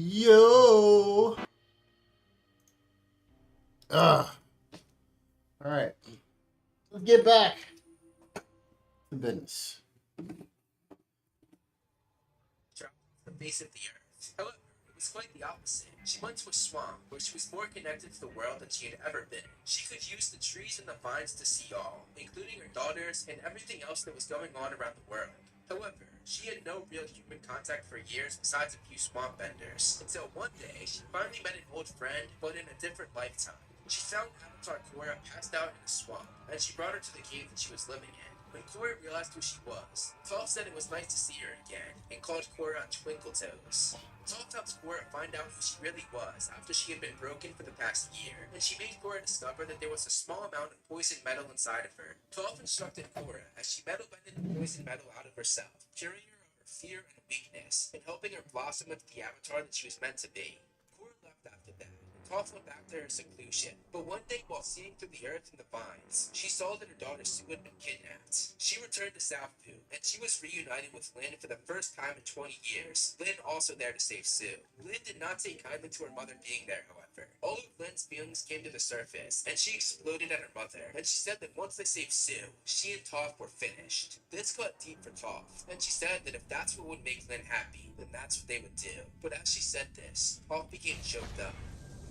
Yo. Ugh. All right. Let's get back to business. Traveled the face of the earth. However, it was quite the opposite. She went to a swamp where she was more connected to the world than she had ever been. She could use the trees and the vines to see all, including her daughters and everything else that was going on around the world. However, she had no real human contact for years besides a few swamp benders, until one day she finally met an old friend, but in a different lifetime. She found Avatar Korra passed out in a swamp, and she brought her to the cave that she was living in. When Korra realized who she was, Toph said it was nice to see her again, and called Korra Twinkle Toes. Toph helped Korra find out who she really was after she had been broken for the past year, and she made Korra discover that there was a small amount of poison metal inside of her. Toph instructed Korra as she metal bended the poison metal out of herself, curing her of her fear and weakness, and helping her blossom into the avatar that she was meant to be. Korra left after that, Toph went back to her seclusion, but one day while seeing through the earth and the vines, she saw that her daughter Sue had been kidnapped. She returned to Southview, and she was reunited with Lynn for the first time in 20 years, Lynn also there to save Sue. Lynn did not take kindly to her mother being there, however. All of Lynn's feelings came to the surface, and she exploded at her mother, and she said that once they saved Sue, she and Toph were finished. This cut deep for Toph, and she said that if that's what would make Lynn happy, then that's what they would do. But as she said this, Toph became choked up.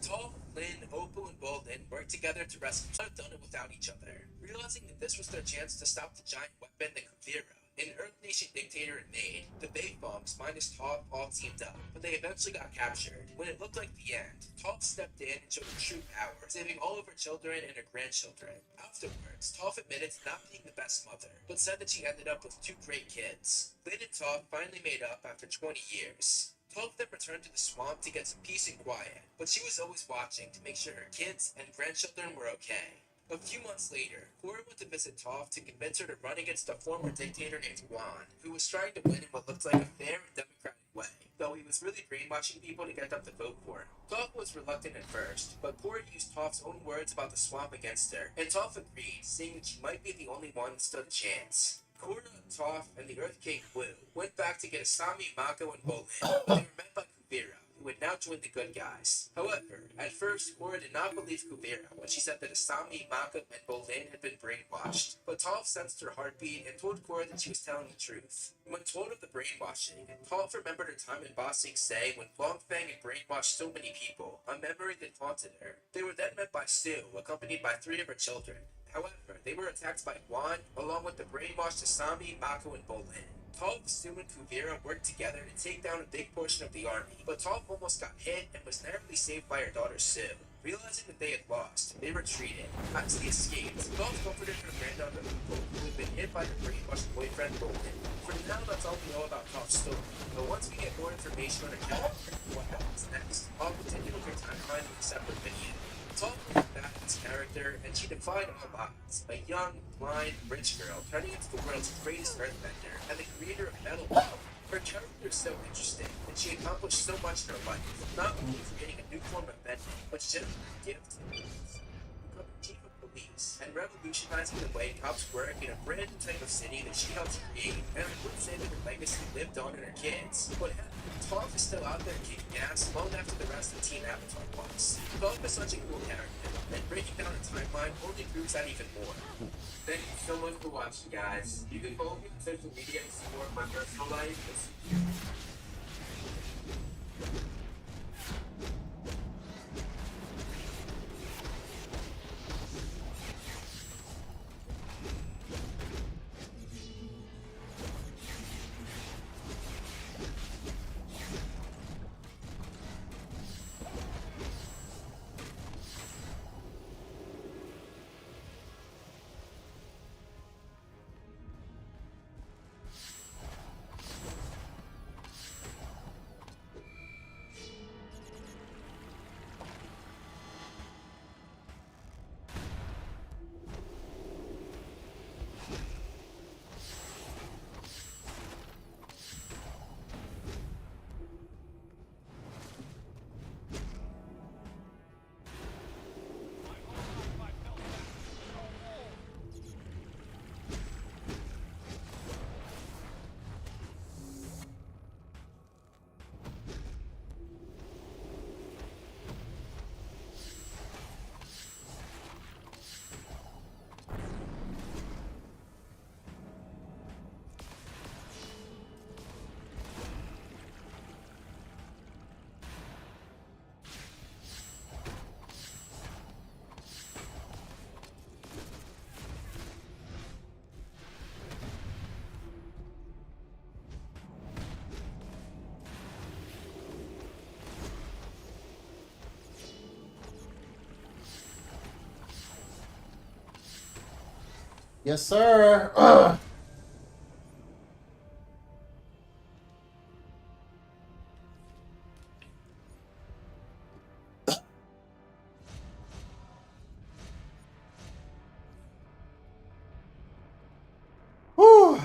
Toph, Lynn, Opal, and Bolin worked together to rescue. They could have done it without each other. Realizing that this was their chance to stop the giant weapon that Kuvira, an Earth Nation dictator, had made, the Bayfums minus Toph all teamed up, but they eventually got captured. When it looked like the end, Toph stepped in and showed her true power, saving all of her children and her grandchildren. Afterwards, Toph admitted to not being the best mother, but said that she ended up with two great kids. Lynn and Toph finally made up after 20 years. Toph then returned to the swamp to get some peace and quiet, but she was always watching to make sure her kids and grandchildren were okay. A few months later, Korra went to visit Toph to convince her to run against a former dictator named Juan, who was trying to win in what looked like a fair and democratic way, though he was really brainwashing people to get them to vote for him. Toph was reluctant at first, but Korra used Toph's own words about the swamp against her, and Toph agreed, seeing that she might be the only one that stood a chance. Korra, Toph, and the Earth King Wu went back to get Asami, Mako, and Bolin, but they were met by Kuvira, who had now joined the good guys. However, at first, Korra did not believe Kuvira when she said that Asami, Mako, and Bolin had been brainwashed, but Toph sensed her heartbeat and told Korra that she was telling the truth. When told of the brainwashing, Toph remembered her time in Ba Sing Se when Longfang had brainwashed so many people, a memory that haunted her. They were then met by Sue, accompanied by three of her children. However, they were attacked by Juan, along with the brainwashed Asami, Mako, and Bolin. Toph, Sue, and Kuvira worked together to take down a big portion of the army, but Toph almost got hit and was narrowly saved by her daughter Sue. Realizing that they had lost, they retreated. As they escaped, Toph comforted her granddaughter Opal, who had been hit by her brainwashed boyfriend Bolin. For now, that's all we know about Toph's story, but once we get more information on her character and what happens next, I'll continue with her timeline in a separate video. Toph looked back at his character, and she defied all odds. A young, blind, rich girl turning into the world's greatest earthbender and the creator of metal. Her character is so interesting, and she accomplished so much in her life, not only creating a new form of bending, but she did a gift to the youth, becoming chief of police, and revolutionizing the way cops work in a brand new type of city that she helped create, and I would say that her legacy lived on in her kids. But Toph is still out there kicking ass long after the rest of Team Avatar was. Toph is such a cool character, and breaking down her timeline only proves that even more. Thank you so much for watching, guys. You can follow me on social media to see more of my personal life. Yes, sir. Ugh. Whew.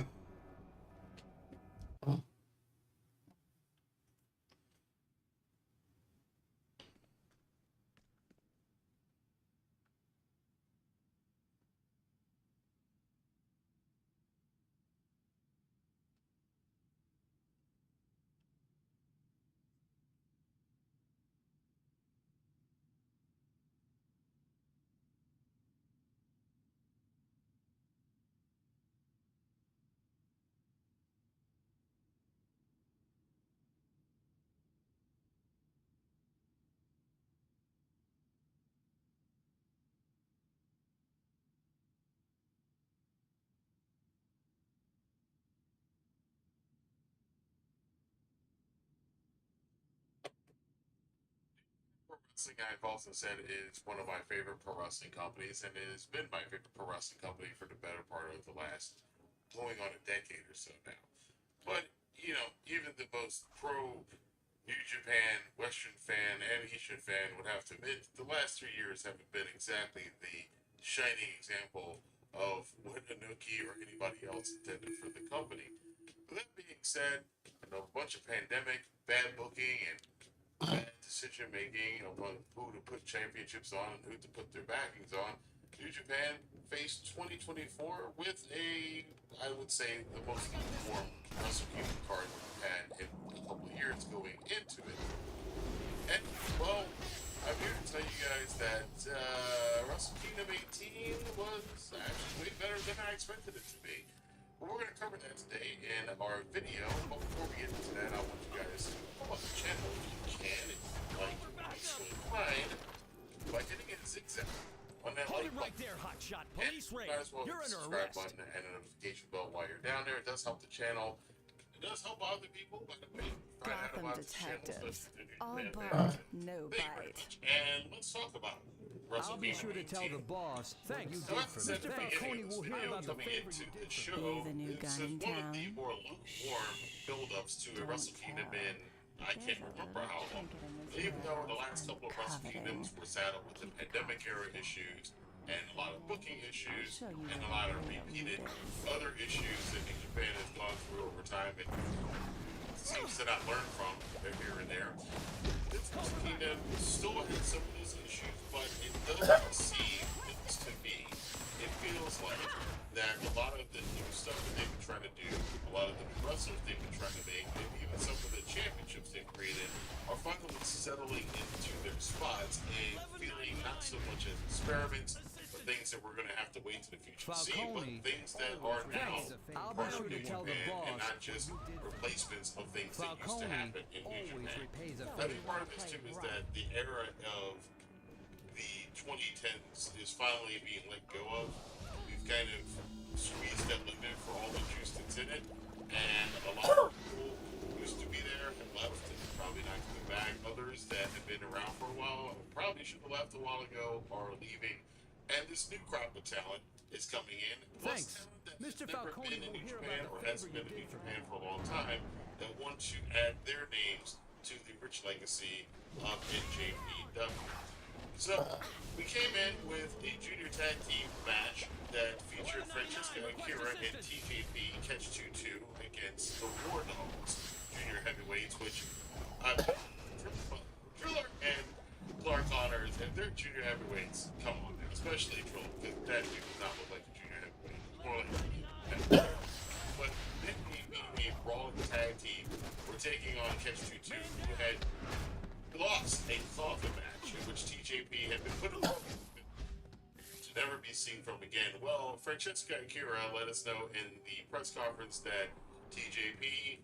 Wrestling, I've also said, is one of my favorite pro wrestling companies, and it has been my favorite pro wrestling company for the better part of the last going on a decade or so now. But, you know, even the most pro New Japan, Western fan, and Eastern fan would have to admit the last 3 years haven't been exactly the shining example of what Inoki or anybody else intended for the company. But that being said, you know, a bunch of pandemic, bad booking, and bad decision making on who to put championships on and who to put their backings on, New Japan faced 2024 with I would say, the most lukewarm Wrestle Kingdom card we've had in a couple of years going into it. And, well, I'm here to tell you guys that Wrestle Kingdom 18 was actually way better than I expected it to be. But we're going to cover that today in our video. But before we get into that, I want you guys to come on the channel if you can, if you like, so inclined, by hitting a zigzag on that Hold like it right button. there, hotshot. And Police you raid. might as well You're hit the under subscribe arrest. button and a notification bell while you're down there. It does help the channel. It does help other people, by the way. Find out Gotham about this channel, detectives. especially if All you're bark, no Thank you very bite. much. And let's talk about Wrestle I'll be Kingdom sure to tell 18. the boss. Thank you So did as I for said me. at the Mr. beginning Falcone of this will hear video, about the coming favor into you the did for show, You the new this guy is in one of the town? more lukewarm build-ups to a Don't Wrestle Kingdom tell. in I can't remember how long. Even though the last couple of Wrestle Kingdoms were saddled with the pandemic era issues and a lot of booking issues and a lot of repeated other issues that New Japan has gone through over time and seems to not learn from here and there. This Wrestle Kingdom still has some of those issues, but it doesn't seem, at least to me, it feels like that a lot of the new stuff that they've been trying to do, a lot of the new wrestlers they've been trying to make, and even some of the championships they've created are finally settling into their spots and feeling not so much as experiments, but things that we're going to have to wait to the future to see, but things that are now I'll part be of sure to New tell the Japan and boss not just replacements of things that used to Falcone happen in New always Japan. repays a I think favor. part of this too is that the era of the 2010s is finally being let go of. We've kind of squeezed that limit for all the juice that's in it, and a lot of people who used to be there have left and probably not coming back. Others that have been around for a while and probably should have left a while ago are leaving, and this new crop of talent is coming in. Plus Thanks. talent that Mr. has never Falcone been in will New hear Japan about or the hasn't favor been you in New did for Japan me. for a long time that want to add their names to the rich legacy of NJPW. So, we came in with a junior tag team match that featured Francesca Akira and TJP Catch 2-2 against the War Dogs, junior heavyweights, which Driller and Clark Honors, and they're junior heavyweights. Come on, man. Especially Driller, because that dude does not look like a junior heavyweight. He's more like a heavyweight. But then we being a brawling tag team, we're taking on Catch 2-2, who had lost a coffin match in which TJP had been put in to never be seen from again. Well, Francesca Akira let us know in the press conference that TJP,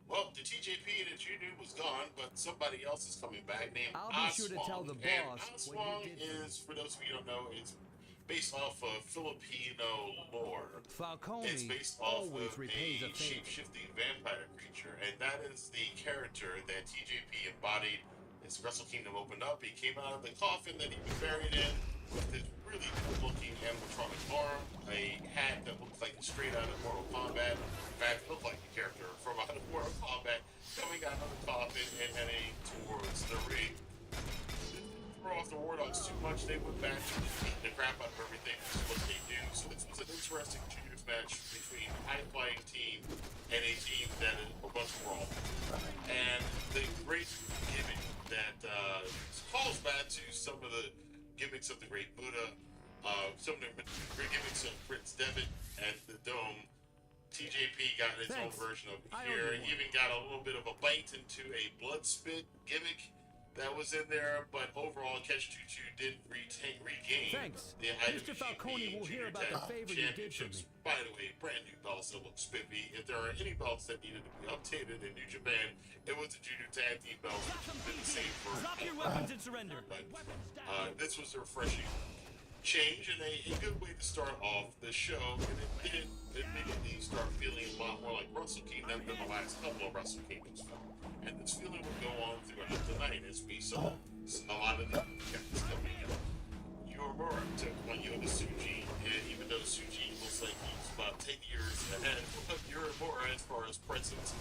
well, the TJP that you knew was gone, but somebody else is coming back named I'll be sure Aswang. to tell the And boss what Aswang you did for me. is, for those of you who don't know, it's based off of Filipino lore. Falcone It's based off always of repays a a favor. shape-shifting vampire creature, and that is the character that TJP embodied As Wrestle Kingdom opened up, he came out of the coffin that he'd been buried in with this really cool-looking animatronic arm, a hat that looked like straight out of Mortal Kombat. In fact, it looked like a character from out of Mortal Kombat coming out of the coffin and heading towards the ring. Throw off the War Dogs too much, they went back and just beat the crap out of everything, which is what they do. So this was an interesting juniors match between a high-flying team and a team that is a bunch of brawl. And the great gimmick that calls back to some of the gimmicks of the Great Buddha, some of the great gimmicks of Prince Devitt at the Dome. TJP got its own version of it here. Even got a little bit of a bite into a blood spit gimmick that was in there, but overall, Catch-22 did regain the Mr. Falcone will hear about the favor you did for me. By the way, brand new belts that look spiffy. If there are any belts that needed to be updated in New Japan, it was the Junior Tag Team belts, which has been the same for. Drop your weapons and surrender. But this was a refreshing change and a good way to start off the show, and it did admittedly start feeling a lot more like Wrestle Kingdom than the last couple of Wrestle Kingdoms felt. And this feeling would go on throughout the night as we saw a lot of the guys coming in. Uemura took on Yoda Tsuji, and even though Tsuji looks like he's about 10 years ahead of Uemura as far as presence,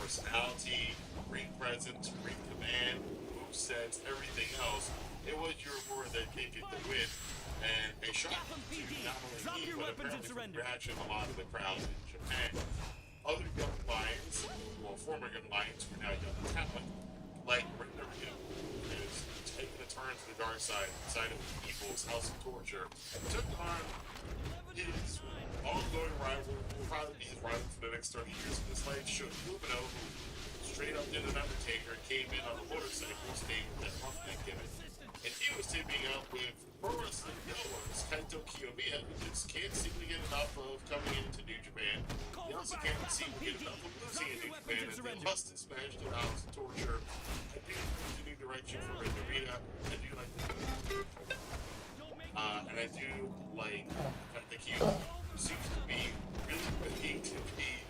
personality, ring presence, ring command, movesets, everything else, it was Uemura that did get the win. And a shock to not only me, but apparently from reaction a lot of the crowd in Japan. Other young lions, well, former young lions who are now young talent, like Rinderino, is taking a turn to the dark side of Evil's House of Torture, took on his ongoing rival, who will probably be his rival for the next 30 years of his life, Shota Umino, who straight up did an Undertaker, came in on a motorcycle, staying with that roughneck gimmick. And he was teaming up with pro wrestling villains Kaito Kiyomiya, who just can't seem to get enough of coming into New Japan. He also can't seem to get enough of losing in New Japan, and they must have smashed it out of Torture. I do like the new direction for Red Arena. I do like the and I do like the fact that he seems to be really looking to leave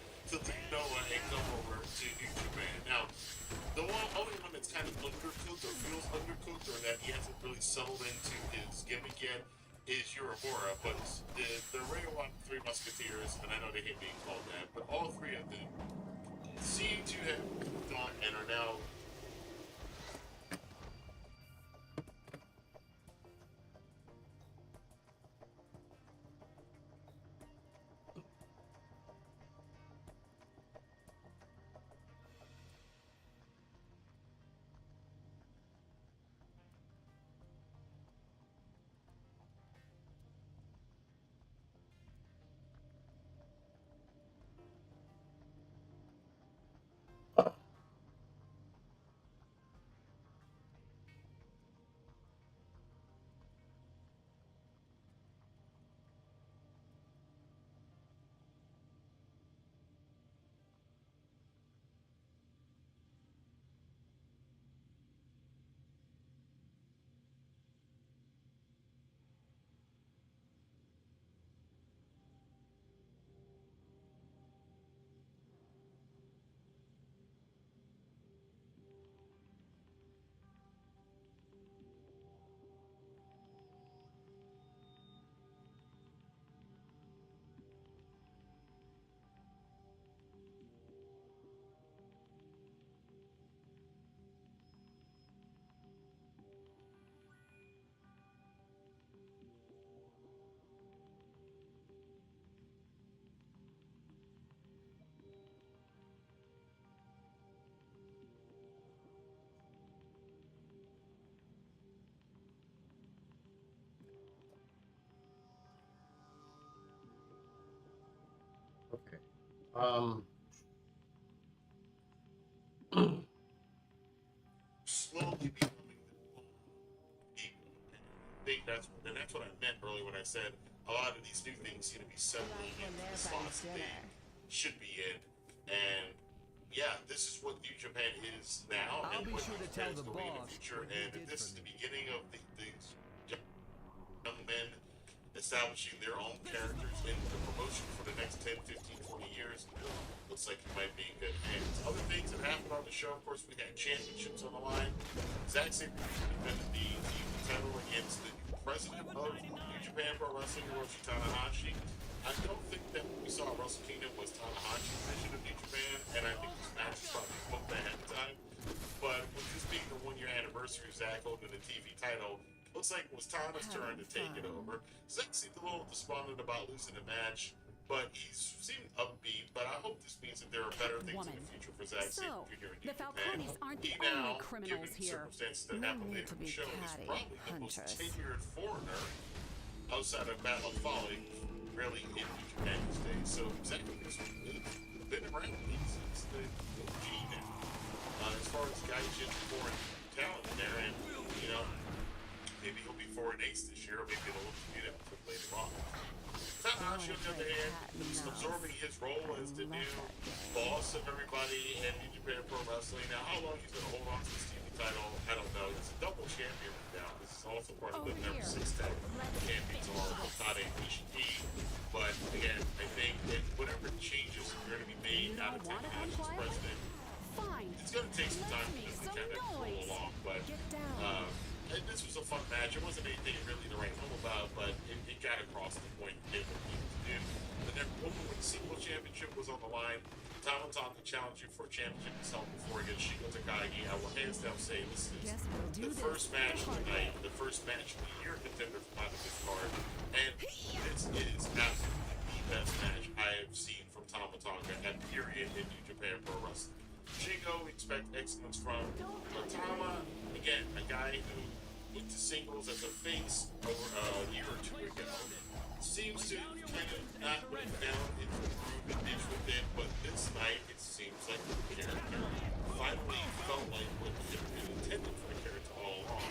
Noah and come over to New Japan. Now, the only one that's kind of undercooked or feels undercooked or that he hasn't really settled into his gimmick yet is Uemura, but the Ring of Three Musketeers, and I know they hate being called that, but all three of them seem to have gone and are now Okay. slowly becoming equal. I think that's what I meant earlier when I said a lot of these new things seem to be settling into the slots that they should be in. And yeah, this is what New Japan is now, I'll and be what sure New to tell Japan is the going in the boss future. what you And if did this for is the me. beginning of the young men establishing establishing their own characters in the promotion for the next 10, 15, 20 years. Looks like he might be in good hands. Other things that happened on the show, of course, we had championships on the line. Zack Sabre defended the TV title against the president of New Japan Pro Wrestling, Hiroshi Tanahashi. I don't think that what we saw at Wrestle Kingdom was Tanahashi's vision of New Japan, and I think this match is probably booked ahead of time. But with this being the 1-year anniversary of Zack holding the TV title, looks like it was Tana's turn to take it over. Zack seemed a little despondent about losing the match, but he seemed upbeat. But I hope this means that there are better things in the future for Zack Sabre Jr. in New Japan. He now, given the circumstances that happened later in the show, is probably the most tenured foreigner outside of Battle of Folly, really, in New Japan these days. So Zack has been around. He's the OG now. As far as guys in foreign talent there, and you know, maybe he'll be 4-8 this year, or maybe it'll look to be that later on. Tanahashi, on the other hand, is absorbing his role as the new boss of everybody in New Japan Pro Wrestling. Now, how long he's going to hold on to this TV title, I don't know. He's a double champion now. This is also part of the number 6 tag champions are Okada and Ishii. But again, I think that whatever changes are going to be made out of Tanahashi's president, it's going to take some time for this to kind of roll along. But and this was a fun match. It wasn't anything really to write home about, but it got across the point it did what it needed to do. The next Openweight Single Championship was on the line. Tama Tonga challenged you for a championship himself before against Shingo Takagi. I will hands down say this is the first match of the night, the first match of the year contender from out of this card. And this is absolutely the best match I have seen from Tama Tonga at period in New Japan Pro Wrestling. Shingo, we expect excellence from. But Tama, again, a guy who went to singles as a face over a year or two ago, seems to kind of not went down into the groove and ditch with it, but this night it seems like the character finally felt like what had been intended for the character all along.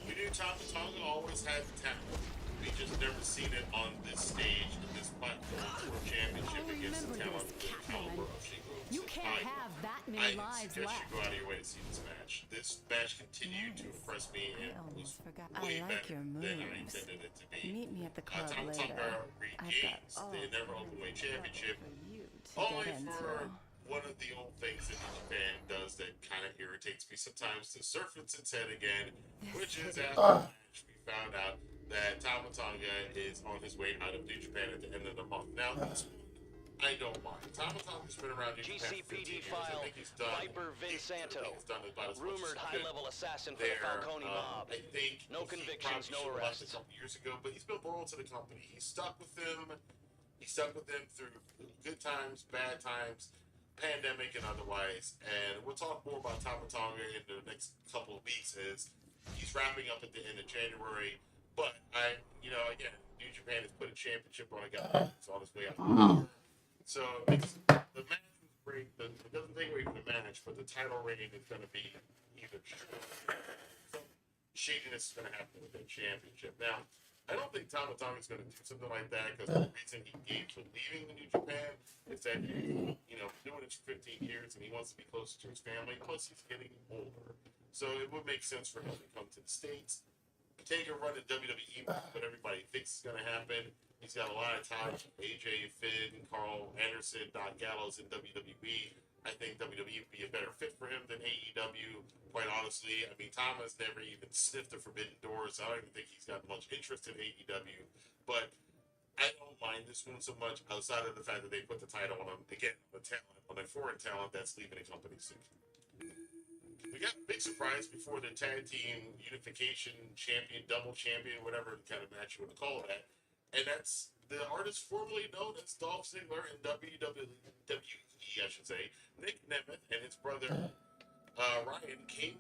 We knew Tama Tonga always had the talent. We just never seen it on this stage, in this platform for a championship against the talent of the caliber of Shingo. You can't have that many lives suggest left. you go out of your way to see this match. This match continued to impress me and was way better than I intended it to be. Meet me at the club Tama later. Tonga regains the Never Openweight Championship, only for one of the old things that New Japan does that kind of irritates me sometimes, to surf its head again, which is after the match we found out that Tama Tonga is on his way out of New Japan at the end of the month. Now, this one, I don't mind. Tama Tonga's been around New Japan for 15 years. I think he's done. Viper Vinsanto, he's done about as rumored much as high-level assassin for there. the Falcone mob. I think No he convictions, probably no should have left arrests. a couple years ago, but he's been loyal to the company. He stuck with them. He stuck with them through good times, bad times, pandemic, and otherwise. And we'll talk more about Tama Tonga in the next couple of weeks as he's wrapping up at the end of January. But again, New Japan has put a championship on a guy. It's on his way out the door. So the match was great. It doesn't take away from the match, but the title reign is going to be even stronger. Some shadiness is going to happen with the championship. Now, I don't think Tama Tonga is going to do something like that, because the reason he gave for leaving the New Japan is that he's doing this for 15 years and he wants to be closer to his family. Plus, he's getting older, so it would make sense for him to come to the States, take a run at WWE, what everybody thinks is going to happen. He's got a lot of ties with AJ, Finn, Carl Anderson, Doc Gallows in WWE. I think WWE would be a better fit for him than AEW, quite honestly. I mean, Tama's never even sniffed the forbidden doors. I don't even think he's got much interest in AEW. But I don't mind this one so much, outside of the fact that they put the title on him, again, on a foreign talent that's leaving the company soon. We got a big surprise before the tag team unification champion, double champion, whatever kind of match you want to call it. And that's the artist formerly known as Dolph Ziggler in WWE, I should say. Nick Nemeth and his brother Ryan came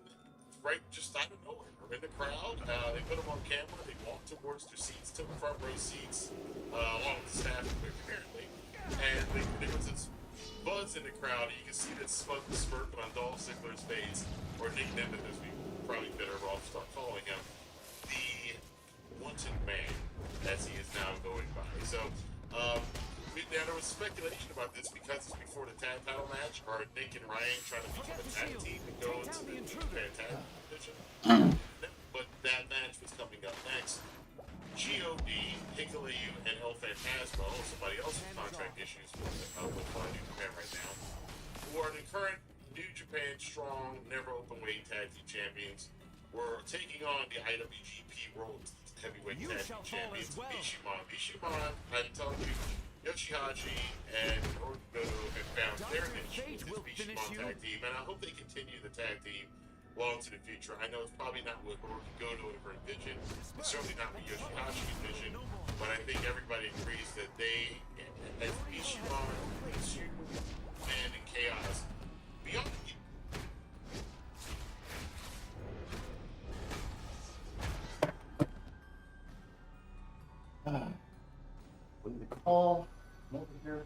right just out of nowhere in the crowd. They put them on camera. They walked towards their seats, took front row seats, along with the staff, apparently. And there was this buzz in the crowd. You can see that smug smirk on Dolph Ziggler's face, or Nick Nemeth, as we probably better off start calling him, the wanted man, as he is now going by. So, now there was speculation about this because it's before the tag title match. Are Nick and Ryan trying to become a tag team and go into the New Japan tag division? But that match was coming up next. God, Hikuleo, and El Phantasmo, somebody else's contract issues with New Japan right now, who are the current New Japan Strong Never Openweight Tag Team Champions, were taking on the IWGP World Heavyweight Tag Team Champions, Bishamon. Bishamon, I'm telling you, Yoshihashi and Hiroki Goto have found their niche with this Bishamon tag team, and I hope they continue the tag team well into the future. I know it's probably not what Hiroki Goto ever envisioned. It's certainly not what Yoshihashi envisioned, but I think everybody agrees that they, as Bishamon, Man and Chaos, beyond When they call, I'm over here.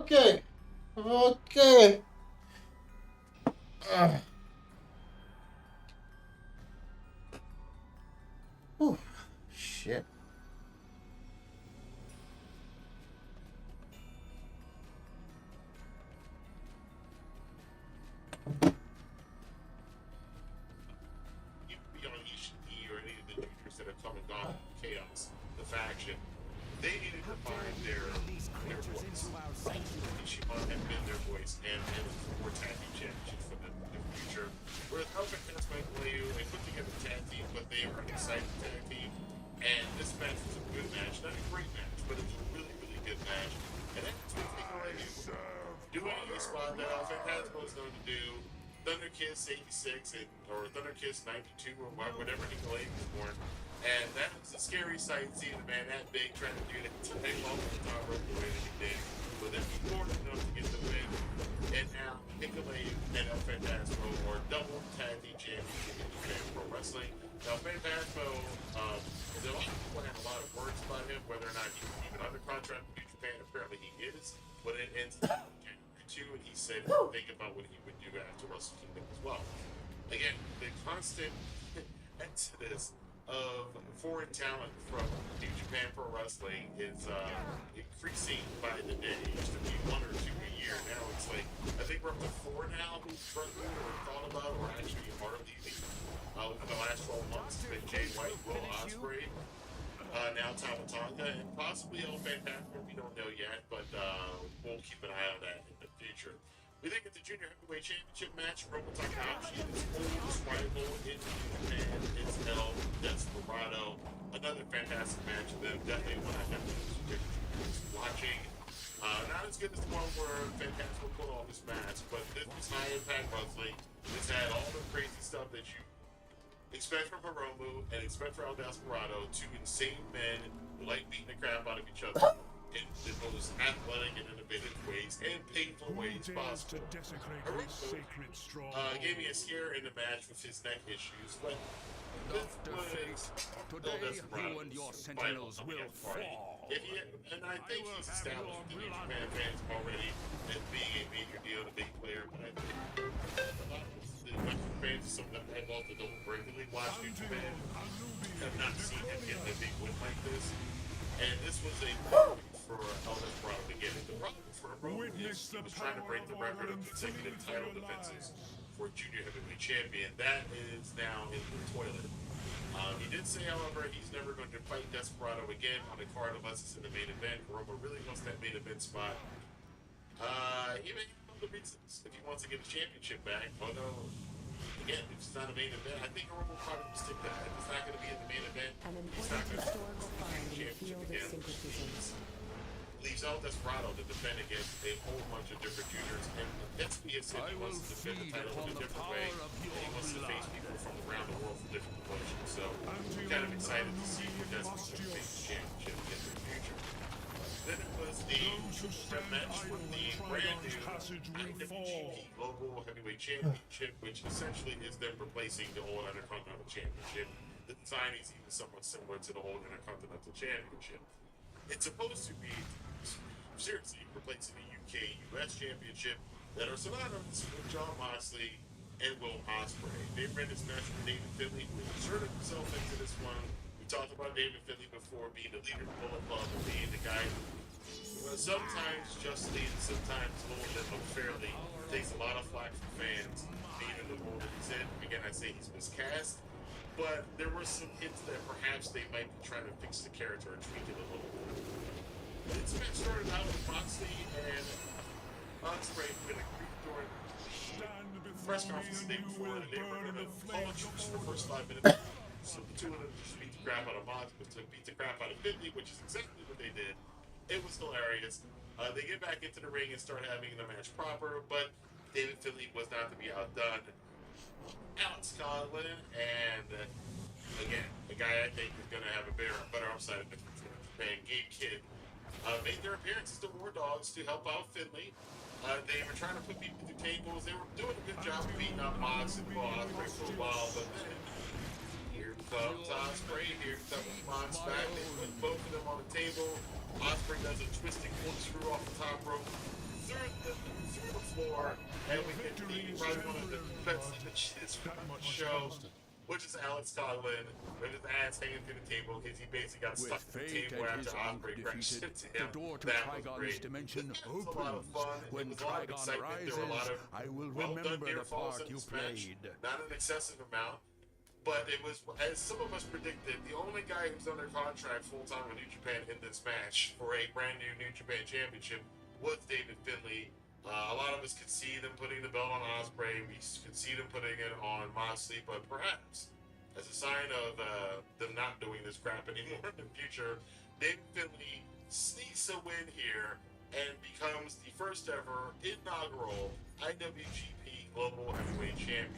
Okay. Okay. Whew. Shit. Even beyond Ishii or any of the juniors that have come and gone from Chaos, the faction, they needed to find their voice. Ishimon had been their voice and for tag team championships for the future. Whereas Alpha Cast Mike Layu, they put together a tag team, but they were an exciting tag team. And this match was a good match, not a great match, but it was a really, really good match. And that's what Layu doing a spot that Alpha Cast was known to do. Thunder Kiss 86 or Thunder Kiss 92 or whatever Nikolai was born. And that was a scary sight seeing a man that big trying to do that to take off the top rope the way that he did. But then he forced enough to get the win. And now Nikolai and El Fantasmo are double tag team champions in Japan Pro Wrestling. Now Fantasmo, a lot of people had a lot of words about him, whether or not he was even under contract with New Japan. Apparently he is. But it ends too, and he said think about what he would do after Wrestle Kingdom as well. Again, the constant exodus of foreign talent from New Japan Pro Wrestling is increasing by the day. It used to be 1 or 2 a year. Now it's like, I think we're up to 4 now who've struggled or thought about or actually are leaving. Within the last 12 months, it's been Jay White, Will Ospreay, now Tama Tonga, and possibly El Fantasma. We don't know yet, but we'll keep an eye on that in the future. We think it's the Junior Heavyweight Championship match. Robo Takahashi, his oldest rival in Japan, is El Desperado. Another fantastic match of them. Definitely one I have to watching. Not as good as the one where Fantasma put on this match, but this was high impact wrestling. This had all the crazy stuff that you expect from Hiromu and expect from El Desperado. Two insane men who like beating the crap out of each other in the most athletic and innovative ways and painful ways possible. Hiromu gave me a scare in the match with his neck issues, but this was El Desperado's final party. And I think he's established with the New Japan fans already as being a major deal, a big player, but I think a lot of the Western fans, some of them eyeballs that don't regularly watch New Japan, have not seen him get a big win like this. And this was a for El Desperado to get it. The problem for Hiromu is he was trying to break the record of consecutive title defenses for Junior Heavyweight Champion. That is now in the toilet. He did say, however, he's never going to fight Desperado again on the card unless it's in the main event. Hiromu really wants that main event spot. He may have other reasons if he wants to get the championship back. Although, again, if it's not a main event, I think Hiromu will probably stick that. If it's not going to be in the main event, he's not going to win the championship again. Leaves El Desperado to defend against a whole bunch of different juniors, and Despy has said he wants to defend the title in a different way, and he wants to face people from around the world from different promotions. So I'm kind of excited to see who Despy's going to face the championship in the future. Then it was the match with the brand new IWGP Global Heavyweight Championship, which essentially is them replacing the old Intercontinental Championship. The design is even somewhat similar to the old Intercontinental Championship. It's supposed to be seriously replacing the UK US Championship that are synonymous with Jon Moxley and Will Ospreay. They ran this match with David Finlay, who inserted himself into this one. We talked about David Finlay before being the leader of the Bullet Club and being the guy who sometimes justly and sometimes a little bit unfairly takes a lot of flack from fans, being in the role that he's in. Again, I say he's miscast, but there were some hints that perhaps they might be trying to fix the character and tweak it a little bit. This match started out with Moxley and Ospreay with a group during the press conference the day before that they were going to call a truce for the first 5 minutes. So the two of them just beat the crap out of Moxley, beat the crap out of Finlay, which is exactly what they did. It was hilarious. They get back into the ring and start having the match proper, but David Finlay was not to be outdone. Alex Conlon and again, the guy I think is going to have a better upside in Japan, Gabe Kidd, made their appearance as the War Dogs to help out Finlay. They were trying to put people through tables. They were doing a good job of beating up Mox and Ospreay for a while, but then here comes Ospreay, here comes Mox back. They put both of them on the table. Ospreay does a twisting corkscrew off the top rope, floor, and we get probably one of the best images from the show, which is Alex Coughlin with his ass hanging through the table because he basically got stuck to the table after Osprey crashed into him. That was great. Dimension It was a lot of fun. It was a lot of excitement. There were a lot of well-done near falls in this match. Not an excessive amount. But it was, as some of us predicted, the only guy who's under contract full-time with New Japan in this match for a brand new New Japan Championship was David Finlay. A lot of us could see them putting the belt on Ospreay. We could see them putting it on Moxley, but perhaps as a sign of them not doing this crap anymore in the future, David Finlay sneaks a win here and becomes the first ever inaugural IWGP Global Heavyweight Champion.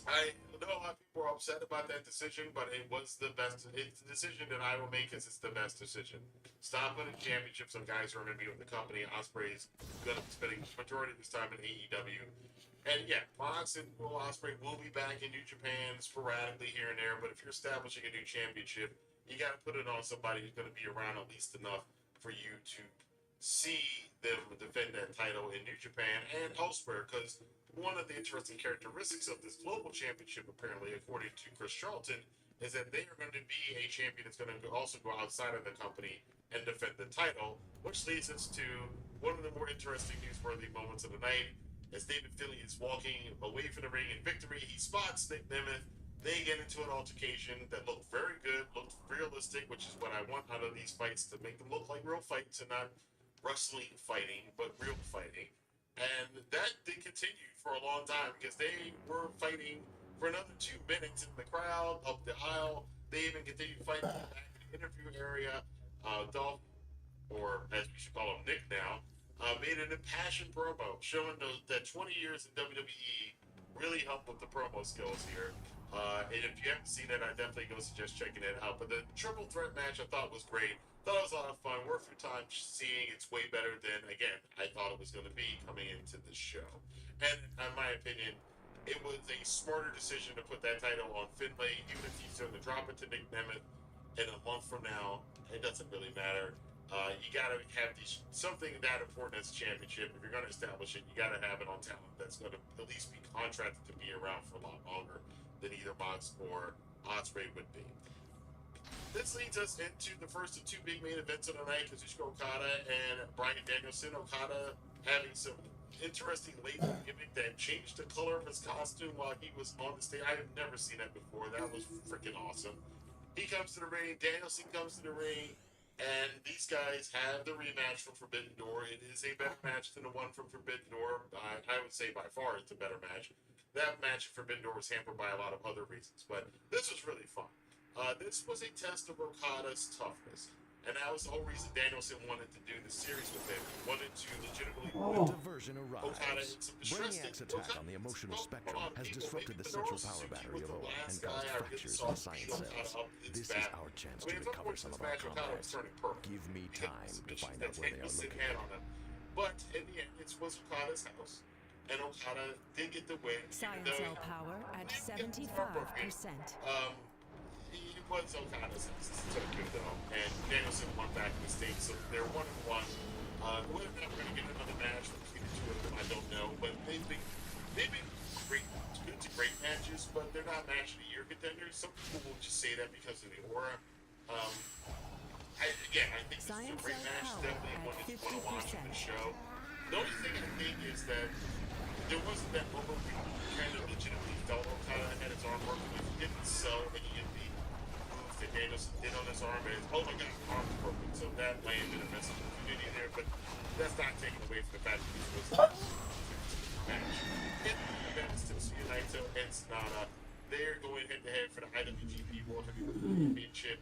I know a lot of people are upset about that decision, but it was the best. It's the decision that I will make because it's the best decision. Stop putting championships on guys who are going to be with the company. Ospreay's going to be spending the majority of his time in AEW. And yeah, Mox and Will Ospreay will be back in New Japan sporadically here and there, but if you're establishing a new championship, you got to put it on somebody who's going to be around at least enough for you to see them defend that title in New Japan and elsewhere, because one of the interesting characteristics of this global championship, apparently, according to Chris Charlton, is that they are going to be a champion that's going to also go outside of the company and defend the title, which leads us to one of the more interesting newsworthy moments of the night. As David Finlay is walking away from the ring in victory, he spots Nick Nemeth. They get into an altercation that looked very good, looked realistic, which is what I want out of these fights, to make them look like real fights and not wrestling fighting, but real fighting. And that did continue for a long time because they were fighting for another 2 minutes in the crowd, up the aisle. They even continued fighting back in the interview area. Dolph, or as we should call him, Nick now, made an impassioned promo showing that 20 years in WWE really helped with the promo skills here. And if you haven't seen it, I definitely go suggest checking it out. But the triple threat match I thought was great. Thought it was a lot of fun. Worth your time seeing. It's way better than, again, I thought it was going to be coming into the show. And in my opinion, it was a smarter decision to put that title on Finlay, even if he's going to drop it to Nick Nemeth in a month from now. It doesn't really matter. You got to have something that important as a championship. If you're going to establish it, you got to have it on talent that's going to at least be contracted to be around for a lot longer than either Mox or Ospreay would be. This leads us into the first of 2 big main events of the night: Kazuchika Okada and Bryan Danielson. Okada having some interesting laser gimmick that changed the color of his costume while he was on the stage. I have never seen that before. That was freaking awesome. He comes to the ring. Danielson comes to the ring. And these guys have the rematch from Forbidden Door. It is a better match than the one from Forbidden Door. I would say by far it's a better match. That match at Forbidden Door was hampered by a lot of other reasons, but this was really fun. This was a test of Okada's toughness, and that was the whole reason Danielson wanted to do the series with him. He wanted to legitimately put Diversion Okada arrives. in some distress. Brainiac's attack on the emotional spectrum has disrupted the central power battery of Oa and caused fractures in the science cells. This is our chance to recover some of our comrades. Give me time to find out where they are located. But in the end, it was Okada's house, and Okada did get the win. Science cell power at 75%. It was Okada's house. This is Tokyo Dome, and Danielson won back in the States, so they're 1-1. Whether or not we're going to get another match between the two of them, I don't know, but they've been great, good to great matches, but they're not match of the year contenders. Some people will just say that because of the aura. I think this is a great match. Definitely one that you want to watch on the show. The only thing I think is that there wasn't that moment where you kind of legitimately felt Okada had his arm working. If he didn't sell any of the moves that Danielson did on his arm, and oh my god, his arm's broken. So that landed a missed opportunity there, but that's not taken away from the fact that this was a match. That is Tetsuya Naito and Sonata. They're going head to head for the IWGP World Heavyweight Championship.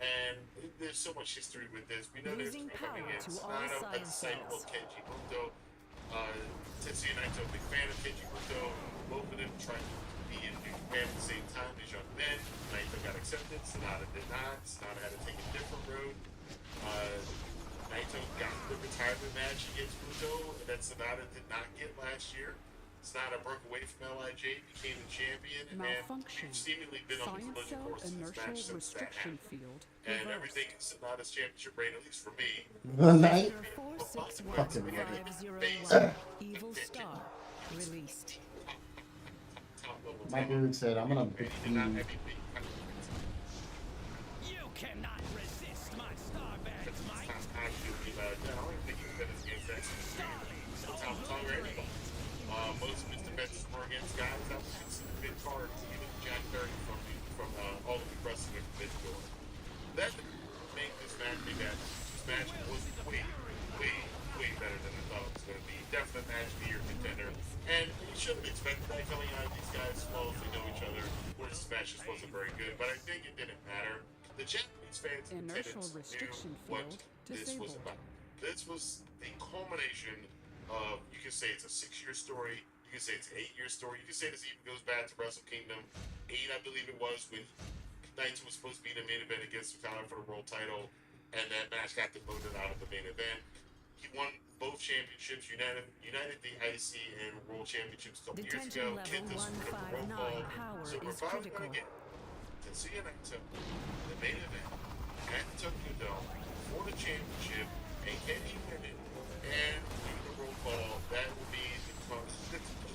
And there's so much history with this. We know there's 3 coming in. Sonata, a disciple of Kenji Muto. Tetsuya Naito, big fan of Kenji Muto. Both of them trying to be in New Japan at the same time as young men. Naito got accepted. Sonata did not. Sonata had to take a different road. Naito got the retirement match against Muto that Sonata did not get last year. Sonata broke away from LIJ, became the champion, Malfunction. and seemingly been on the Science collision cell course in this match inertial since that restriction happened. field And reversed. everything in Sonata's championship reign, at least for me, The night. Visitor Fucking idiot. 4615001 Evil Star released. top level My talent. dude said, I'm gonna And he did not be. have any big You cannot resist my star bags, Mike. I don't even think he's been as against that. Top tongue or anything. Most of his defenses were against guys that were considered mid cards, even Jack Berry from all of the wrestling at mid door. That didn't make this match be bad. This match was way better than I thought it was going to be. Definite match of the year contender. And you shouldn't have expected that coming out of these guys as well as they know each other. Where this match just wasn't very good, but I think it didn't matter. The Japanese fans in Inertial attendance restriction knew what field this was disabled. about. This was the culmination of, you can say it's a 6-year story, you can say it's an 8-year story, you can say this even goes back to Wrestle Kingdom 8, I believe it was, when Naito was supposed to be in the main event against Okada for the world title, and that match got demoted out of the main event. He won both championships, united the IC and World Championships a couple years Detention ago. level Kenta screwed up the roll 159 call. power So we're is finally critical. going to get Tetsuya Naito, the main event, at the Tokyo Dome for the championship, and can he win it? And do the roll call. That will be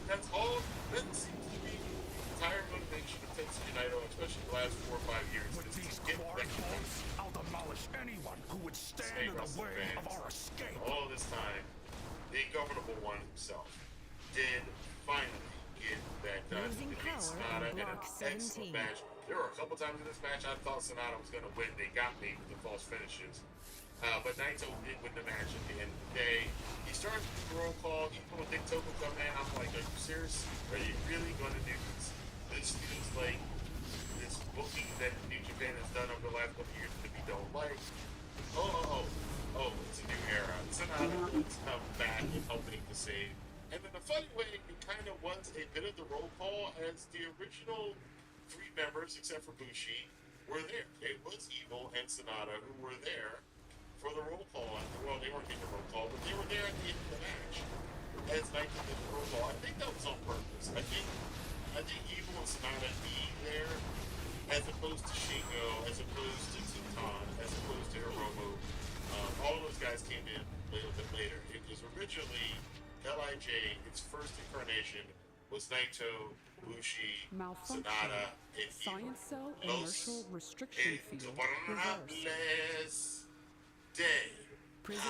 that's all. That seems to be the entire motivation of Tetsuya Naito, especially the last 4 or 5 years. With Is these to get glory recognition. points, I'll demolish anyone who would stand in the way of our escape. All this time, the ingovernable one himself did finally get that done. Losing He defeats power Sonata in in an block excellent 17. match. There were a couple times in this match I thought Sonata was going to win. They got me with the false finishes. But Naito did win the match at the end of the day. He started with the roll call. He put a big token come in. I'm like, are you serious? Are you really going to do this? This feels like this booking that New Japan has done over the last couple of years that we don't like. Oh, it's a new era. Sonata is come back and helping to save. And in a funny way, it kind of was a bit of the roll call as the original 3 members, except for Bushi, were there. It was Evil and Sonata who were there for the roll call. Well, they weren't getting the roll call, but they were there at the end of the match as Naito did the roll call. I think that was on purpose. I think Evil and Sonata being there, as opposed to Shingo, as opposed to Tutan, as opposed to Hiromu, all those guys came in a little bit later. It was originally LIJ, its first incarnation was Naito, Bushi, Malfunction. Sonata, and Science cell Los inertial restriction field reversed. Ingobernables Day. Prisoner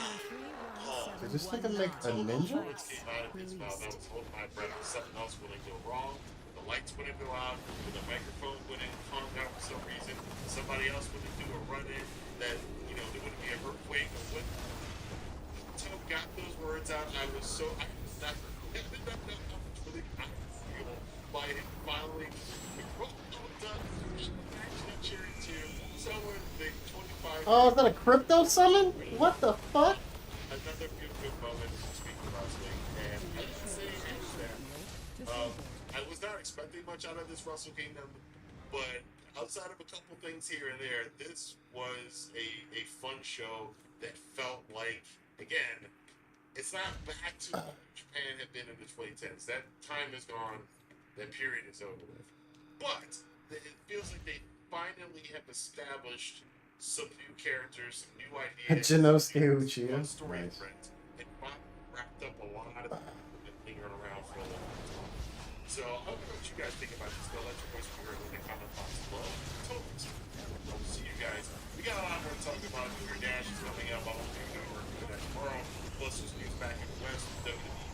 Did this nigga make a 3171 ninja? Words came out of his mouth. I was holding my breath. Something else wouldn't go wrong. The lights wouldn't go out. The microphone wouldn't calm down for some reason. Somebody else wouldn't do a run in that, there wouldn't be a earthquake. Until we got those words out, I was so, I was not really feel by him finally, done, actually cheering to someone big 25. Oh, is that a crypto summon? What the fuck? Another good moment speaking of wrestling, and I didn't say it was there. I was not expecting much out of this Wrestle Kingdom, but outside of a couple things here and there, this was a fun show that felt like, again, it's not back to what Japan had been in the 2010s. That time is gone. That period is over with. But it feels like they finally have established some new characters, some new ideas. Jinosuke some Uchiha. story Nice. print, and wrapped up a lot of people who've been lingering around for a long time. So I don't know what you guys think about this. Go let your voice be heard in the comment box below. Totally. We'll see you guys. We got a lot more to talk about. Your Dash is coming up. I'll be over that tomorrow. Plus, there's news back in the West with WWE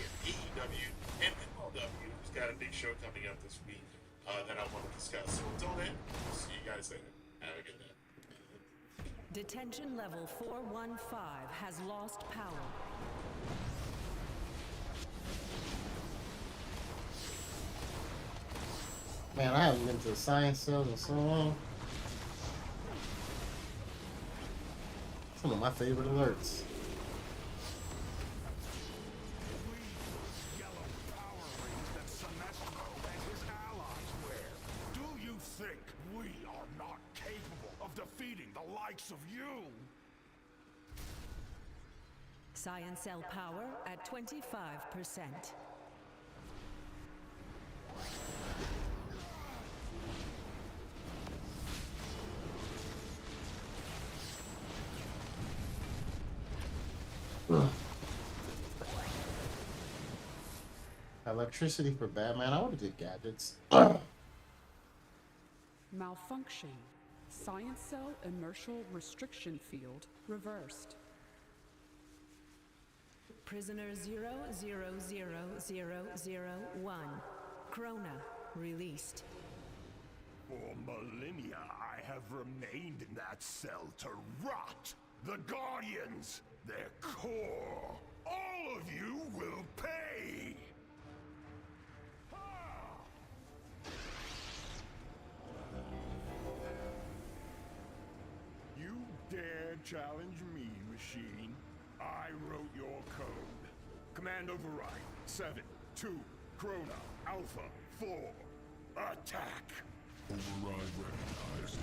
and AEW and MLW, who's got a big show coming up this week that I want to discuss. So until then, we'll see you guys later. Have a good day. Detention level 415 has lost power. Man, I haven't been to the science cells in so long. Some of my favorite alerts. Yellow power rings that Sinestro and his allies wear. Do you think we are not capable of defeating the likes of you? Science cell power at 25%. Electricity for Batman. I would have did gadgets. Malfunction. Science cell inertial restriction field reversed. Prisoner 000001. Krona released. For millennia, I have remained in that cell to rot. The Guardians, their core. All of you will pay! You dare challenge me, machine? I wrote your code. Command override. 7, 2, Krona, Alpha, 4. Attack! Override recognized.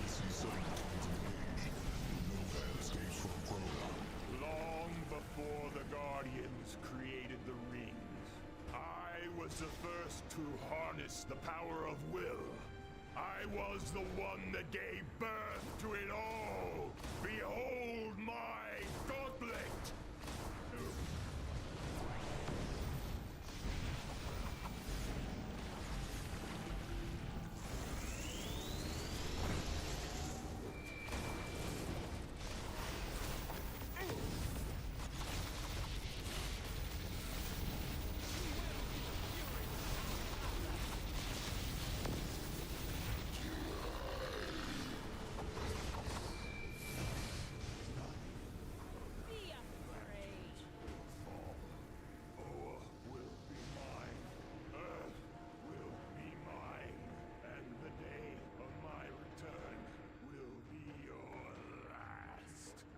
DC-7 engaged. No bad escapes from Krona. Long before the Guardians created the rings, I was the first to harness the power of will. I was the one that gave birth to it all. Behold my gauntlet!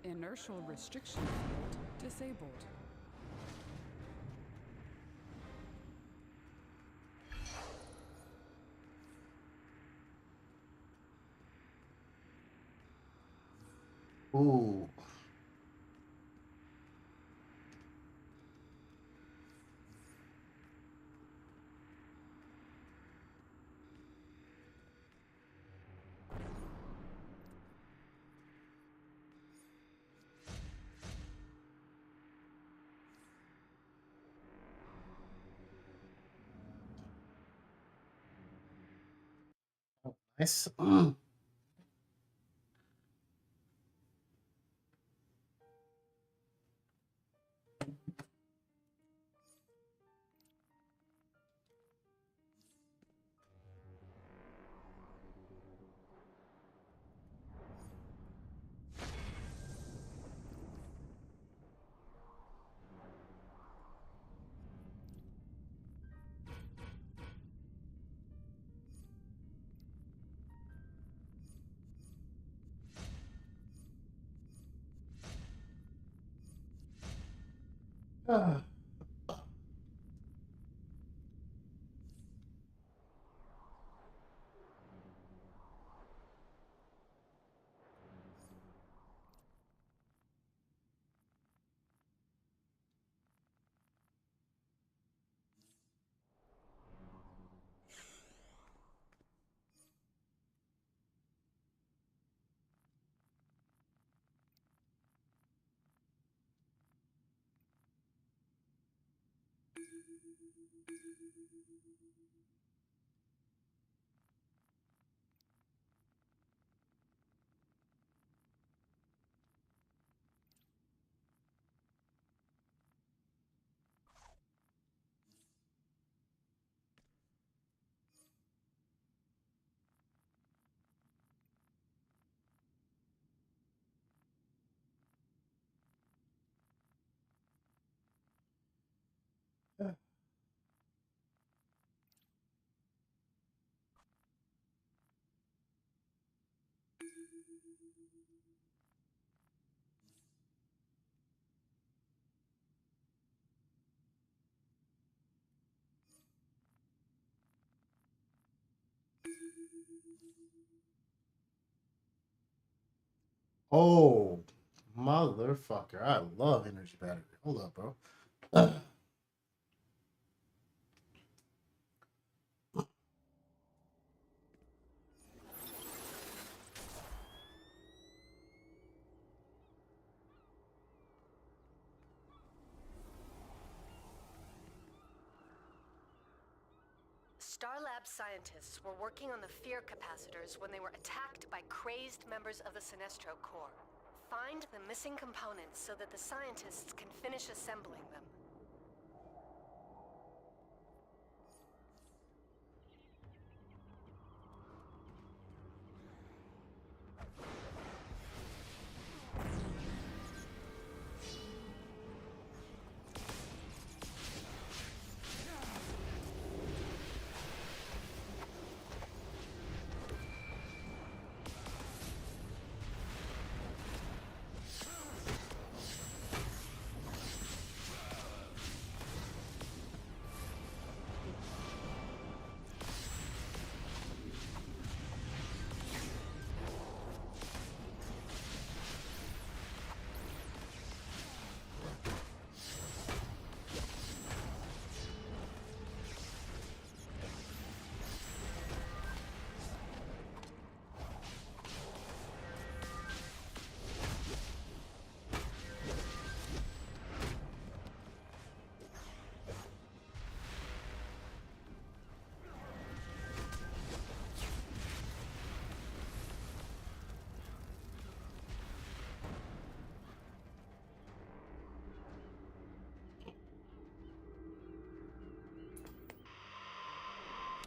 Inertial restriction field disabled. Ooh. Nice. Oh, motherfucker. I love energy battery. Hold up, bro. Star Lab scientists were working on the fear capacitors when they were attacked by crazed members of the Sinestro Corps. Find the missing components so that the scientists can finish assembling them.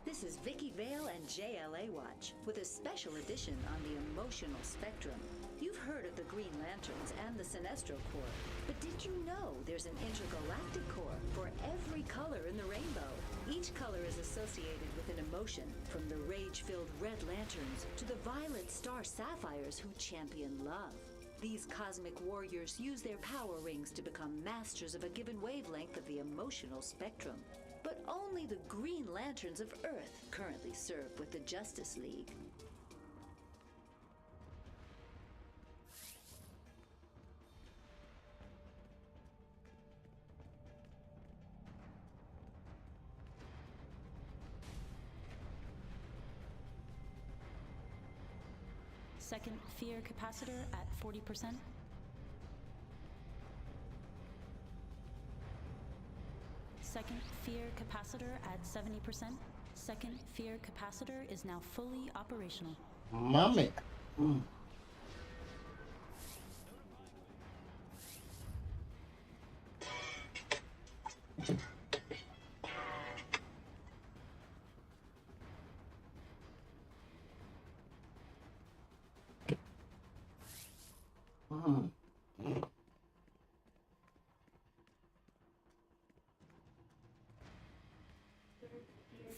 This is Vicky Vale and JLA Watch with a special edition on the emotional spectrum. You've heard of the Green Lanterns and the Sinestro Corps, but did you know there's an intergalactic corps for every color in the rainbow? Each color is associated with an emotion, from the rage-filled Red Lanterns to the violet star sapphires who champion love. These cosmic warriors use their power rings to become masters of a given wavelength of the emotional spectrum. But only the Green Lanterns of Earth currently serve with the Justice League. Second fear capacitor at 40%. Second fear capacitor at 70%. Second fear capacitor is now fully operational. Mame.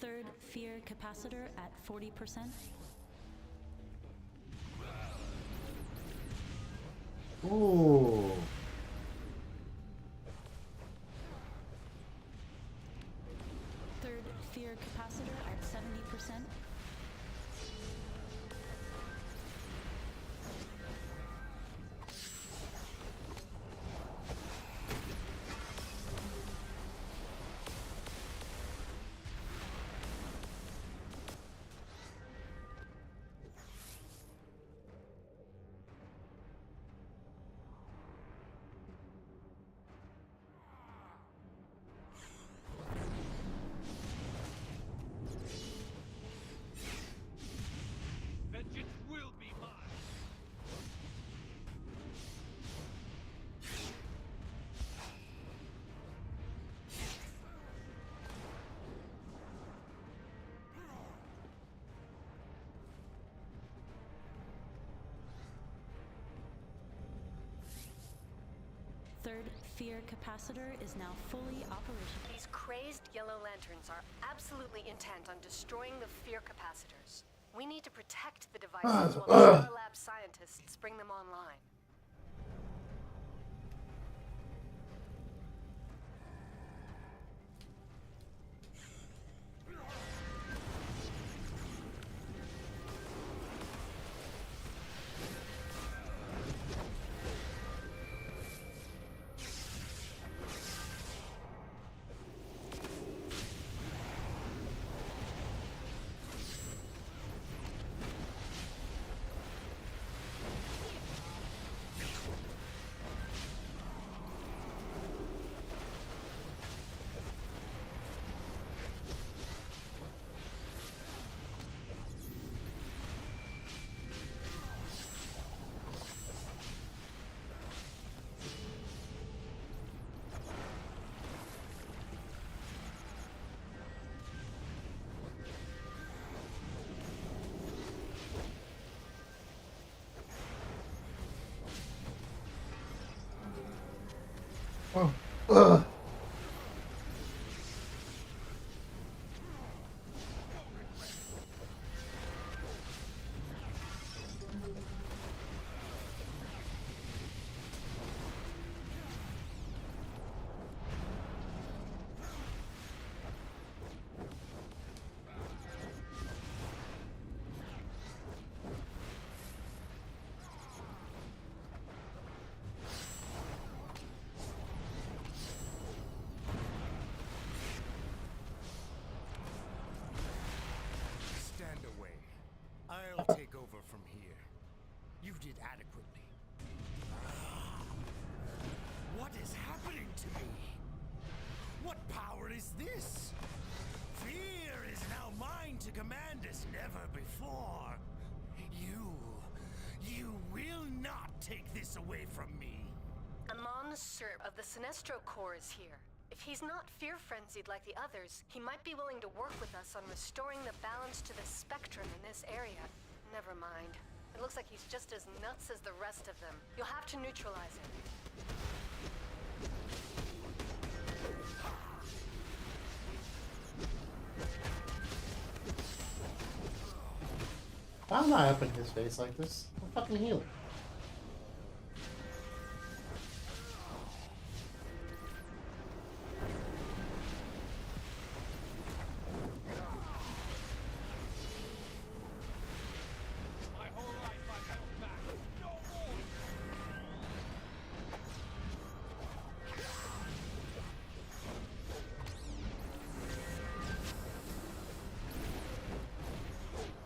Third fear capacitor at 40%. Ooh. Third fear capacitor at 70%. Vengeance will be mine. Third fear capacitor is now fully operational. These crazed yellow lanterns are absolutely intent on destroying the fear capacitors. We need to protect the devices while the Star Lab scientists bring them online. Oh. Ugh. Stand away. I'll take over from here. You did adequately. What is happening to me? What power is this? Fear is now mine to command as never before. You will not take this away from me. Amon Serp of the Sinestro Corps is here. If he's not fear-frenzied like the others, he might be willing to work with us on restoring the balance to the spectrum in this area. Never mind. It looks like he's just as nuts as the rest of them. You'll have to neutralize him. I'm not up in his face like this. I'm fucking healing. My whole life I held back. No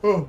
more. Oh.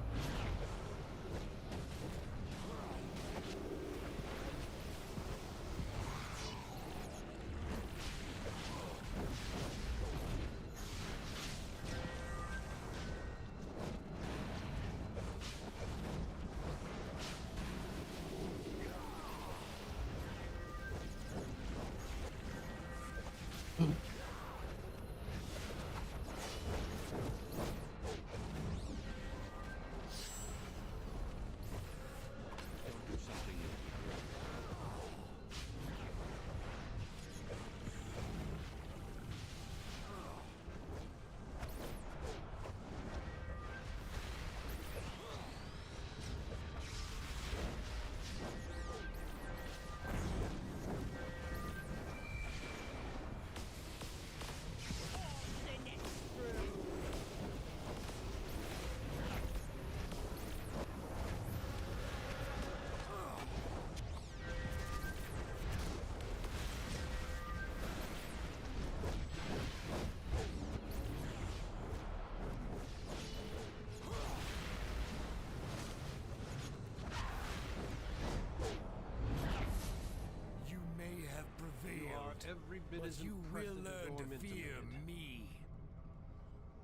You may have prevailed, every bit but as you will impressive as learn to Gorman fear did. me.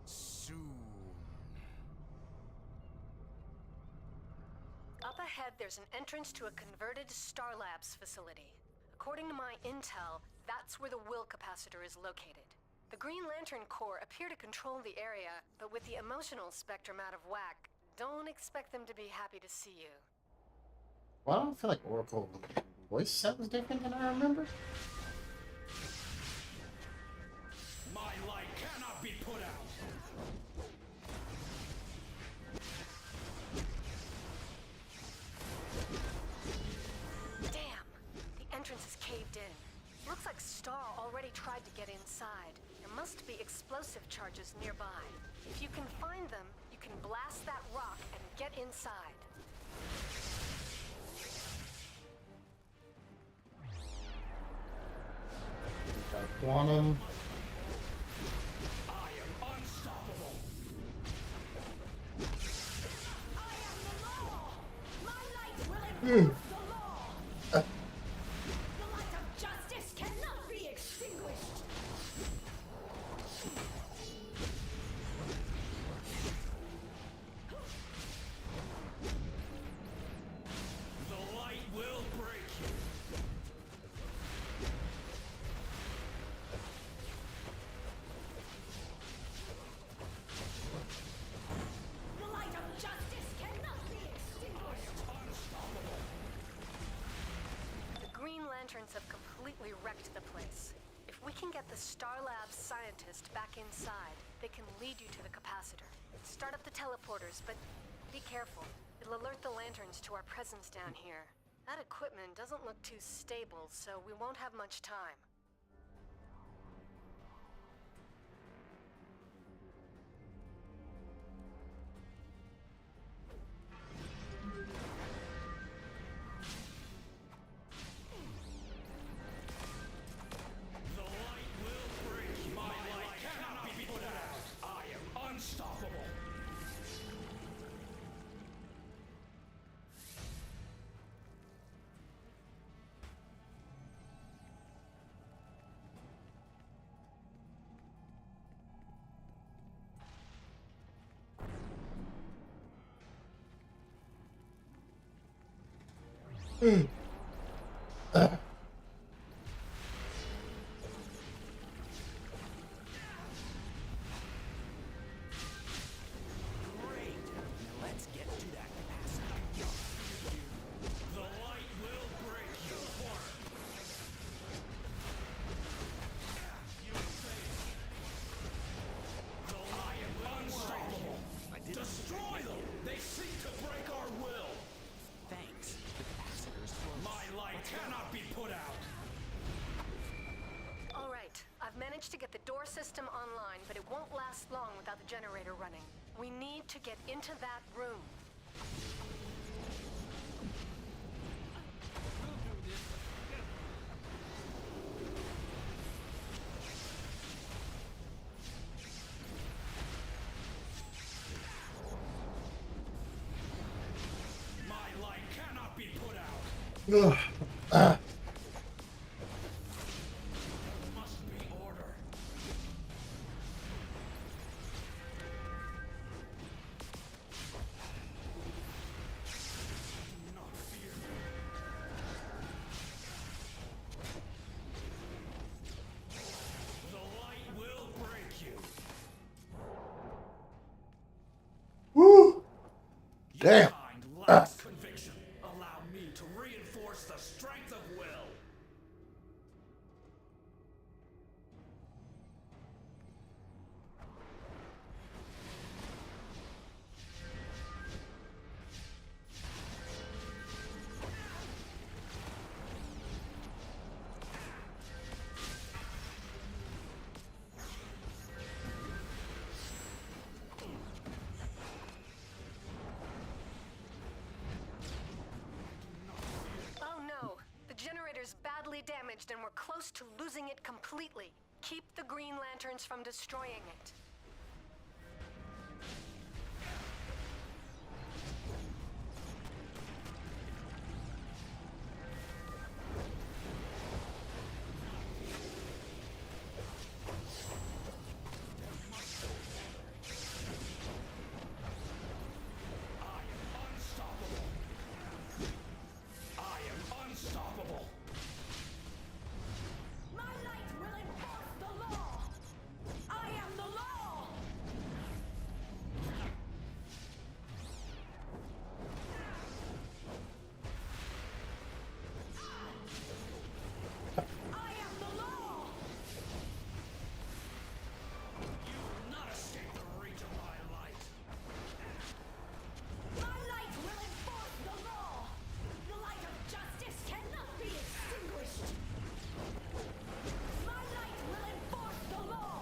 Soon. Up ahead, there's an entrance to a converted Star Labs facility. According to my intel, that's where the will capacitor is located. The Green Lantern Corps appear to control the area, but with the emotional spectrum out of whack, don't expect them to be happy to see you. Well, I don't feel like Oracle voice sounds different than I remember. My light cannot be put out. Damn! The entrance is caved in. Looks like Star already tried to get inside. There must be explosive charges nearby. If you can find them, you can blast that rock and get inside. Got Quantum. I am unstoppable. I am the law! My light will enforce the law! The light of justice cannot be extinguished! The light will break you. The light of justice cannot be extinguished! Unstoppable. Lanterns have completely wrecked the place. If we can get the Star Labs scientist back inside, they can lead you to the capacitor. Start up the teleporters, but be careful. It'll alert the Lanterns to our presence down here. That equipment doesn't look too stable, so we won't have much time. The light will break you. My light cannot be put out. I am unstoppable. Great. Now let's get to that capacitor. The light will break you apart. You fail. The light am unstoppable. Destroy them. They seek to break our will. Thanks. The capacitor's close. My light cannot be put out. All right, I've managed to get the door system online, but it won't last long without the generator running. We need to get into that room. My light cannot be put out. Must be order. Do not fear. The light will break you. Woo! Your Damn. kind lacks conviction. Allow me to reinforce the strength of will. Oh no, the generator's badly damaged and we're close to losing it completely. Keep the Green Lanterns from destroying it. I am unstoppable. I am unstoppable. My light will enforce the law! I am the law! I am the law! You will not escape the reach of my light. My light will enforce the law! The light of justice cannot be extinguished! My light will enforce the law!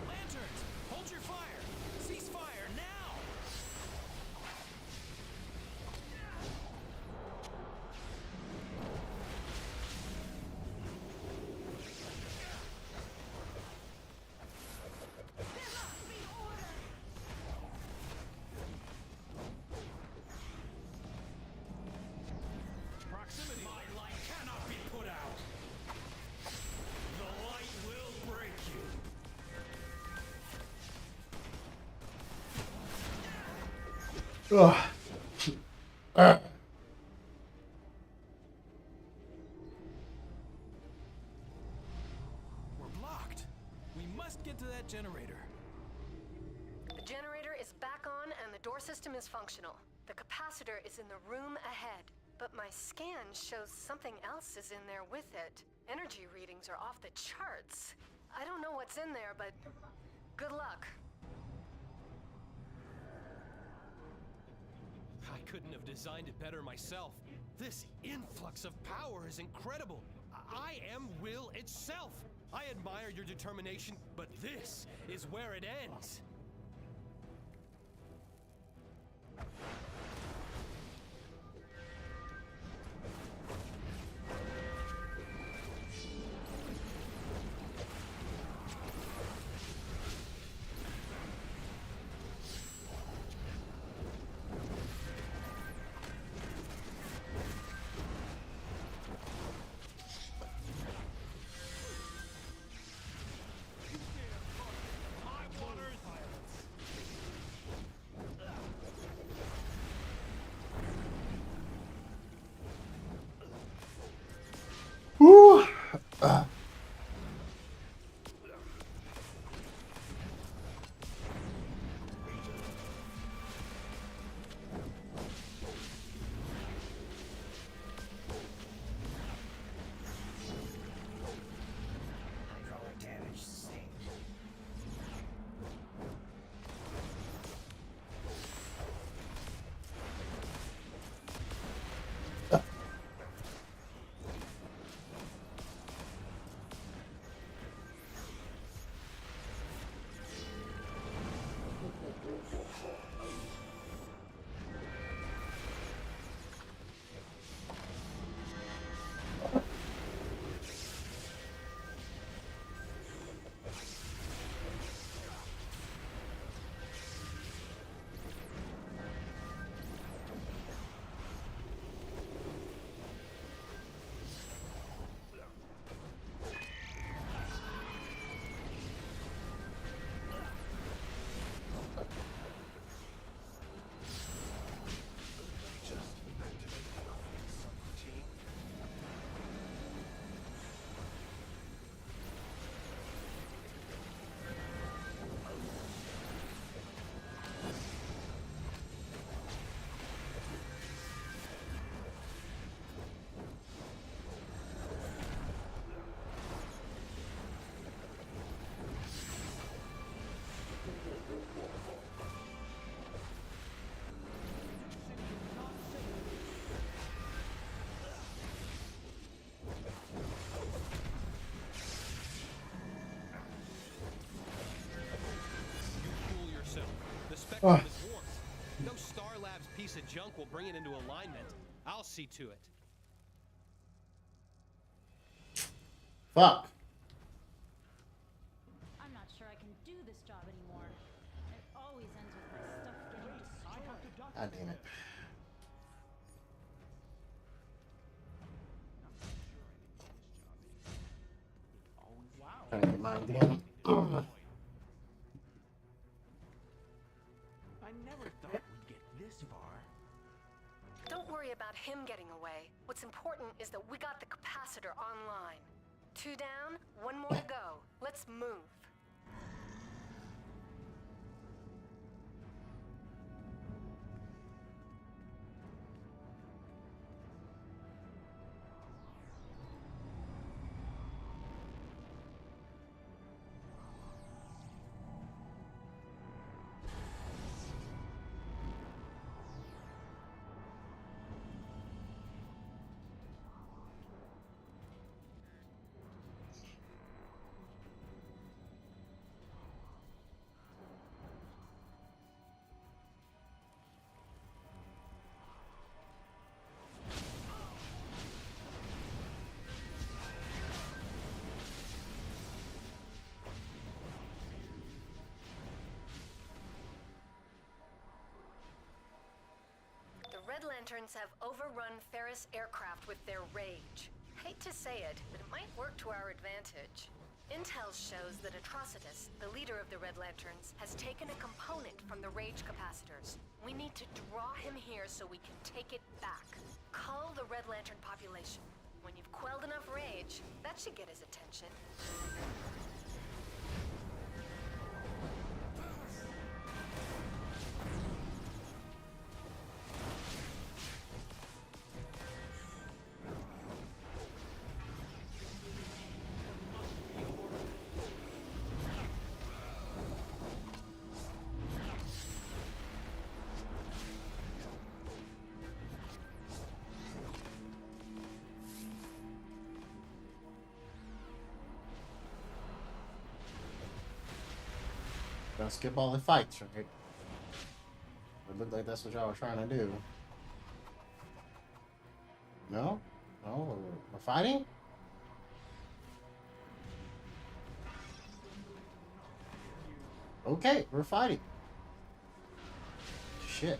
Lanterns, hold your fire. Cease fire now. There must be order! Proximity. My light cannot be put out. The light will break you. Ugh. We're blocked. We must get to that generator. The generator is system is functional. The capacitor is in the room ahead. But my scan shows something else is in there with it. Energy readings are off the charts. I don't know what's in there, but good luck. I couldn't have designed it better myself. This influx of power is incredible. I am will itself. I admire your determination, but this is where it ends. Woo! Hydraulic damage sustained. spectrum is warped. No Star Labs piece of junk will bring it into alignment. I'll see to it. Fuck. I'm not sure I can do this job anymore. It always ends with my stuff getting destroyed. God damn it. Trying to get mine down. I never thought we'd get this far. Don't worry about him getting away. What's important is that we got the capacitor online. 2 down, 1 more to go. Let's move. Red Lanterns have overrun Ferris aircraft with their rage. Hate to say it, but it might work to our advantage. Intel shows that Atrocitus, the leader of the Red Lanterns, has taken a component from the rage capacitors. We need to draw him here so we can take it back. Cull the Red Lantern population. When you've quelled enough rage, that should get his attention. gonna skip all the fights, right? It looked like that's what y'all were trying to do. No? No? We're fighting? Okay, we're fighting. Shit.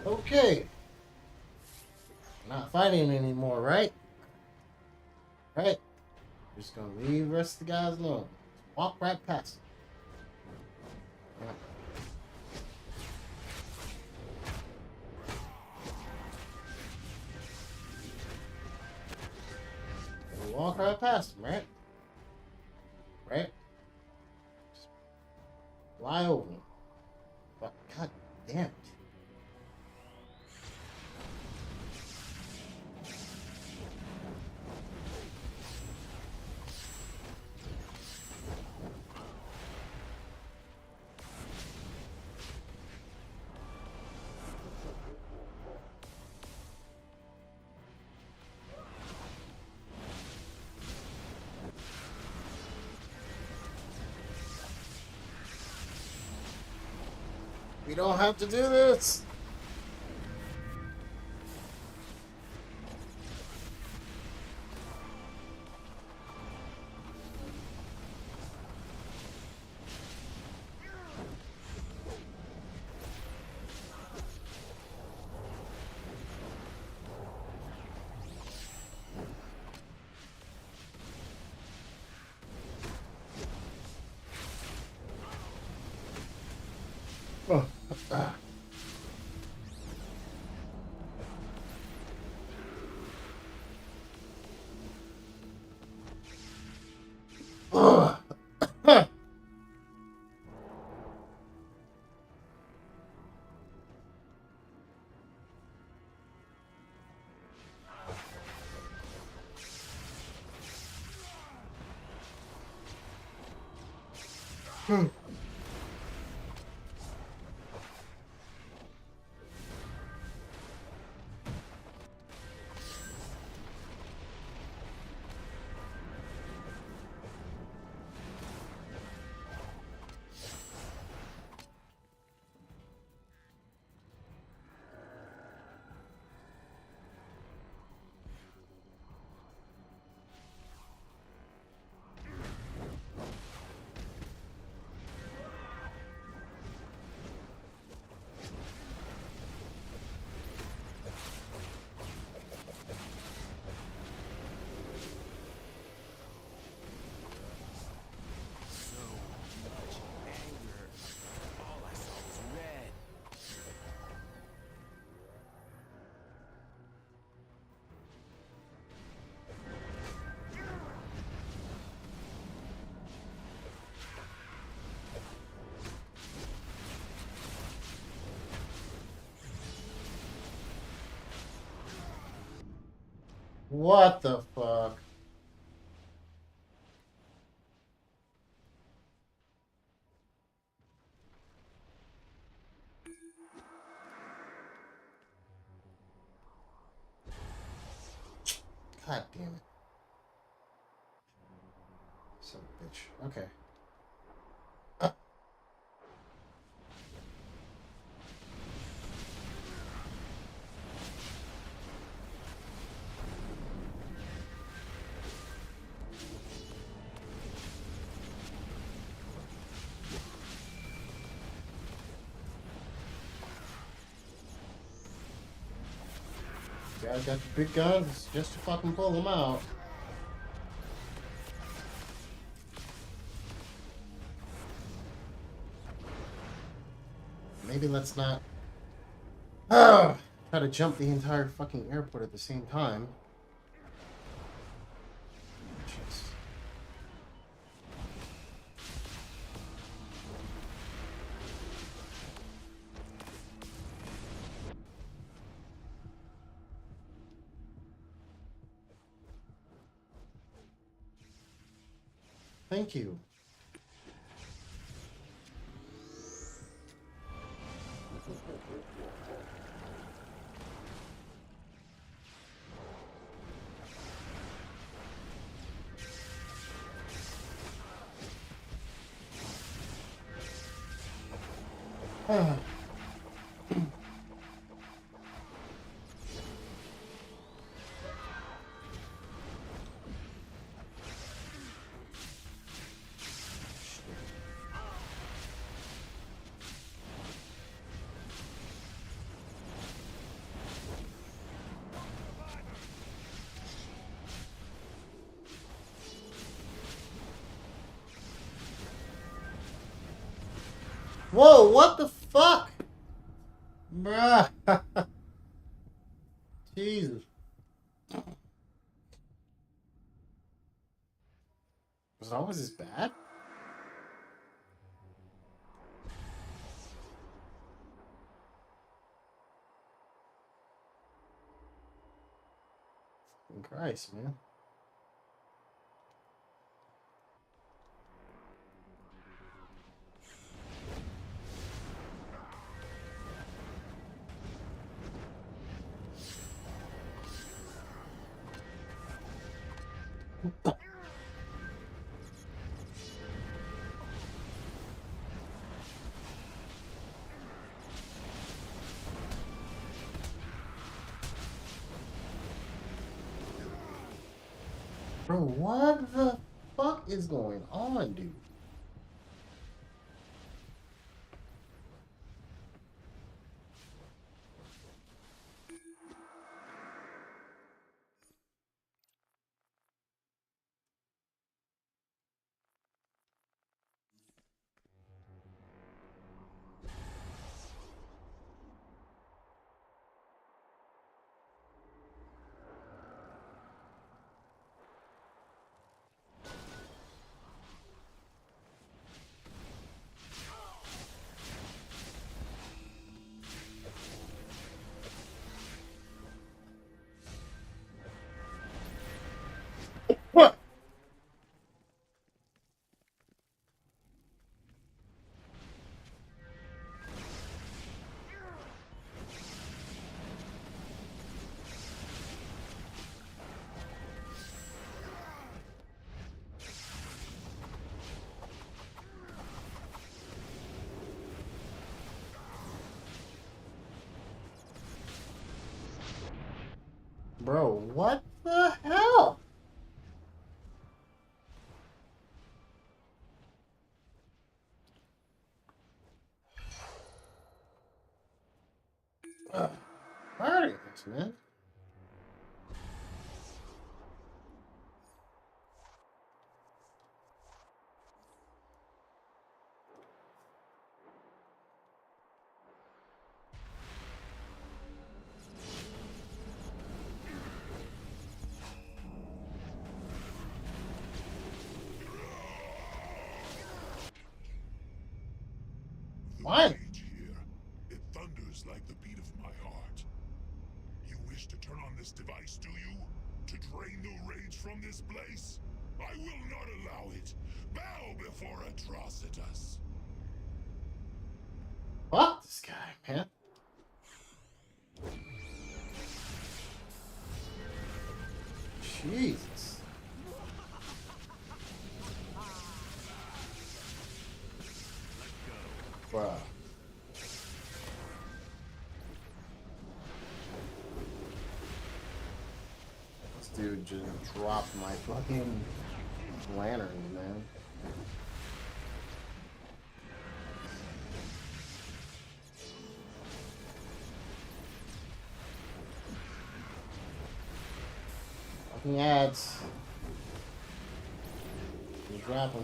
Okay. Not fighting anymore, right? Right? Just gonna leave the rest of the guys alone. Just walk right past them. Yeah. Walk right past them, right? Right? Just fly over them. But god damn it. We don't have to do this. Oh. What the fuck? God damn it. Son of a bitch. Okay. You guys got the big guns just to fucking pull them out. maybe let's not try to jump the entire fucking airport at the same time. Jeez. Thank you. Whoa, what the fuck? Bruh. Jesus. Was it always this bad? Christ, man. Bro, what the fuck is going on, dude? What? Bro, what the hell? Alright, man. Why? Here. It thunders like the beat of my heart. You wish to turn on this device, do you? To drain the rage from this place? I will not allow it. Bow before Atrocitus. Fuck this guy, man. Jesus. Bruh. This dude just dropped my fucking lantern, man. Fucking ads. You drop them.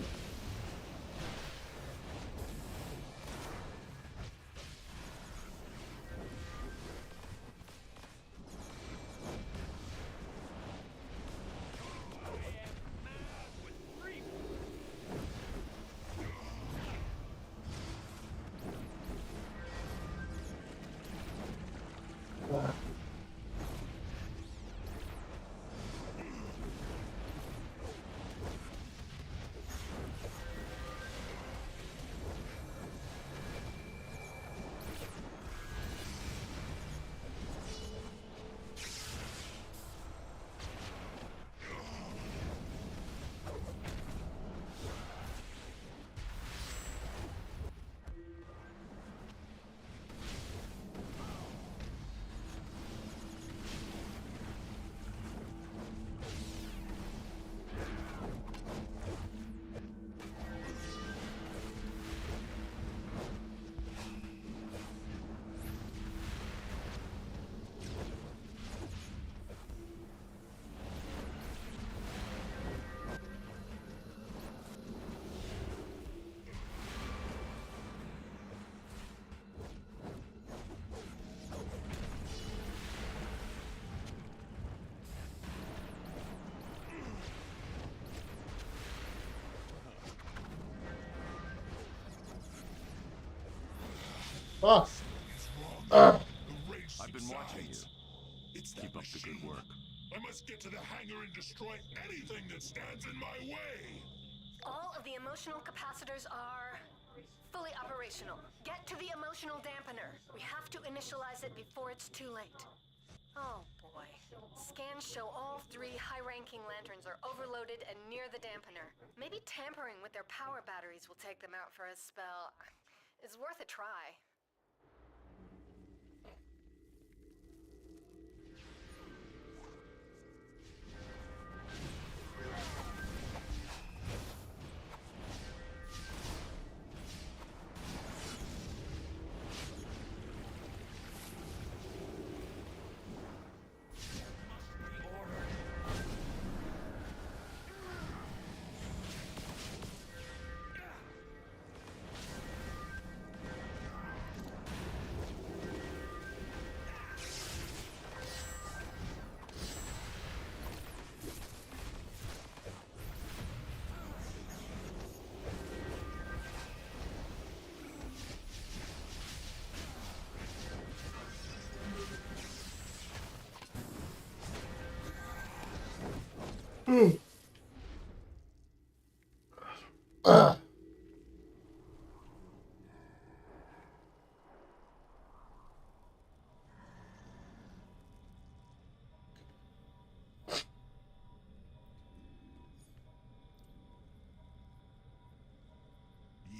Fuck. I've been watching you. Keep up the good work. I must get to the hangar and destroy anything that stands in my way. All of the emotional capacitors are fully operational. Get to the emotional dampener. We have to initialize it before it's too late. Oh boy. Scans show all 3 high-ranking lanterns are overloaded and near the dampener. Maybe tampering with their power batteries will take them out for a spell. It's worth a try.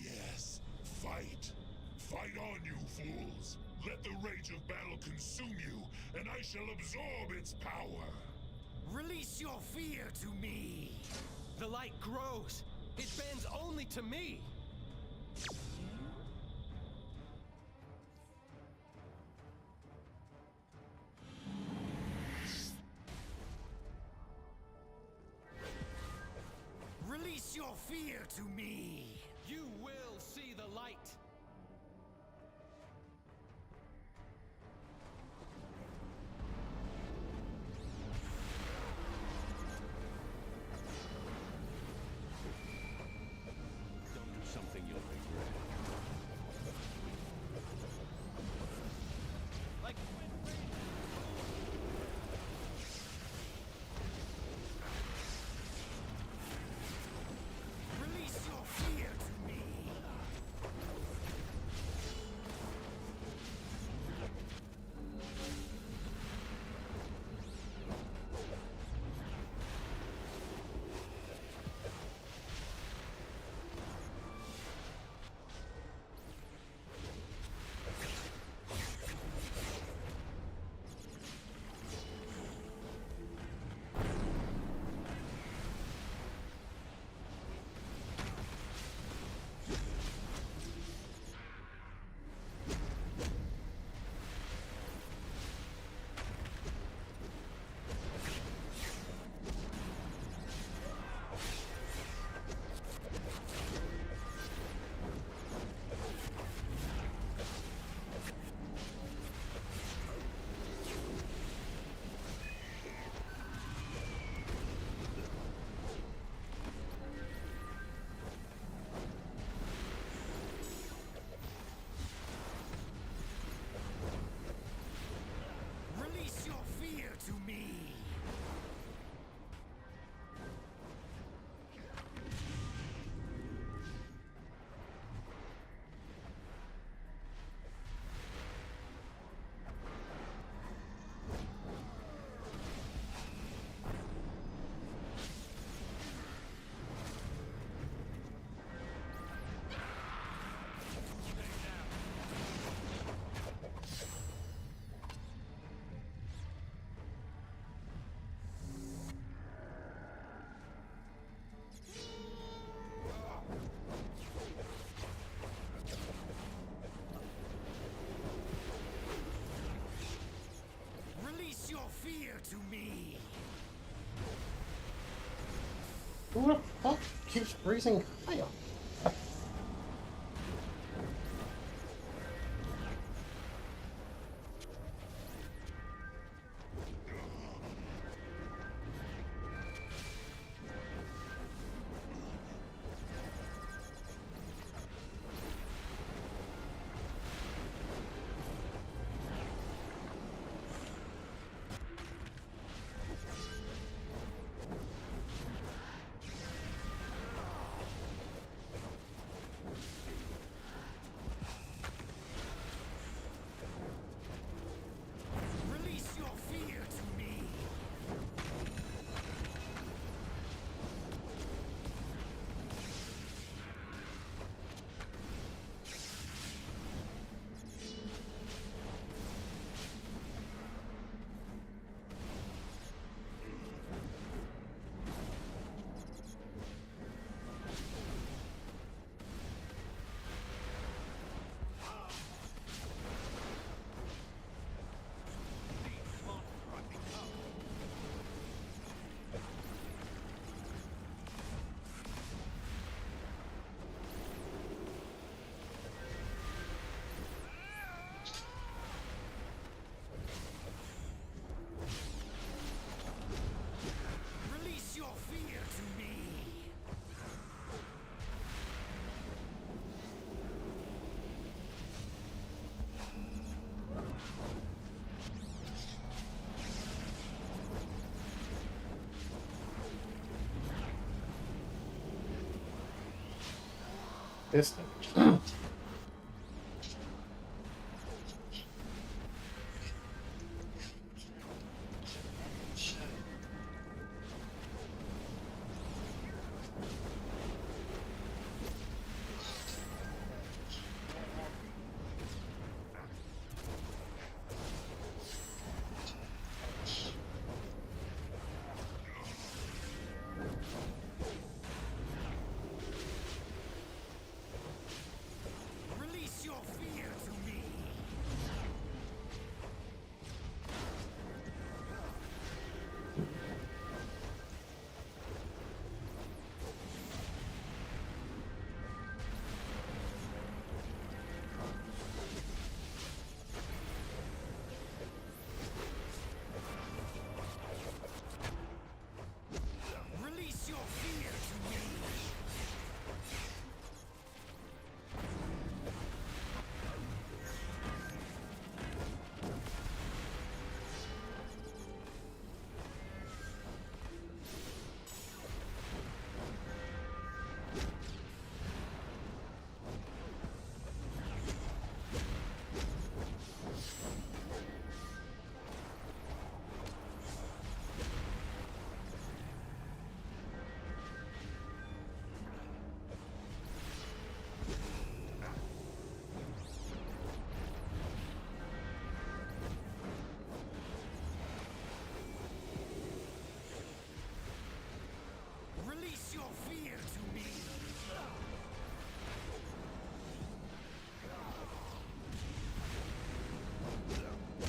Yes, fight. Fight on, you fools. Let the rage of battle consume you, and I shall absorb its power. Release your fear to me. The light grows. It bends only to me. Release your fear to me. You will see the light. Don't do something you'll regret. Like release your fear to me. Release your fear to me. Release your fear to me. Who the fuck keeps breathing fire? this thing. Release your fear to me. Release your fear to me. Release your fear to me.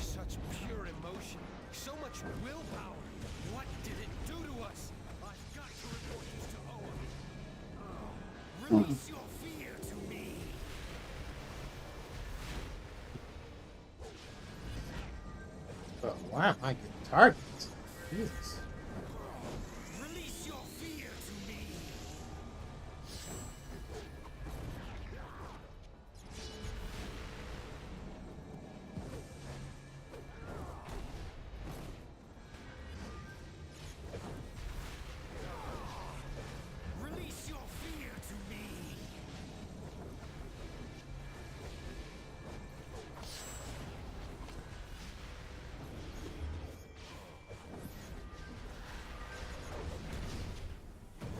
Such pure emotion, so much willpower. What did it do to us? I've got to report this to Owen. Release your fear to me. But why am I getting targeted? Jesus. Release your fear to me. Release your fear to me.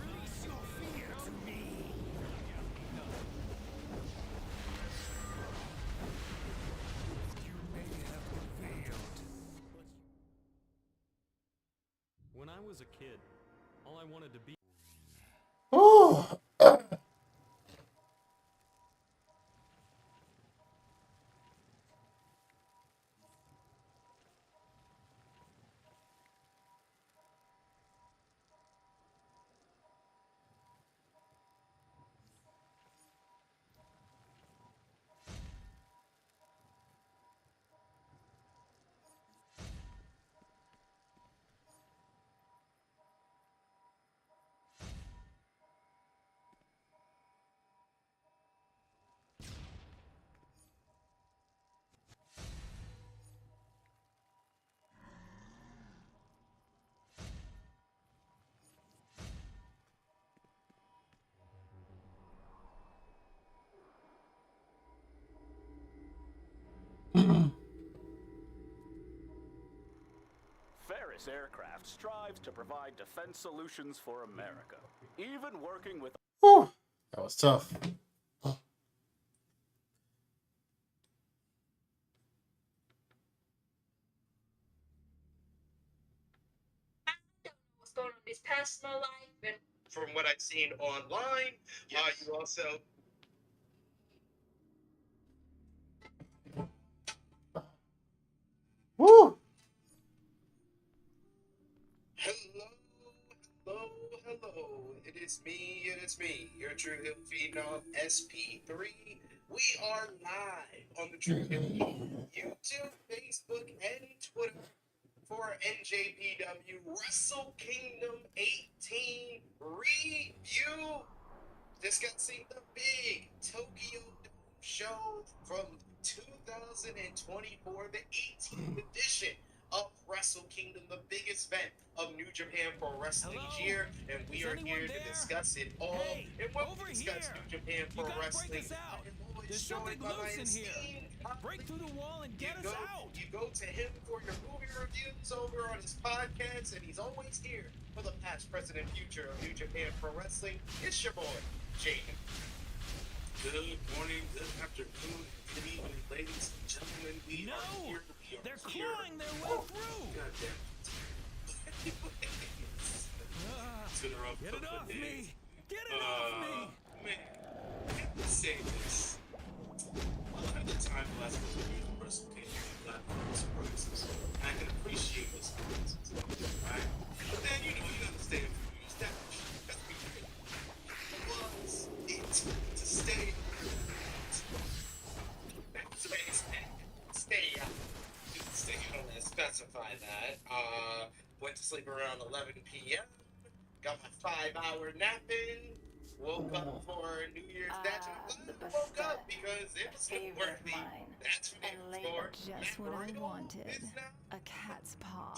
Release your fear to me. You may have prevailed. When I was a kid, all I wanted to be. Oh. Ferris Aircraft strives to provide defense solutions for America, even working with. Whew. That was tough. What's going on in his personal life, and from what I've seen online, you also. Woo. Hello. It is me, your True Hill Phenom SP3. We are live on the True Hill YouTube, Facebook, and Twitter for NJPW Wrestle Kingdom 18 review, discussing the big Tokyo Dome show from 2024, the 18th edition of Wrestle Kingdom, the biggest event of New Japan Pro Wrestling year, and we are here to discuss it all. And when we discuss New Japan Pro Wrestling, I am always joined by my esteemed Break through the wall and get us out. You go to him for your movie reviews over on his podcast, and he's always here for the past, present, and future of New Japan Pro Wrestling. It's your boy, Jaden. Good morning, good afternoon, good evening, ladies and gentlemen. We are here. They're clawing their way through. God damn it. It's been a rough Get it couple off of days. me! Get it off me! Man, I have to say this. A lot of the time, the last couple of years, Wrestle Kingdom got surprises. I can appreciate those surprises, right? But then, you gotta stay in for years. That's be great. Was it to stay? Stay. I don't want to specify that. Went to sleep around 11 p.m. Got my 5-hour nap in. Woke up for New Year's Dash. Woke up because it was worthy. That's what it was for. Just what I wanted. A cat's paw.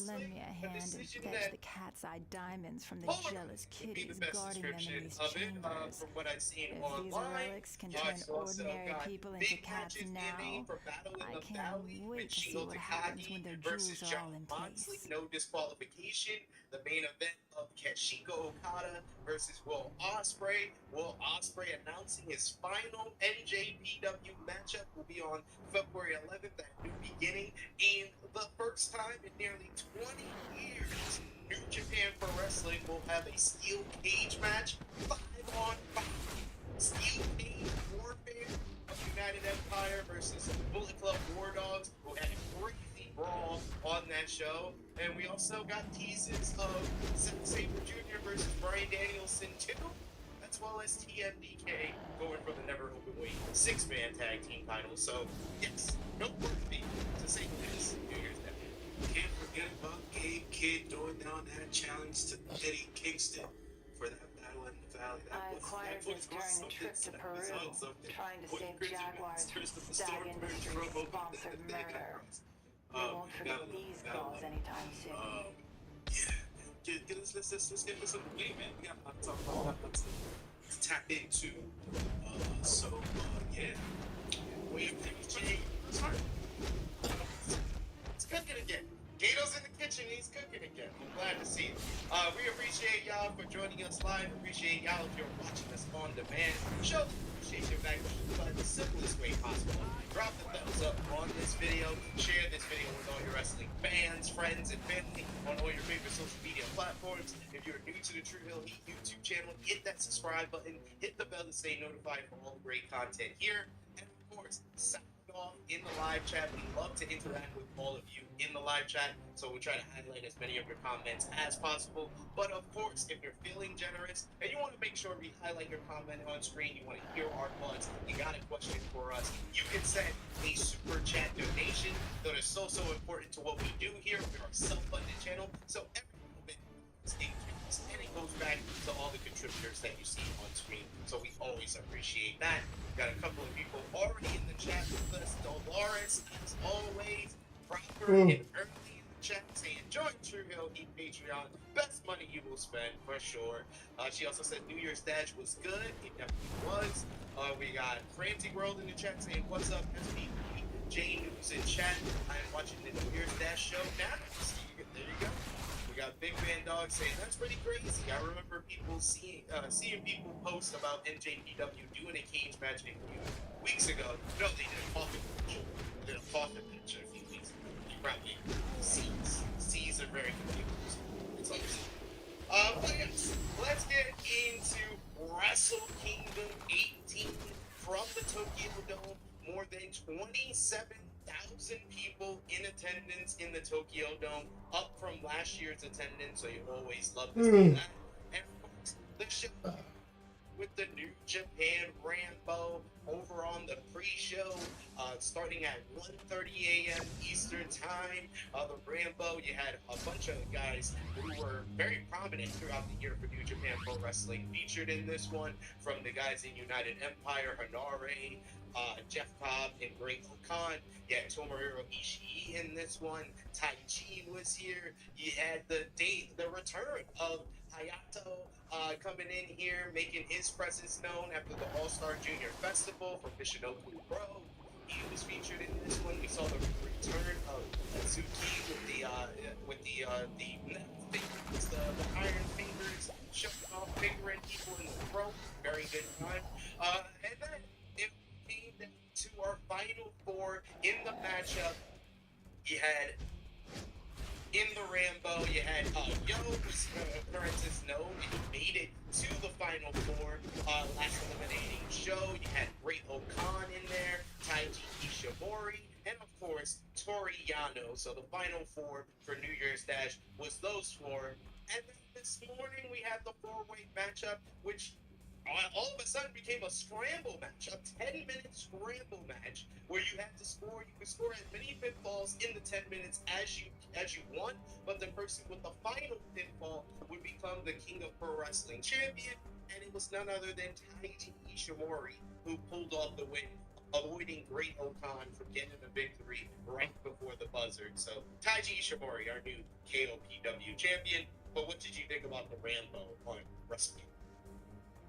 Lend me a hand and fetch the cat's eye diamonds from the jealous kitties guarding them in these chambers. From what I've seen If online, these relics can turn ordinary people into cats now, I can't wait to see what happens when their jewels are all in place. No disqualification. The main event of Katsuhiko Okada versus Will Ospreay. Will Ospreay announcing his final NJPW matchup will be on February 11th at New Beginning, and the first time in nearly 20 years, New Japan Pro Wrestling will have a steel cage match, 5-on-5. Steel cage warfare of United Empire versus Bullet Club War Dogs, who had a crazy brawl on that show. And we also got teases of Zack Sabre Jr. versus Bryan Danielson 2, as well as TMDK going for the never open weight 6-man tag team title. So, yes, noteworthy to say this New Year's Day. Can't forget about Gabe Kidd throwing down that challenge to Eddie Kingston for that battle in the Valley. I acquired this during a trip to Peru, trying to save Jaguars from stag industry's sponsored murder. We won't forget these calls anytime soon. Let's get this underway, man. We got a lot to talk about, a lot to tap into. Yeah. It's cooking again. Gato's in the kitchen, he's cooking again. I'm glad to see it. We appreciate y'all for joining us live. Appreciate y'all if you're watching us on demand. Show appreciation back by the simplest way possible. Drop the thumbs up on this video. Share this video with all your wrestling fans, friends, and family on all your favorite social media platforms. If you're new to the True Hill Heat YouTube channel, hit that subscribe button. Hit the bell to stay notified for all the great content here. And of course, sound off in the live chat. We love to interact with all of you in the live chat, so we'll try to highlight as many of your comments as possible. But of course, if you're feeling generous and you want to make sure we highlight your comment on screen, you want to hear our thoughts, you got a question for us, you can send a super chat donation that is so important to what we do here. We're a self-funded channel, so every little bit is increased, and it goes back to all the contributors that you see on screen, so we always appreciate that. Got a couple of people already in the chat with us. Dolores, as always, proper and early in the chat saying, join True Hill Heat Patreon. Best money you will spend, for sure. She also said New Year's Dash was good. It definitely was. We got Frantic World in the chat saying, what's up, SPP? Jane News in chat. I am watching the New Year's Dash show now. There you go. We got Big Man Dog saying that's pretty crazy. I remember people seeing people post about NJPW doing a cage match a few weeks ago. No, they did a coffin match. They did a coffin match a few weeks ago. You probably C's are very confused. It's understandable. But yes, let's get into Wrestle Kingdom 18 from the Tokyo Dome. More than 27,000 people in attendance in the Tokyo Dome, up from last year's attendance, so you always love to see that. And of course, the show with the New Japan Rambo over on the pre-show, starting at 1:30 a.m. Eastern Time. The Rambo, you had a bunch of guys who were very prominent throughout the year for New Japan Pro Wrestling featured in this one, from the guys in United Empire, Hanare, Jeff Cobb and Great Khan. You had Tomohiro Ishii in this one. Tai Chi was here. You had the return of Hayato coming in here, making his presence known after the All-Star Junior Festival for Michinoku Pro. He was featured in this one. We saw the return of Suki with the iron fingers, showing off, fingering people in the throat. Very good time. And then it came down to our final four in the matchup. You had in the Rambo, you had Yo, appearances known, and he made it to the final four. Last eliminating show, you had Great Okan in there, Taiji Ishimori, and of course Tori Yano. So the final four for New Year's Dash was those four. And then this morning we had the four-way matchup, which all of a sudden became a scramble match, a 10-minute scramble match where you had to score. You could score as many pinfalls in the 10 minutes as you want, but the person with the final pinfall would become the King of Pro Wrestling champion, and it was none other than Taiji Ishimori who pulled off the win, avoiding Great Okan from getting a victory right before the buzzer. So Taiji Ishimori, our new KOPW champion. But what did you think about the Rambo on Wrestling?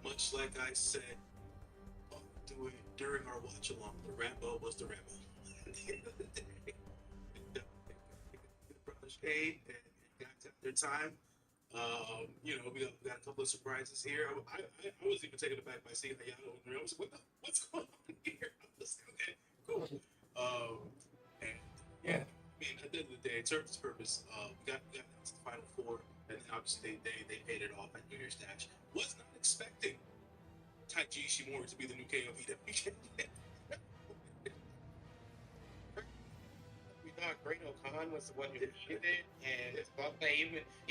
Much like I said during our watch along, the Rambo was the Rambo. At the end of the day, the brothers paid and got their time. We got a couple of surprises here. I was even taken aback by seeing Hayato in there. I was like, what's going on here? I was like, okay, cool. And yeah, I mean, at the end of the day, it served its purpose. We got to the final four, and obviously they paid it off at New Year's Dash. Was not expecting Taiji Ishimori to be the new KOPW champion. We thought Great Okan was the one who needed it, and thought that he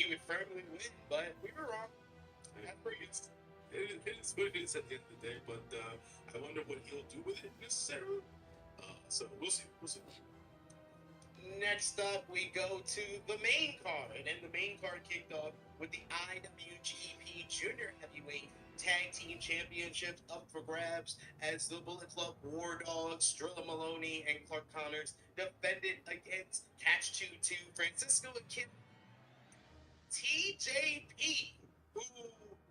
would firmly win, but we were wrong. It is what it is at the end of the day, but I wonder what he'll do with it necessarily. So we'll see. Next up, we go to the main card, and the main card kicked off with the IWGP Junior Heavyweight Tag Team Championships up for grabs as the Bullet Club War Dogs, Drilla Maloney, and Clark Connors defended against Catch 2-2, Francisco Akira, TJP, who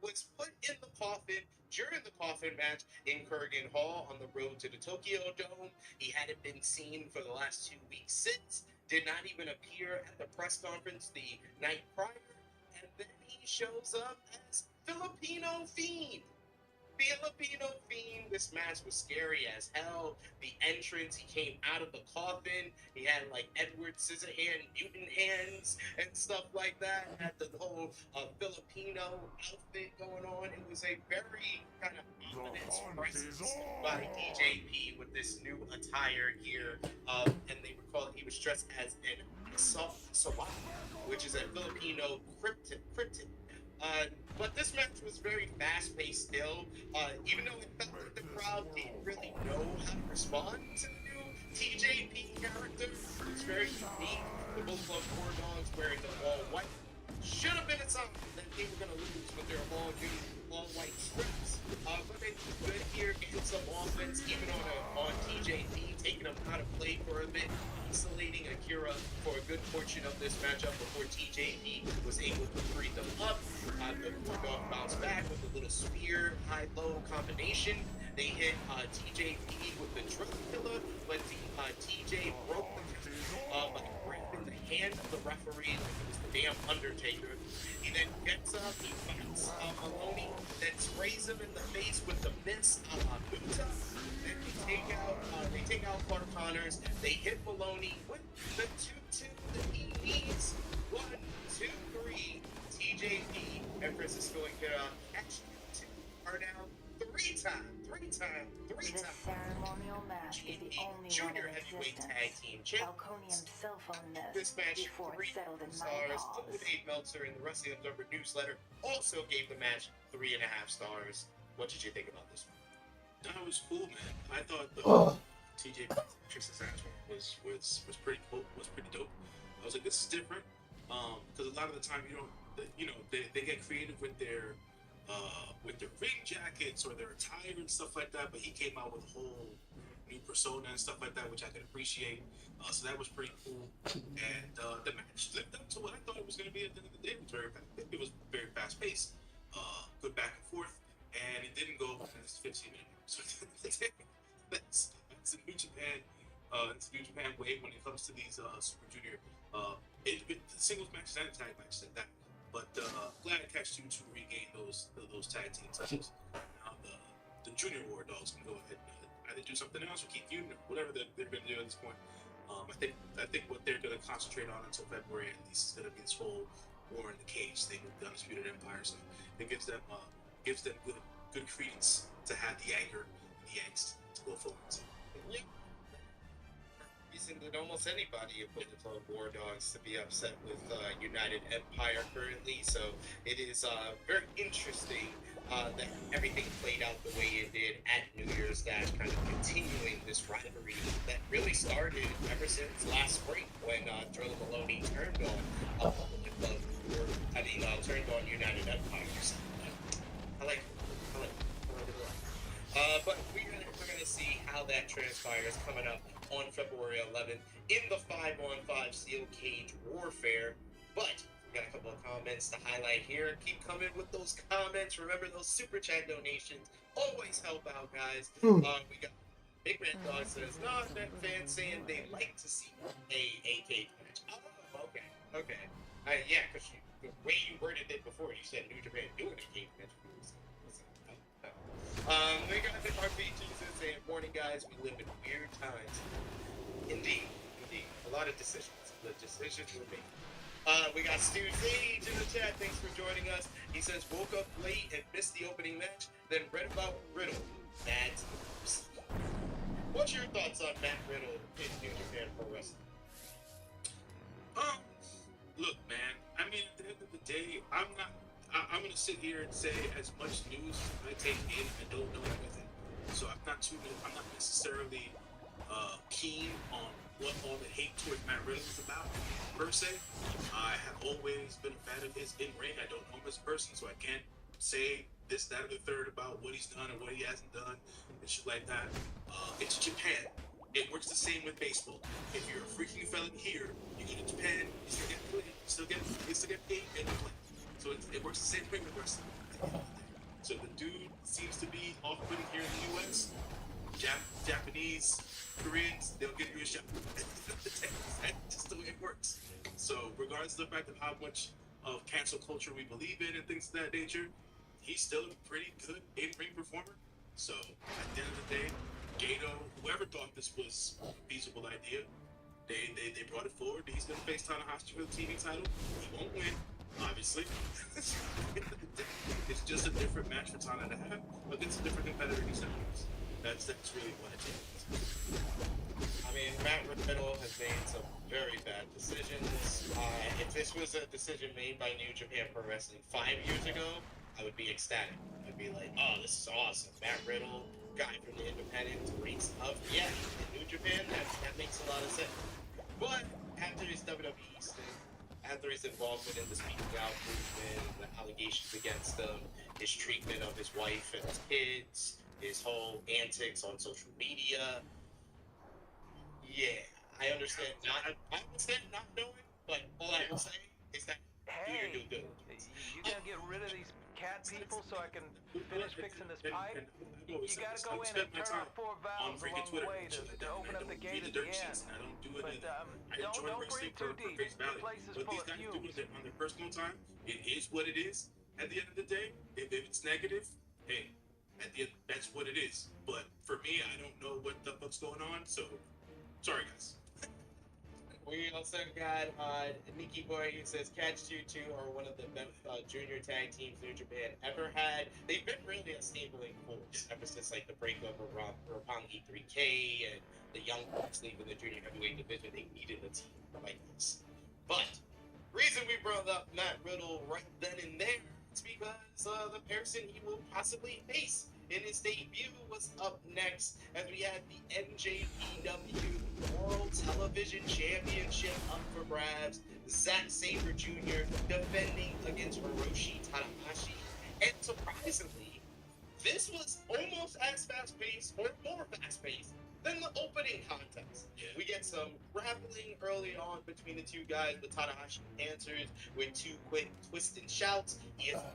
was put in the coffin during the coffin match in Kurgan Hall on the road to the Tokyo Dome. He hadn't been seen for the last 2 weeks since, did not even appear at the press conference the night prior, and then he shows up as Filipino Fiend. This match was scary as hell. The entrance, he came out of the coffin. He had like Edward Scissorhand mutant hands and stuff like that. Had the whole Filipino outfit going on. It was a very kind of ominous presence by DJP with this new attire here. And they recall he was dressed as an Sawa, which is a Filipino cryptid. But this match was very fast-paced still. Even though it felt like the crowd didn't really know how to respond to the new TJP character, it's very unique. The Bullet Club War Dogs wearing the all-white should have been a sign that they were going to lose with their all-white strips. But they did good here, getting some offense, even on TJP, taking him out of play for a bit, isolating Akira for a good portion of this matchup before TJP was able to free them up. The War Dog bounced back with a little spear, high-low combination. They hit TJP with the Drug Killer, but TJ broke the by grabbing the hand of the referee like it was the damn Undertaker. He then gets up, he fights Maloney, then sprays him in the face with the Miss Muta. Then they take out Clark Connors. They hit Maloney with the 2-2 that he needs. 1, 2, 3. TJP and Francisco Akira actually are now three time. This ceremonial match is the only Junior one in Heavyweight existence. Tag Team Champions. Falcone himself owned This match, before it 3 settled in my stars. cause. Dave Meltzer in the Wrestling Observer newsletter also gave the match 3.5 stars. What did you think about this one? That was cool, man. I thought the TJ Trix's ass was pretty cool. Was pretty dope. I was like, this is different, because a lot of the time they get creative with their with their ring jackets or their attire and stuff like that. But he came out with a whole new persona and stuff like that, which I could appreciate. So that was pretty cool. And the match lived up to what I thought it was going to be at the end of the day. It was very fast paced, good back and forth, and it didn't go over this 15-minute mark. So that's the New Japan. It's the New Japan way when it comes to these Super Junior singles matches and tag matches at that. But glad Catch 2 to regain those tag team titles. Now the Junior War Dogs can go ahead and either do something else or keep feuding or whatever they're going to do at this point. I think what they're going to concentrate on until February at least is going to be this whole War in the Cage thing with the Undisputed Empire. So it gives them good credence to have the anger, the angst to go forward. So, yeah. Reason that almost anybody put the War Dogs to be upset with United Empire currently. So it is very interesting that everything played out the way it did at New Year's Dash, kind of continuing this rivalry that really started ever since last spring when Drilla Maloney turned on turned on United Empire. I like it a lot. But we're gonna see how that transpires coming up on February 11th in the 5-on-5 Steel Cage Warfare. But we got a couple of comments to highlight here. Keep coming with those comments. Remember, those super chat donations always help out, guys. We got Big Red Dog says, non-net fans saying they like to see a cage match. Oh, okay. Yeah, because the way you worded it before, you said New Japan doing a cage match. We got the RPG saying, morning guys, we live in weird times. Indeed. A lot of decisions. The decisions were made. We got Stu Sage in the chat. Thanks for joining us. He says, woke up late and missed the opening match, then read about Riddle. That's what's your thoughts on Matt Riddle in New Japan Pro Wrestling? Look, man. I mean, at the end of the day, I'm gonna sit here and say as much news as I take in, I don't know everything. So I'm not necessarily keen on what all the hate towards Matt Riddle is about, per se. I have always been a fan of his in-ring. I don't know him as a person, so I can't say this, that, or the third about what he's done and what he hasn't done and shit like that. It's Japan. It works the same with baseball. If you're a freaking felon here, you go to Japan, you still get paid, you still get paid, and you play. So it works the same way with wrestling. So the dude seems to be off-putting here in the U.S. Japanese, Koreans, they'll give you a shot. That's just the way it works. So regardless of the fact of how much of cancel culture we believe in and things of that nature, he's still a pretty good in-ring performer. So at the end of the day, Gato, whoever thought this was a feasible idea, they brought it forward. He's going to face Tanahashi for the TV title. He won't win, obviously. It's just a different match for Tana to have against a different competitor he's not against. That's really what it is. I mean, Matt Riddle has made some very bad decisions. If this was a decision made by New Japan Pro Wrestling 5 years ago, I would be ecstatic. I'd be like, oh, this is awesome. Matt Riddle, guy from the independents, great stuff. Yeah, in New Japan, that makes a lot of sense. But after his WWE stint, after his involvement in the speaking out movement, the allegations against him, his treatment of his wife and his kids, his whole antics on social media. Yeah, I understand not knowing, but all I will say is that do your due diligence. You gotta get rid of these cat people so I can finish fixing this pipe. You gotta go in and turn on 4 valves along the way to open up the gate at the end. But don't breathe too deep. The place is full of fumes. On their personal time, it is what it is. At the end of the day, if it's negative, hey, that's what it is. But for me, I don't know what the fuck's going on, so sorry guys. We also got Nikki Boy, who says Catch 2 are one of the best junior tag teams New Japan ever had. They've been really a stabling force ever since like the breakup of Roppongi 3K and the Young Bucks leaving the junior heavyweight division. They needed a team like this. But reason we brought up Matt Riddle right then and there is because the person he will possibly face in his debut was up next as we had the NJPW World Television Championship up for grabs. Zack Sabre Jr. defending against Hiroshi Tanahashi. And surprisingly, this was almost as fast-paced or more fast-paced than the opening contest. We get some grappling early on between the two guys, but Tanahashi answers with two quick twists and shouts. He hits a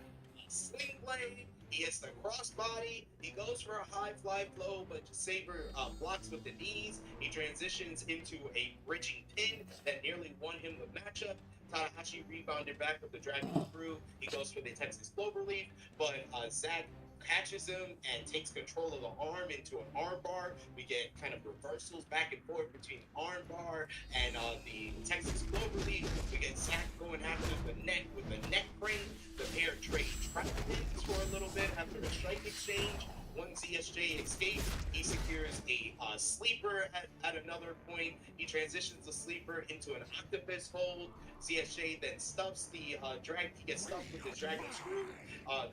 sling blade, he hits the crossbody, he goes for a high fly blow, but Sabre blocks with the knees. He transitions into a bridging pin that nearly won him the matchup. Tanahashi rebounded back with the Dragon Screw. He goes for the Texas Cloverleaf, but Zack catches him and takes control of the arm into an armbar. We get kind of reversals back and forth between armbar and the Texas Cloverleaf. We get Zack going after the neck with the neck crane. The pair trade trap pins for a little bit after a strike exchange. Once CSJ escapes, he secures a sleeper at another point. He transitions the sleeper into an octopus hold. CSJ then stuffs the drag. He gets stuffed with his dragon screw.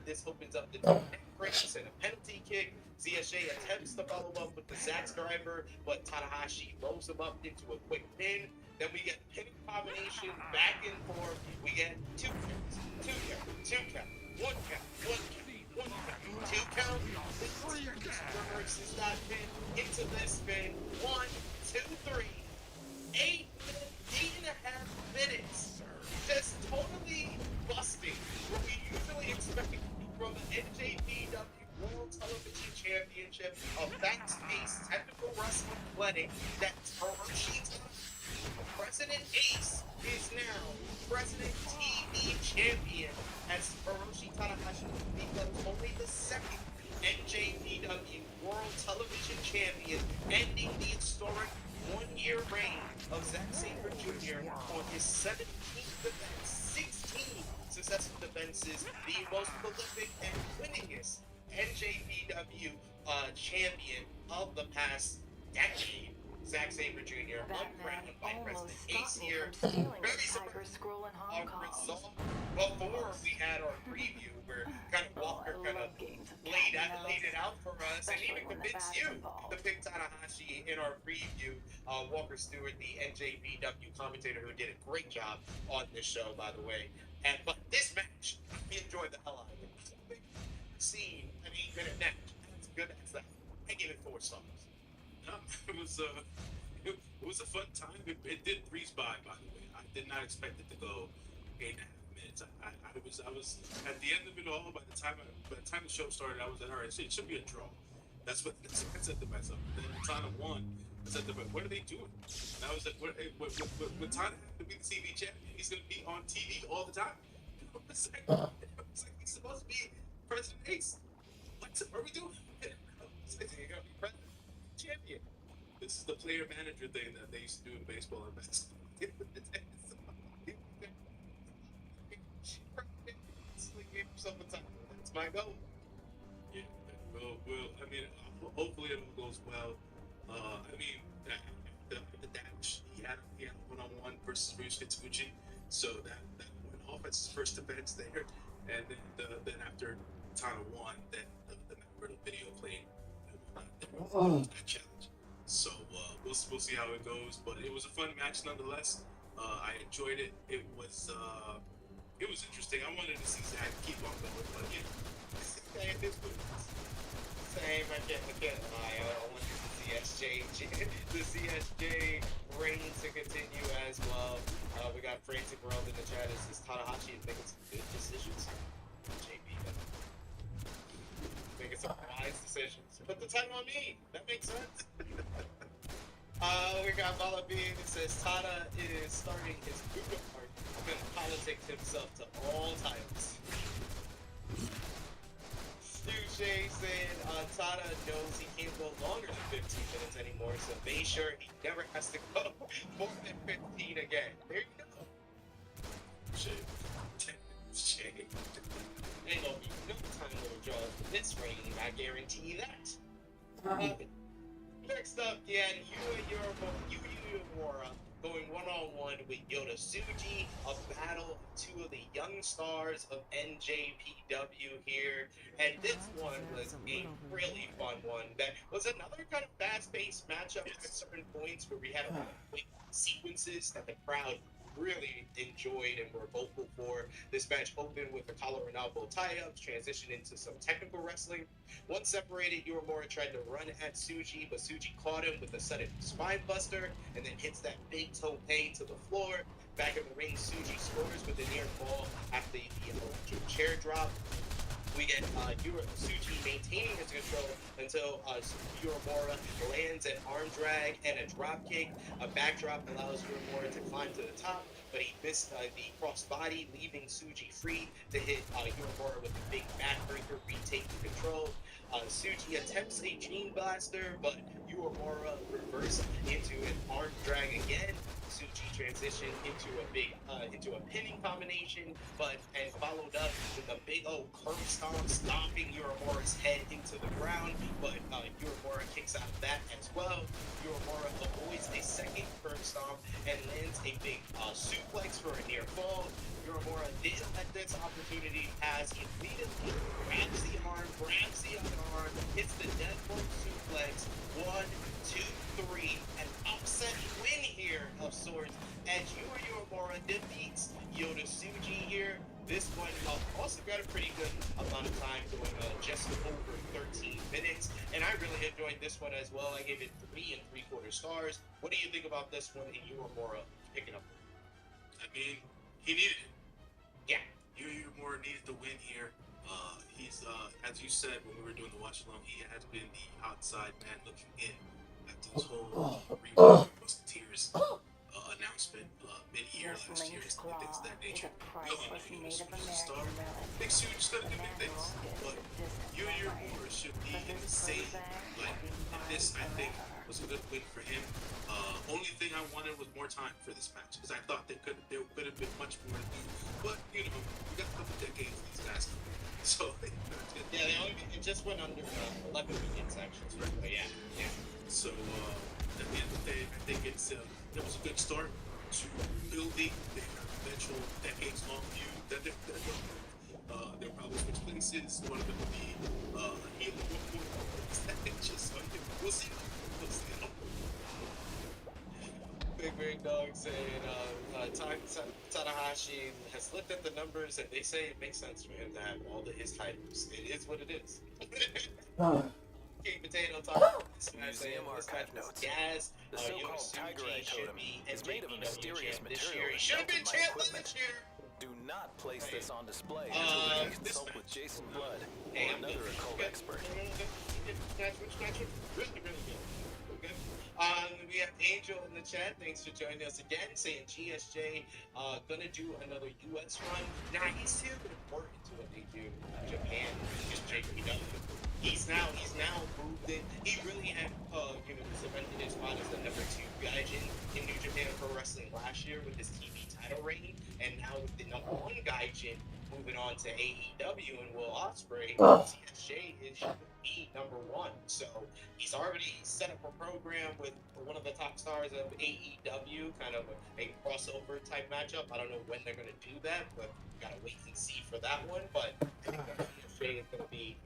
This opens up the neck breaks and a penalty kick. CSJ attempts to follow up with the Zax driver, but Tanahashi rolls him up into a quick pin. Then we get pinning combination back and forth. We get two counts, one count, two count. Reverses that pin into this pin. 1, 2, 3. 8.5 minutes. Just totally busting what we usually expect from the NJPW World Television Championship, a fast-paced technical wrestling clinic that Hiroshi President Ace is now President TV Champion, as Hiroshi Tanahashi becomes only the second NJPW World Television Champion, ending the historic one-year reign of Zack Sabre Jr. on his 17th defense, 16 successful defenses, the most prolific and winningest NJPW champion of the past decade. Zack Sabre Jr. uncrowned by President Ace here. Very surprised result before we had our preview, where kind of Walker kind of laid it out for us, and even convinced you to pick Tanahashi in our preview. Walker Stewart, the NJPW commentator, who did a great job on this show, by the way. But this match, I enjoyed the hell out of it. I don't think I've seen an 8-minute match as good as that. I give it 4 stars. No, it was a fun time. It did breeze by the way. I did not expect it to go 8.5 minutes. I was at the end of it all. By the time the show started, I was like, all right, it should be a draw. That's what I said to myself. And then Tana won. I said to myself, what are they doing? And I was like, what Tana have to be the TV champion? He's gonna be on TV all the time. It's like he's supposed to be President Ace. What are we doing? It's like, you're gonna be President Champion. This is the player manager thing that they used to do in baseball and basketball. That's my goal. Yeah, well, I mean, hopefully it all goes well. I mean, the dash, he had a one-on-one versus Ryusuke Taguchi, so that went off as his first defense there, and then after Tana won, then the Naruto video played. That challenge. So we'll see how it goes, but it was a fun match nonetheless. I enjoyed it. It was interesting. I wanted to see Zack keep on going, but Same, I can't lie. I want the CSJ reign to continue as well. We got Frantic World in the chat. Is Tanahashi is making some good decisions? JP making some wise decisions. Put the time on me. That makes sense. We got Balabine that says Tana is starting his Buddha party and politics himself to all titles. Stu saying Tana knows he can't go longer than 15 minutes anymore, so make sure he never has to go more than 15 again. There you go. Shame. Ain't gonna be no time little draws for this reign, I guarantee that. Next up, you had Yu Uemura going one-on-one with Yota Tsuji, a battle of 2 of the young stars of NJPW here. And this one was a really fun one. That was another kind of fast-paced matchup at certain points where we had a lot of quick sequences that the crowd really enjoyed and were vocal for. This match opened with a collar and elbow tie-ups, transitioned into some technical wrestling. Once separated, Uemura tried to run at Tsuji, but Tsuji caught him with a sudden spine buster and then hits that big tope to the floor. Back in the ring, Tsuji scores with a near fall after the chair drop. We get Tsuji maintaining his control until Uemura lands an arm drag and a drop kick. A backdrop allows Uemura to climb to the top, but he missed the cross body, leaving Tsuji free to hit Uemura with a big backbreaker, retake the control. Tsuji attempts a Gene Blaster, but Uemura reversed into an arm drag again. Tsuji transitioned into a pinning combination, and followed up with a big old curb stomp, stomping Uemura's head into the ground. But Uemura kicks out of that as well. Uemura avoids a second curb stomp and lands a big suplex for a near fall. Uemura didn't let this opportunity pass. He immediately grabs the arm, grabs the other arm, hits the deadbolt suplex. 1, 2, 3, an upset win here of sorts as Uemura defeats Yota Tsuji here. This one also got a pretty good amount of time, going just over 13 minutes, and I really enjoyed this one as well. I gave it 3 3/4 stars. What do you think about this one and Uemura picking up? I mean, he needed it. Yeah. Uemura needed the win here. He's, as you said when we were doing the watch along, he has been the outside man looking in at this whole Reebok Musketeers announcement mid-year last year, and things of that nature. No, I mean, he was a star. Big Sue just gotta do big things. But Uemura should be in the same light. And this, I think, was a good win for him. Only thing I wanted was more time for this match, because I thought there could have been much more to do. But, we got a couple decades of these guys. So, yeah, it just went under 11 minutes, actually. Right. But yeah. So, at the end of the day, I think it was a good start to building their eventual decades-long feud. They'll probably switch places. One of them will be heel at one point. So, we'll see. Big Dog saying Tanahashi has looked at the numbers and they say it makes sense for him to have all of his titles. It is what it is. King Potato talking Museum archive notes. Gas. The so-called Tiger Eye totem is made of a mysterious material that melted my equipment. Do not place this on display until you consult with Jason Blood or another occult expert. Really good. We have Angel in the chat. Thanks for joining us again. Saying GSJ gonna do another US run. Now he's too important to what they do in Japan. Just JPW. He's now moved in. He really had cemented his spot as the number 2 gaijin in New Japan Pro Wrestling last year with his TV title reign, and now with the number 1 gaijin moving on to AEW and Will Ospreay, CSJ should be number 1. So he's already set up a program with one of the top stars of AEW, kind of a crossover type matchup. I don't know when they're going to do that, but we gotta wait and see for that one. But I think that CSJ is going to be.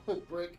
Quick break.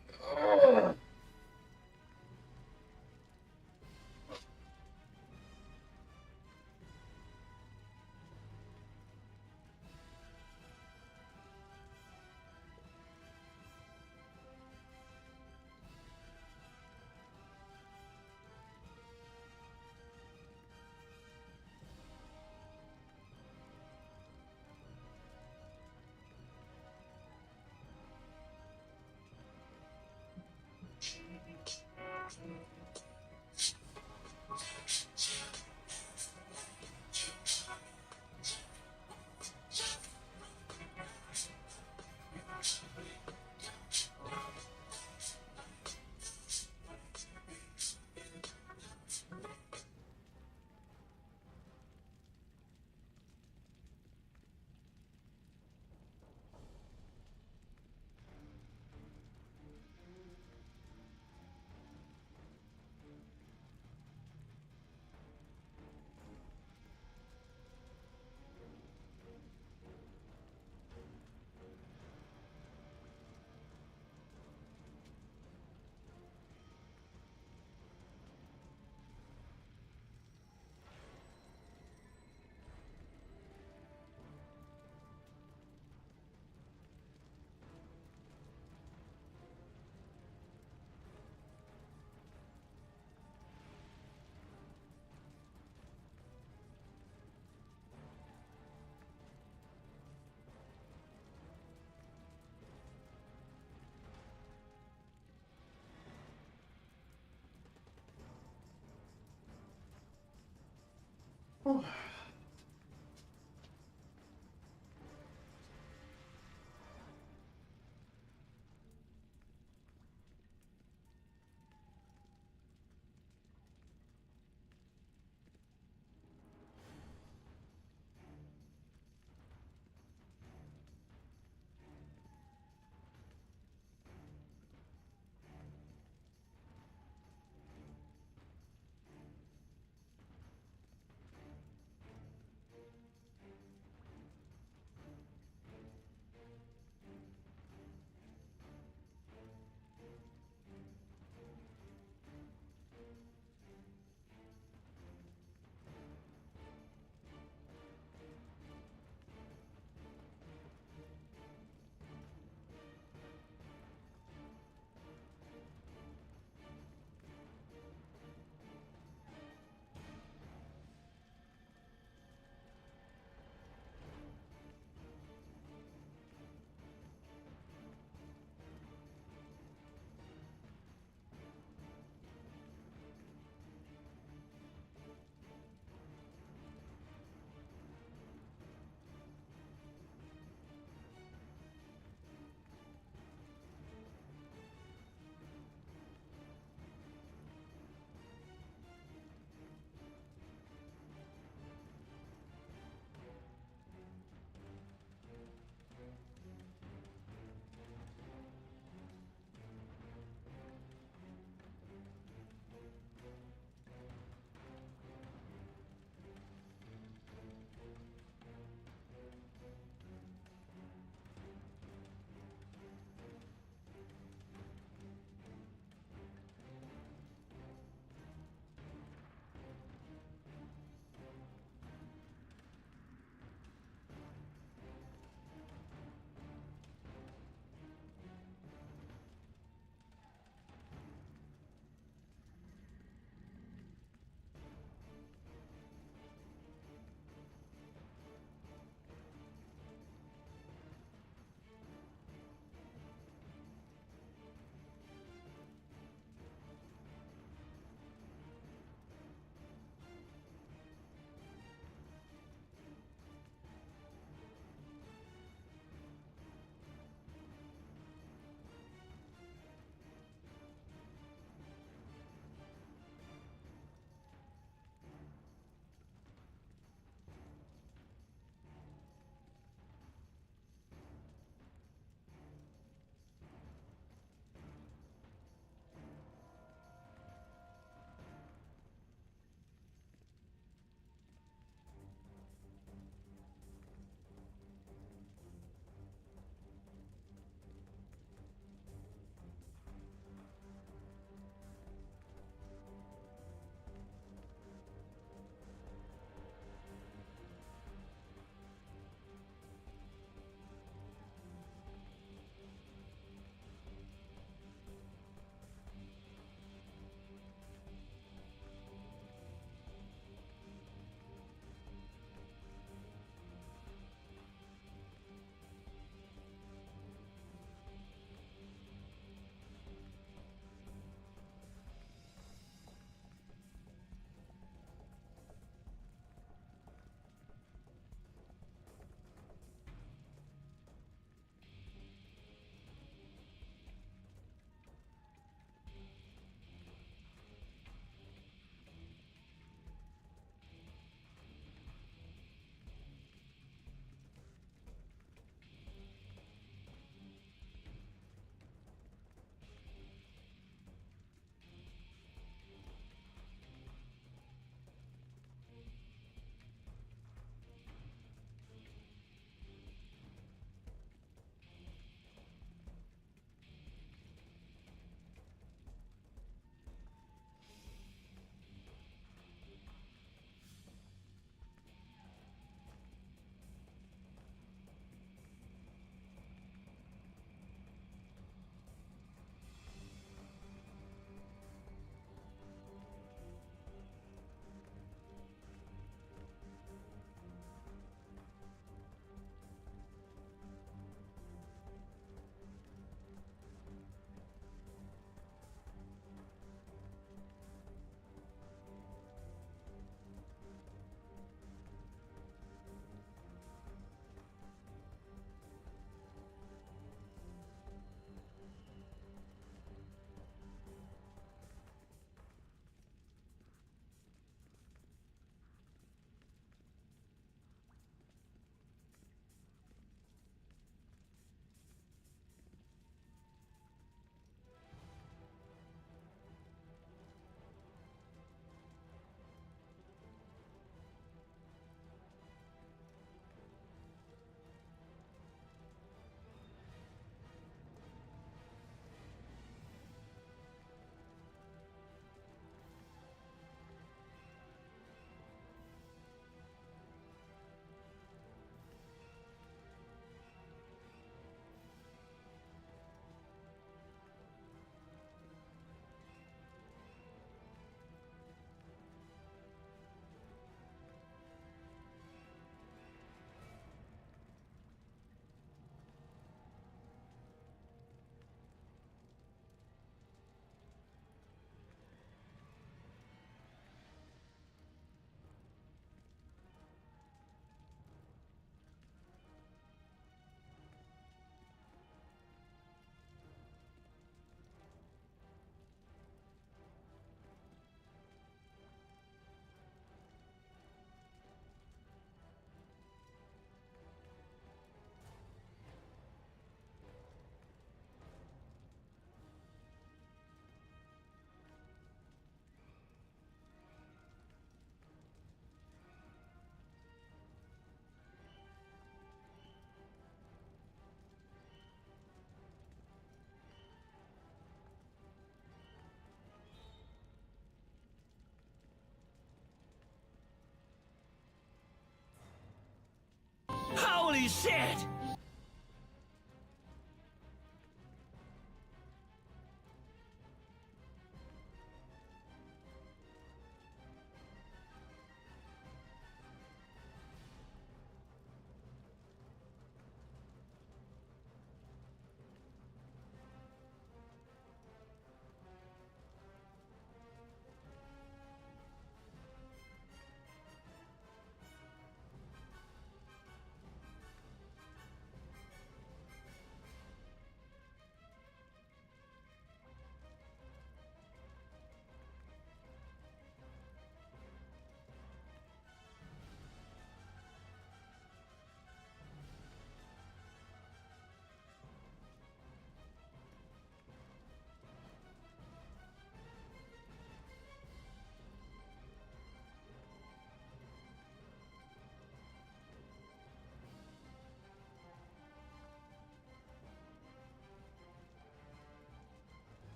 shit!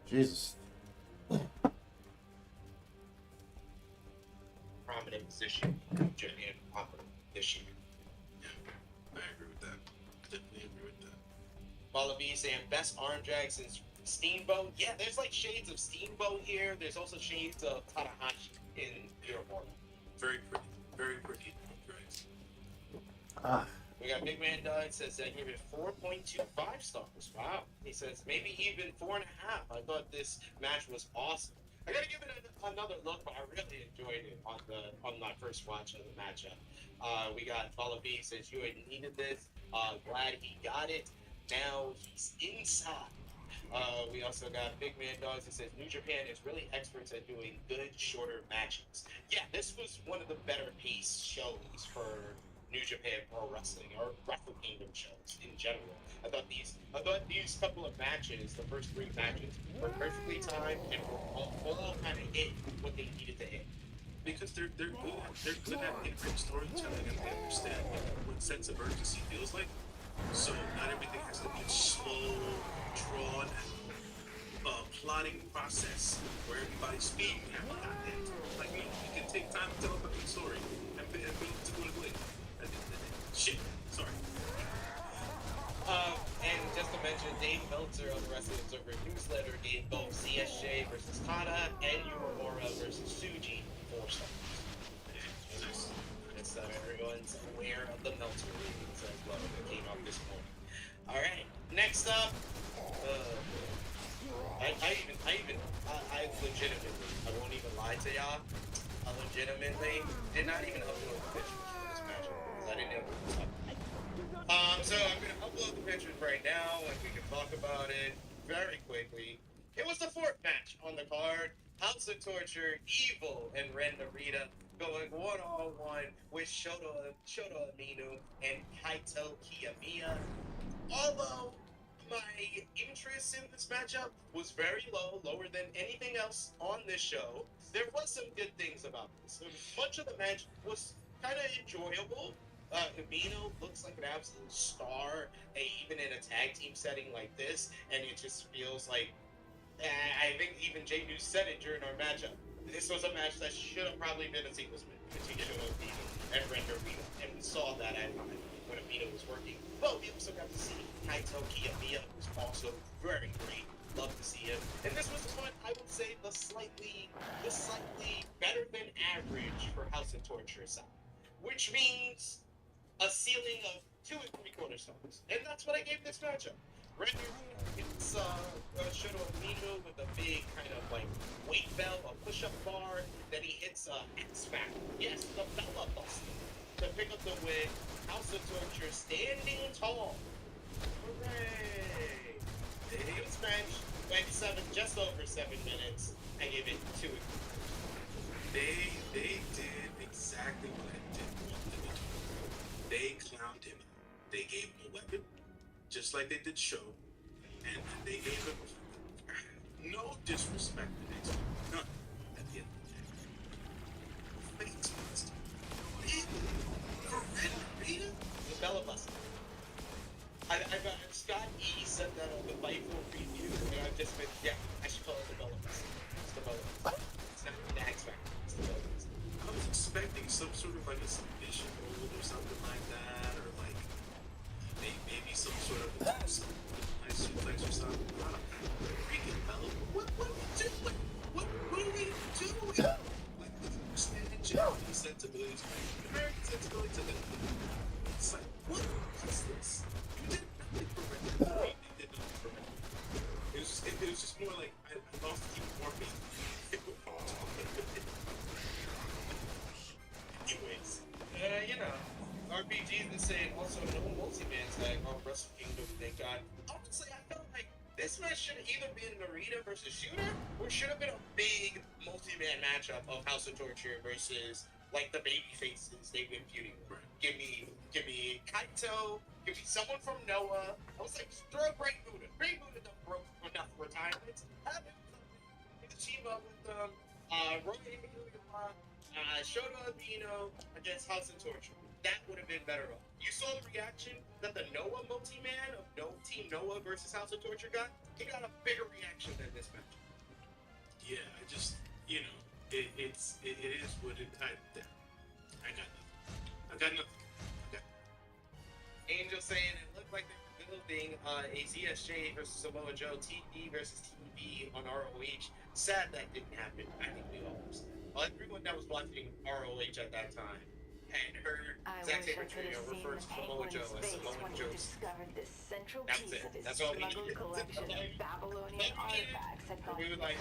Jesus. Prominent position in Japan this year. I agree with that. Definitely agree with that. Wallaby saying best arm drag since Steamboat. Yeah, there's like shades of Steamboat here. There's also shades of Tanahashi in Uniform. Very pretty. Very pretty arm drags. We got Big Man Doug says I give it 4.25 stars. Wow. He says maybe even 4.5. I thought this match was awesome. I gotta give it another look, but I really enjoyed it on my first watch of the matchup. We got Follow B says you had needed this. Glad he got it. Now he's inside. We also got Big Man Dogs that says New Japan is really experts at doing good, shorter matches. Yeah, this was one of the better paced shows for New Japan Pro Wrestling or Wrestle Kingdom shows in general. I thought these couple of matches, the first 3 matches, were perfectly timed and were all kind of hit what they needed to hit. Because they're good at in-ring storytelling and they understand what sense of urgency feels like. So not everything has to be a slow, drawn, plotting process where everybody's speaking. Like you can take time to tell a good story and build to good way. Shit. Sorry. And just to mention, Dave Meltzer on the Wrestling Observer newsletter gave both CSJ versus Tana and Uemura versus Tsuji 4 stars. Just so everyone's aware of the Meltzer ratings as well that came out this morning. Alright, next up, I legitimately, I won't even lie to y'all, I legitimately did not even upload the pictures for this match because I didn't know what was up. So I'm going to upload the pictures right now and we can talk about it very quickly. It was the 4th match on the card. House of Torture, Evil, and Ren Narita going one-on-one with Shota Amino and Kaito Kiyomiya. Although my interest in this matchup was very low, lower than anything else on this show, there was some good things about this. Much of the match was kind of enjoyable. Amino looks like an absolute star, even in a tag team setting like this, and it just feels like, I think even Jay News said it during our matchup. This was a match that should have probably been a singles match between Shota Amino and Ren Narita, and we saw that when Amino was working. But we also got to see Kaito Kiyomiya, who's also very great. Love to see him. And this was one, I would say, the slightly better than average for House of Torture side, which means a ceiling of 2 3/4 stars. And that's what I gave this matchup. Ren Narita hits Shota Amino with a big kind of like weight belt, a push-up bar. Then he hits X Factor. Yes, the Bella Buster to pick up the win. House of Torture standing tall. Hooray! This match went just over 7 minutes. I give it 2. They did exactly what I didn't want them to do. They clowned him. They gave him a weapon, just like they did Show, and they gave him no disrespect the next time. None. At the end of the day. Face buster. For Ren Narita? The Bella Buster. Scott E said that on the Fightful review, and I've just been, I should call it the Bella Buster. It's the Bella Buster. It's not the X Factor. It's the Bella Buster. I was expecting some sort of like a submission hold or something like that, or like maybe some sort of nice suplex or something. I don't know. Freaking Bella. What are we doing? What are we doing? Like, understand Japanese sensibilities, American sensibilities, and then it's like, what is this? You did nothing for Ren Narita. They did nothing for Ren Narita. It was just more like I lost to keep warming. Anyways, RPG's been saying also no multi-man tag on Wrestle Kingdom, thank God. Honestly, I felt like this match should have either been Narita versus Shooter, or should have been a big multi-man matchup of House of Torture versus like the baby faces they've been feuding with. Give me Kaito, give me someone from Noah. I was like, throw Great Buddha. Great Buddha done broke enough retirements. Have him team up with Roy Shota Amino against House of Torture. that would have been better off. You saw the reaction that the Noah multi-man of Team Noah versus House of Torture got? He got a bigger reaction than this match. Yeah, I just, you know, it is what it. I got nothing. Angel saying it looked like they were building a ZSJ versus Samoa Joe, TV versus TV on ROH. Sad that didn't happen. I think we all was. Everyone that was watching ROH at that time and heard Zack Sabre Jr. refer to Samoa Joe as Samoa Joe. That's it. That's all we needed. Collection of Babylonian artifacts had gone. We were like,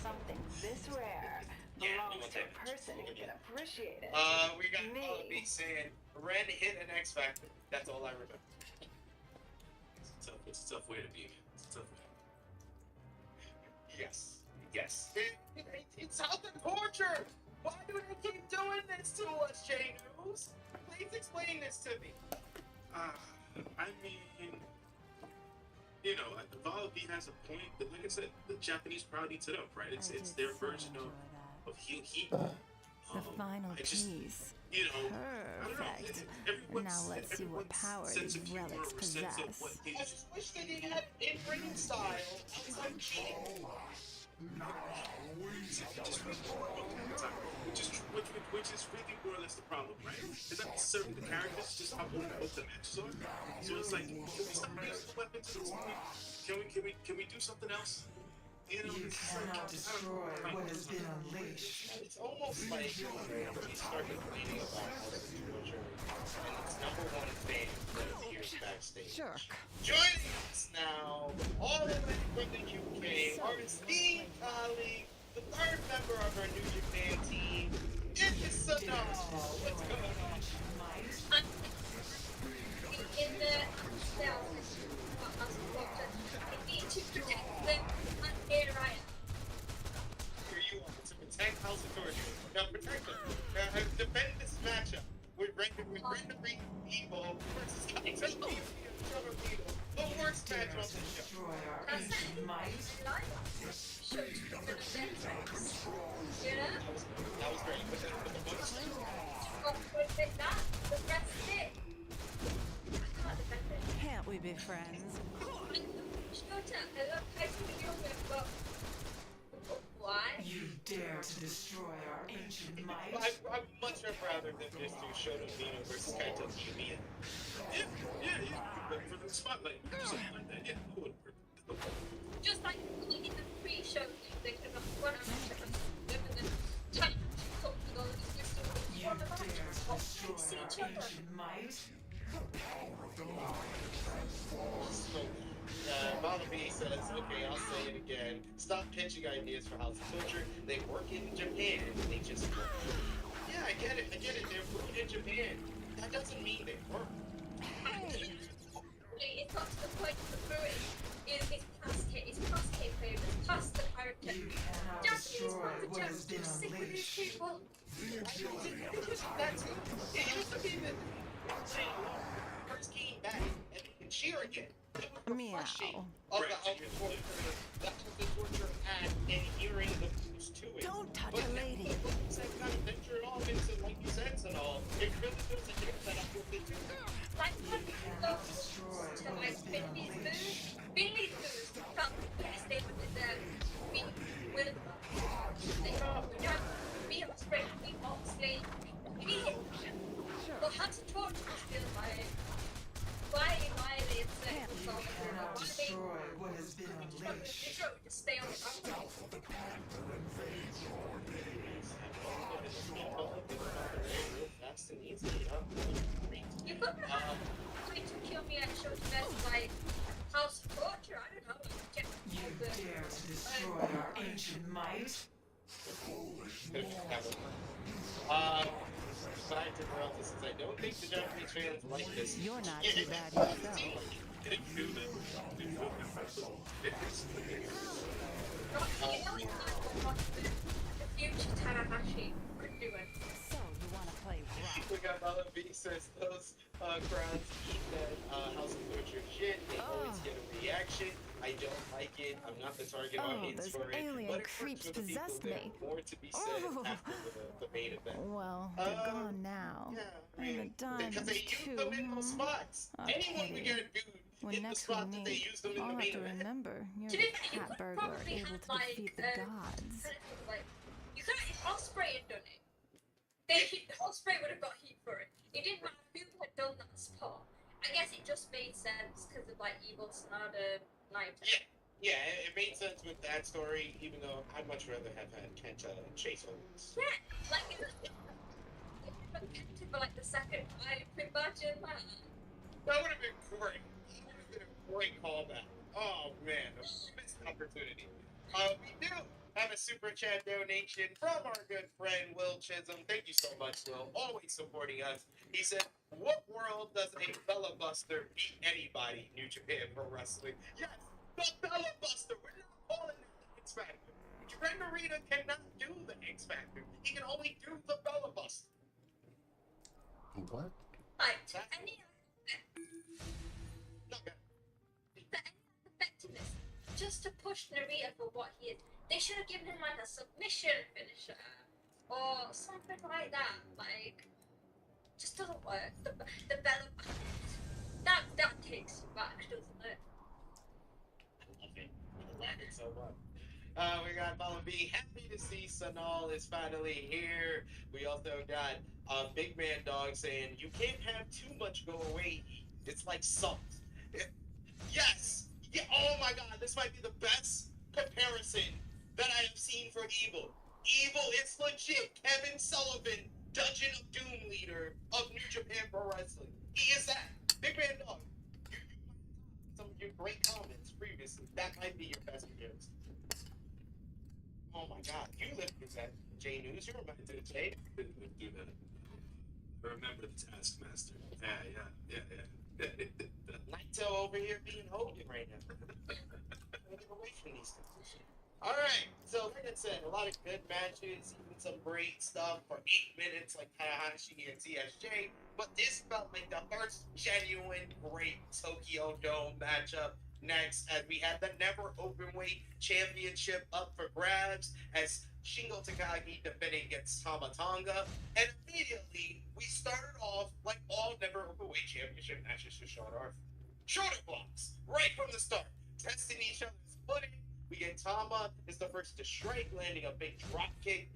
something this rare belongs to a person who can appreciate it. We got me saying Ren hit an X Factor. That's all I remember. It's a tough way to be, man. It's a tough way. Yes. It's House of Torture. Why do they keep doing this to us, J News? Please explain this to me. I mean, you know, Valavi has a point, but like I said, the Japanese crowd eats it up, right? It's their version of heel heat. The final piece. You know, perfect. Now let's see what power these relics possess. I just wish they didn't have in-ring style. It's like cheating. Which is really more or less the problem, right? It's not necessarily the characters, it's just how both the matches are. So it's like, can we stop using the weapons at this point? Can we do something else? You know, you cannot destroy what has been unleashed. It's almost like we started reading about House of Torture, and its #1 fan appears backstage. Jerk. Joining us now, all the way from the UK, our esteemed colleague, the third member of our New Japan team, it's Sanaa. What's going on? In the House of Torture, I need to protect them, and here I am. Here you are, to protect House of Torture. Now protect them. Defend this matchup with Brandon Reed Evil versus Kaiser Evil. The worst match on the show. That's it. Like, shoot, you know? That was great. But the bonus that, but that's it. I can't defend it. Can't we be friends? Why? You dare to destroy our ancient might? I'd much rather than just do Shoto Dino versus Kaito Kiyomiya. Yeah. But for the spotlight, do something like that. Yeah, it would work. Just like in the pre-show, they could have run around and then try to talk to all of these students. You dare to destroy our ancient might? Malavi says, okay, I'll say it again. Stop pitching ideas for House of Torture. They work in Japan. They just work. Yeah, I get it. They're brewed in Japan. That doesn't mean they work. It's not to the point of the brewing. It's past kayfabe. It's past the character. You cannot destroy what has been unleashed. People. That's it. It used to be that first came back and cheer again. It was refreshing of the House of Torture. That was the torture act and hearing the boost to it. Don't touch a lady. That kind of venture off into like you said and all. It really feels like it's that I feel good too. Like when people go to like Finley's booth, felt like they would be with they don't be afraid to be Moxley. But House of Torture feels like why they upset with all cannot destroy what has been unleashed. to stay on the ground. Fast and easy, You could have tried to kill me and show the best like House of Torture, I don't know. You dare to destroy our ancient might? Besides everyone else says, I don't think the Japanese fans like this. You're not too bad yourself. The future Tanahashi could do it. So you want to play rock? We got Malavi says those crowds eat that House of Torture shit. They always get a reaction. I don't like it. I'm not the target audience those for it. alien But it works creeps for the people possessed there. me. More to be said after the main event. Well, they're gone now. Yeah, And the diamonds, because they use too. them in those spots. Anyone we get a dude When in the next we spot that they meet, use them in I'll the have main to event. remember you're To the be fair, you cat could burglar probably able have to defeat the gods. like you could have Osprey had done it. Osprey would have got heat for it. It didn't matter who had done that spot. I guess it just made sense because of like Evil Sonata Night. Yeah, it made sense with that story, even though I'd much rather have had Kenta chase Owens. Yeah, like it was Kenta for like the second time. Imagine that. That would have been great. That would have been a great callback. Oh man, a missed opportunity. We do have a super chat donation from our good friend Will Chisholm. Thank you so much, Will. Always supporting us. He said, "What world does a Bella Buster beat anybody? New Japan Pro Wrestling." Yes, the Bella Buster. We're not calling it the X Factor. Trent Narita cannot do the X Factor. He can only do the Bella Buster. What? Like any effectiveness, just to push Narita for what he is. They should have given him like a submission finisher or something like that. Like, just doesn't work. The Bella that takes you back, doesn't it? I love it so much. We got Paula B. Happy to see Sanal is finally here. We also got Big Man Dog saying, "You can't have too much go away. It's like salt." Yes! Yeah, oh my god, this might be the best comparison that I have seen for Evil. Evil is legit Kevin Sullivan, Dungeon of Doom leader of New Japan Pro Wrestling. He is that. Big Man Dog. Some of your great comments previously. That might be your best comparison. Oh my god, you lived through that, J News. You remember the J? Didn't live through that. Remember the Taskmaster. Yeah. Naito over here being Hogan right now. Get away from these guys. Alright, so like I said, a lot of good matches, even some great stuff for 8 minutes like Tanahashi and TSJ, but this felt like the first genuine great Tokyo Dome matchup. Next, as we had the never openweight championship up for grabs, as Shingo Takagi defending against Tama Tonga, and immediately we started off like all never openweight championship matches should start off. Shoulder blocks right from the start, testing each other's footing. We get Tama is the first to strike, landing a big drop kick.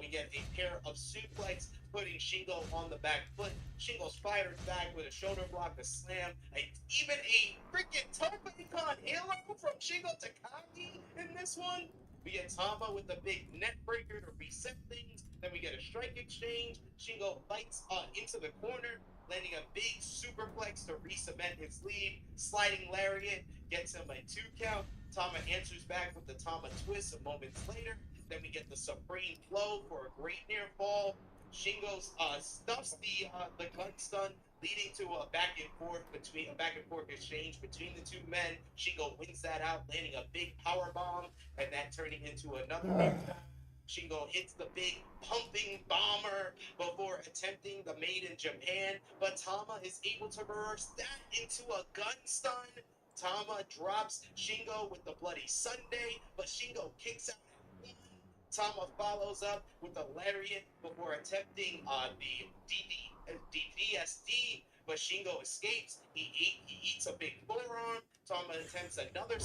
We get a pair of suplex, putting Shingo on the back foot. Shingo's fired back with a shoulder block, a slam, even a freaking Tope-con halo from Shingo Takagi in this one. We get Tama with a big net breaker to reset things. Then we get a strike exchange. Shingo bites into the corner, landing a big superplex to re-cement his lead. Sliding lariat gets him a 2 count. Tama answers back with the Tama twist a moment later. Then we get the Supreme Flow for a great near fall. Shingo stuffs the gun stun, leading to a back and forth exchange between the two men. Shingo wins that out, landing a big power bomb, and that turning into another. Shingo hits the big pumping bomber before attempting the Made in Japan, but Tama is able to reverse that into a gun stun. Tama drops Shingo with the Bloody Sunday, but Shingo kicks out at 1. Tama follows up with a lariat before attempting the DSD, but Shingo escapes. He eats a big forearm. Tama attempts another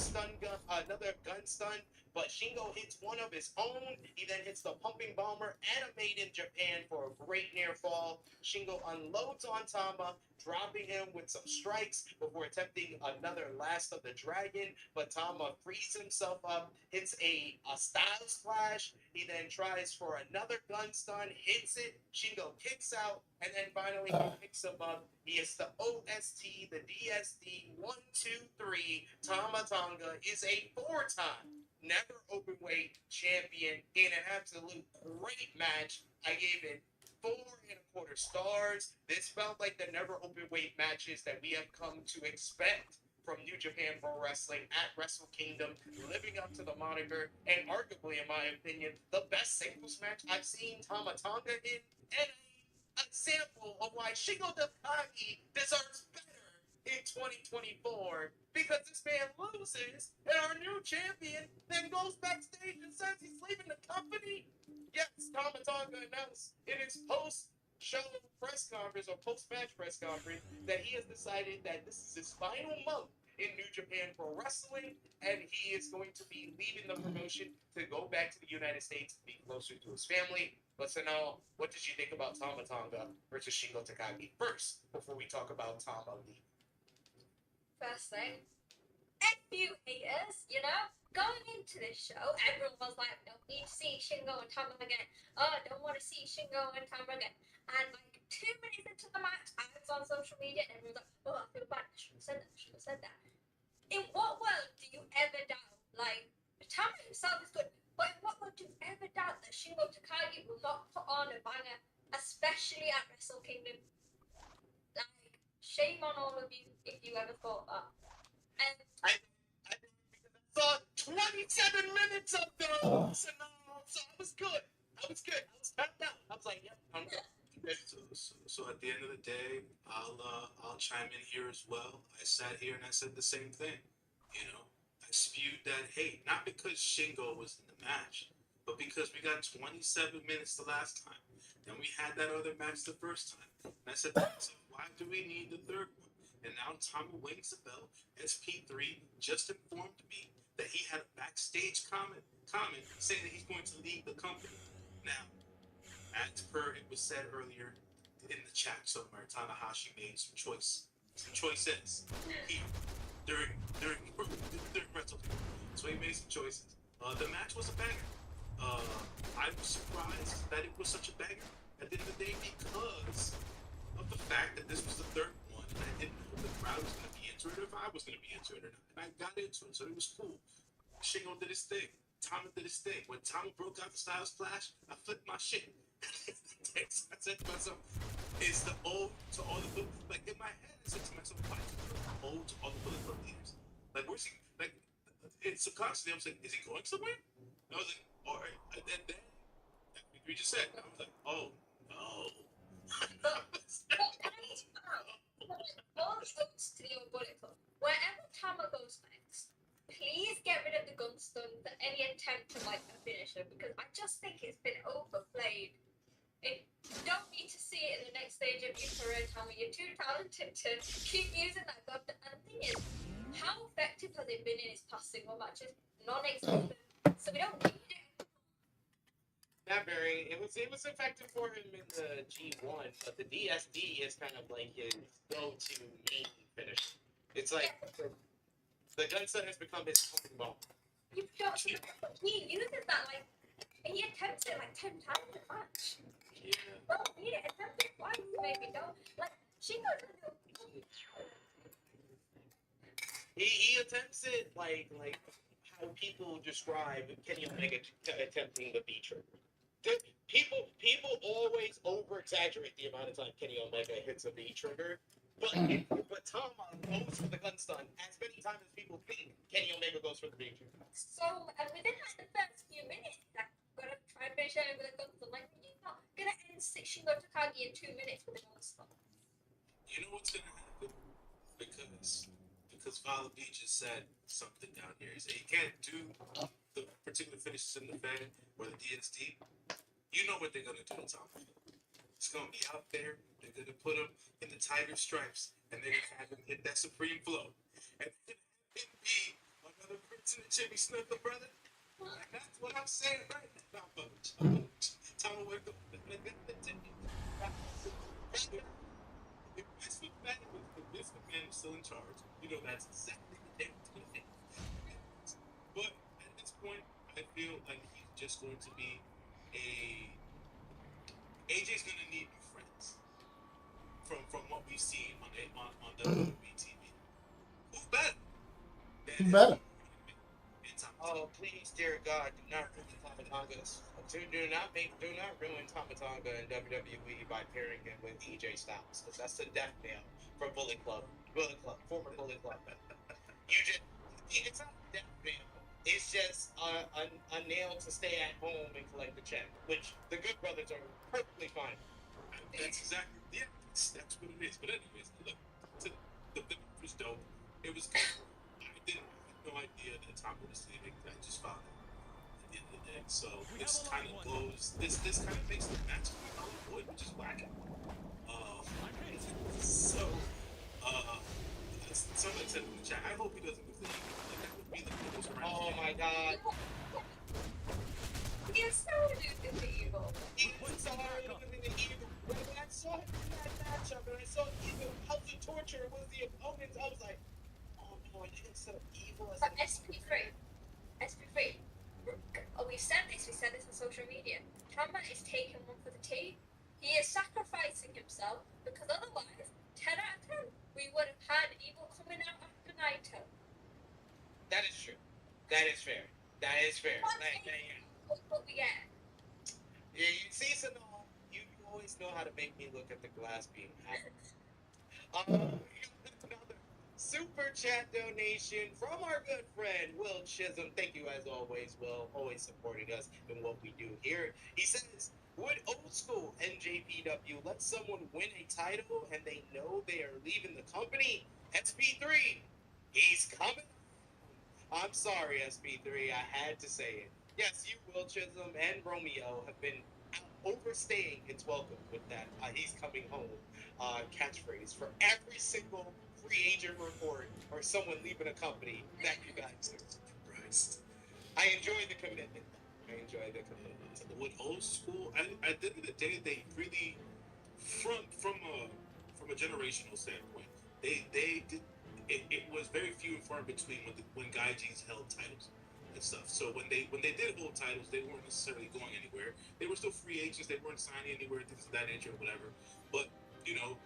gun stun, but Shingo hits one of his own. He then hits the pumping bomber and a Made in Japan for a great near fall. Shingo unloads on Tama, dropping him with some strikes before attempting another Last of the Dragon, but Tama frees himself up, hits a style splash. He then tries for another gun stun, hits it. Shingo kicks out, and then finally he picks him up. He hits the OST, the DSD, 1, 2, 3. Tama Tonga is a 4-time never openweight champion in an absolute great match. I gave it 4.25 stars. This felt like the never openweight matches that we have come to expect from New Japan Pro Wrestling at Wrestle Kingdom, living up to the moniker, and arguably, in my opinion, the best singles match I've seen Tama Tonga in, and a sample of why Shingo Takagi deserves better in 2024, because this man loses and our new champion then goes backstage and says he's leaving the company. Yes, Tama Tonga announced in his post-show press conference or post-match press conference that he has decided that this is his final month in New Japan Pro Wrestling, and he is going to be leaving the promotion to go back to the United States to be closer to his family. But Sanal, what did you think about Tama Tonga versus Shingo Takagi first, before we talk about Tama leaving? First thing, F you haters, you know? Going into this show, everyone was like, don't need to see Shingo and Tama again. Oh, I don't want to see Shingo and Tama again. And like 2 minutes into the match, I was on social media and everyone was like, oh, I feel bad, I should have said that, I should have said that. In what world do you ever doubt, like, Tama himself is good, but in what world do you ever doubt that Shingo Takagi will not put on a banger, especially at Wrestle Kingdom? Like, shame on all of you if you ever thought that. And I saw 27 minutes of those, and so I was good. I was tapped out. I was like, yeah, I'm good. So at the end of the day, I'll chime in here as well. I sat here and I said the same thing. You know, I spewed that hate, not because Shingo was in the match, but because we got 27 minutes the last time, and we had that other match the first time. And I said, so why do we need the third one? And now Tama rings the bell. SP3 just informed me that he had a backstage comment saying that he's going to leave the company. Now, as per it was said earlier in the chat somewhere, Tanahashi made some choices here during Wrestle. So he made some choices. The match was a banger. I was surprised that it was such a banger at the end of the day because of the fact that this was the third one, and I didn't know if the crowd was going to be into it or if I was going to be into it or not. And I got into it, so it was cool. Shingo did his thing. Tama did his thing. When Tama broke out the Styles Clash, I flipped my shit. I said to myself, it's the ode to all the Bullet. Like in my head, I said to myself, why is it the ode to all the Bullet Club leaders? Like where's he? Like it's subconsciously, I was like, is he going somewhere? And I was like, all right. And then we just said, I was like, oh no. all goes to the old Bullet Club. Wherever Tama goes next, please get rid of the gunstun, any attempt to like a finisher, because I just think it's been overplayed. You don't need to see it in the next stage of your career, Tama. You're too talented to keep using that gun. And the thing is, how effective has it been in his past single matches? Non-existent. So we don't need it. Not very. It was effective for him in the G1, but the DSD is kind of like his go-to main finish. It's like the gunstun has become his pumping ball. He uses that like he attempts it like 10 times a match. Yeah. Don't need it. Attempt it twice, maybe. Don't like Shingo doesn't do. He attempts it like how people describe Kenny Omega attempting the B trigger. People always over-exaggerate the amount of time Kenny Omega hits a V trigger, but Tama goes for the gunstun as many times as people think Kenny Omega goes for the V trigger. So within like the first few minutes, like gotta try and finish it with a gunstun. Like you're not gonna end Shingo Takagi in 2 minutes with a gunstun. You know what's gonna happen? Because Vala B just said something down here. He said he can't do the particular finishes in the Fed or the DSD. You know what they're gonna do to Tama. It's gonna be out there. They're gonna put him in the tiger stripes, and they're gonna have him hit that supreme flow, and then it be another Prince and the Jimmy Snooker brother. And that's what I'm saying right now, folks. Tama, wake up. If Vince McMahon is still in charge, you know that's exactly what they're doing. But at this point, I feel like he's just going to be AJ's gonna need new friends from what we've seen on WWE TV. Who's better? Who's better? Oh please, dear God, do not ruin Tama Tonga's. Do not ruin Tama Tonga in WWE by pairing him with EJ Styles, because that's the death nail for Bullet Club, former Bullet Club. It's not a death nail. It's just a nail to stay at home and collect the check, which the Good Brothers are perfectly fine. That's exactly, yeah, that's what it is. But anyways, look, the match was dope. It was good. I had no idea that Tom was leaving. I just found out at the end of the day. So this kind of goes, this kind of makes the match null and void, which is whack. So, someone said in the chat, I hope he doesn't move the Eagle. Like, that would be like the most horrendous Oh thing. my god. He's so losing the Eagle. He's so losing the Eagle. When I saw him in that matchup and I saw Eagle, House of Torture was the opponent, I was like, oh no, and instead of Eagle as But SP3. We said this on social media. Tama is taking one for the team. He is sacrificing himself because otherwise, 10 out of 10, we would have had Eagle coming out after Naito. That is true. That is fair. But we get. Yeah, you see, Sanal, you always know how to make me look at the glass being half. Another super chat donation from our good friend Will Chisholm. Thank you as always, Will, always supporting us in what we do here. He says, would old school NJPW let someone win a title and they know they are leaving the company? SP3, he's coming. I'm sorry, SP3, I had to say it. Yes, you, Will Chisholm, and Romeo have been overstaying its welcome with that he's coming home catchphrase for every single free agent report or someone leaving a company that you guys are surprised. I enjoy the commitment. With old school, at the end of the day, they really, from a generational standpoint, they did. It was very few and far between when Gaijins held titles and stuff. So when they did hold titles, they weren't necessarily going anywhere. They were still free agents. They weren't signing anywhere, things of that nature, or whatever. But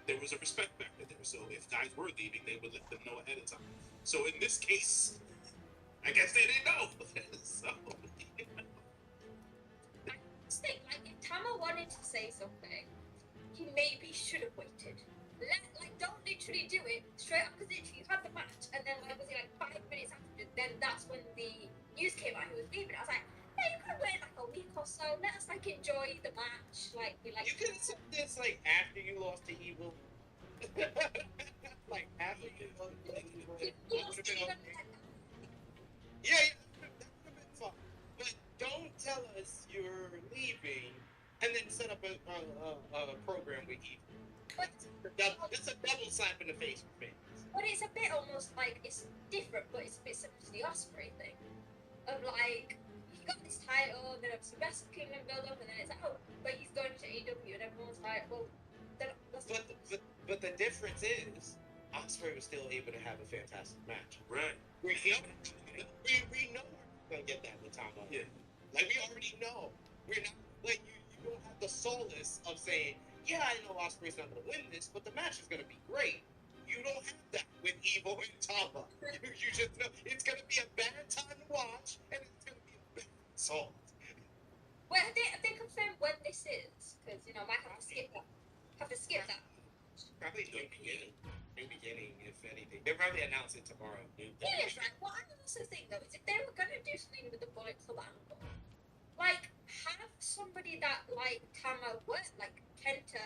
there was a respect factor there. So if guys were leaving, they would let them know ahead of time. So in this case, I guess they didn't know. So. Like, if Tama wanted to say something, he maybe should have waited. Don't literally do it straight up, because literally you had the match, and then was it 5 minutes after? Then that's when the news came out he was leaving. I was like, hey, you could wait a week or so. Let us enjoy the match. You could have said this after you lost to Evil. After you lost to Evil. Yeah, that would have been fun. But don't tell us you're leaving and then set up a program with Evil. That's a double slap in the face for me. But it's a bit almost it's different, but it's a bit similar to the Osprey thing. Of he got this title, and then obviously Wrestle Kingdom build up, and then it's but he's going to AEW, and everyone's like, well, but the difference is, Osprey was still able to have a fantastic match. Right. We know we're gonna get that with Tama. Yeah. We already know. We're not you don't have the solace of saying, yeah, I know Osprey's not gonna win this, but the match is gonna be great. You don't have that with Evo and Tama. You just know it's gonna be a bad time to watch, and it's gonna be a bad result. Well, have they confirmed when this is? Because might have to skip that. Probably new beginning, if anything. They'll probably announce it tomorrow. Yes, right. What I also think though is if they were gonna do something with the Bullet Club angle, have somebody that Tama was Kenta,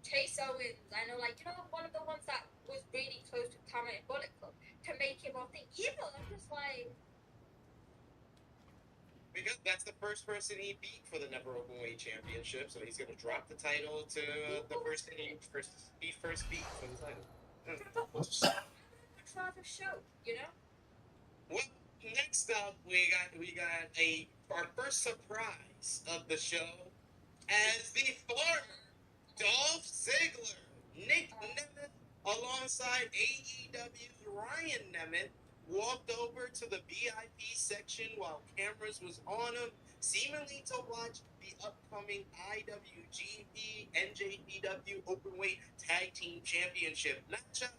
Chase Owens. I know one of the ones that was really close to Tama in Bullet Club to make him all think evil. I'm just because that's the first person he beat for the Never Openweight Championship, so he's gonna drop the title to the person he first beat for the title. Father show, Well, next up we got our first surprise of the show as the former Dolph Ziggler, Nick Nemeth, alongside AEW's Ryan Nemeth, walked over to the VIP section while cameras was on him, seemingly to watch the upcoming IWGP NJPW Openweight Tag Team Championship matchup.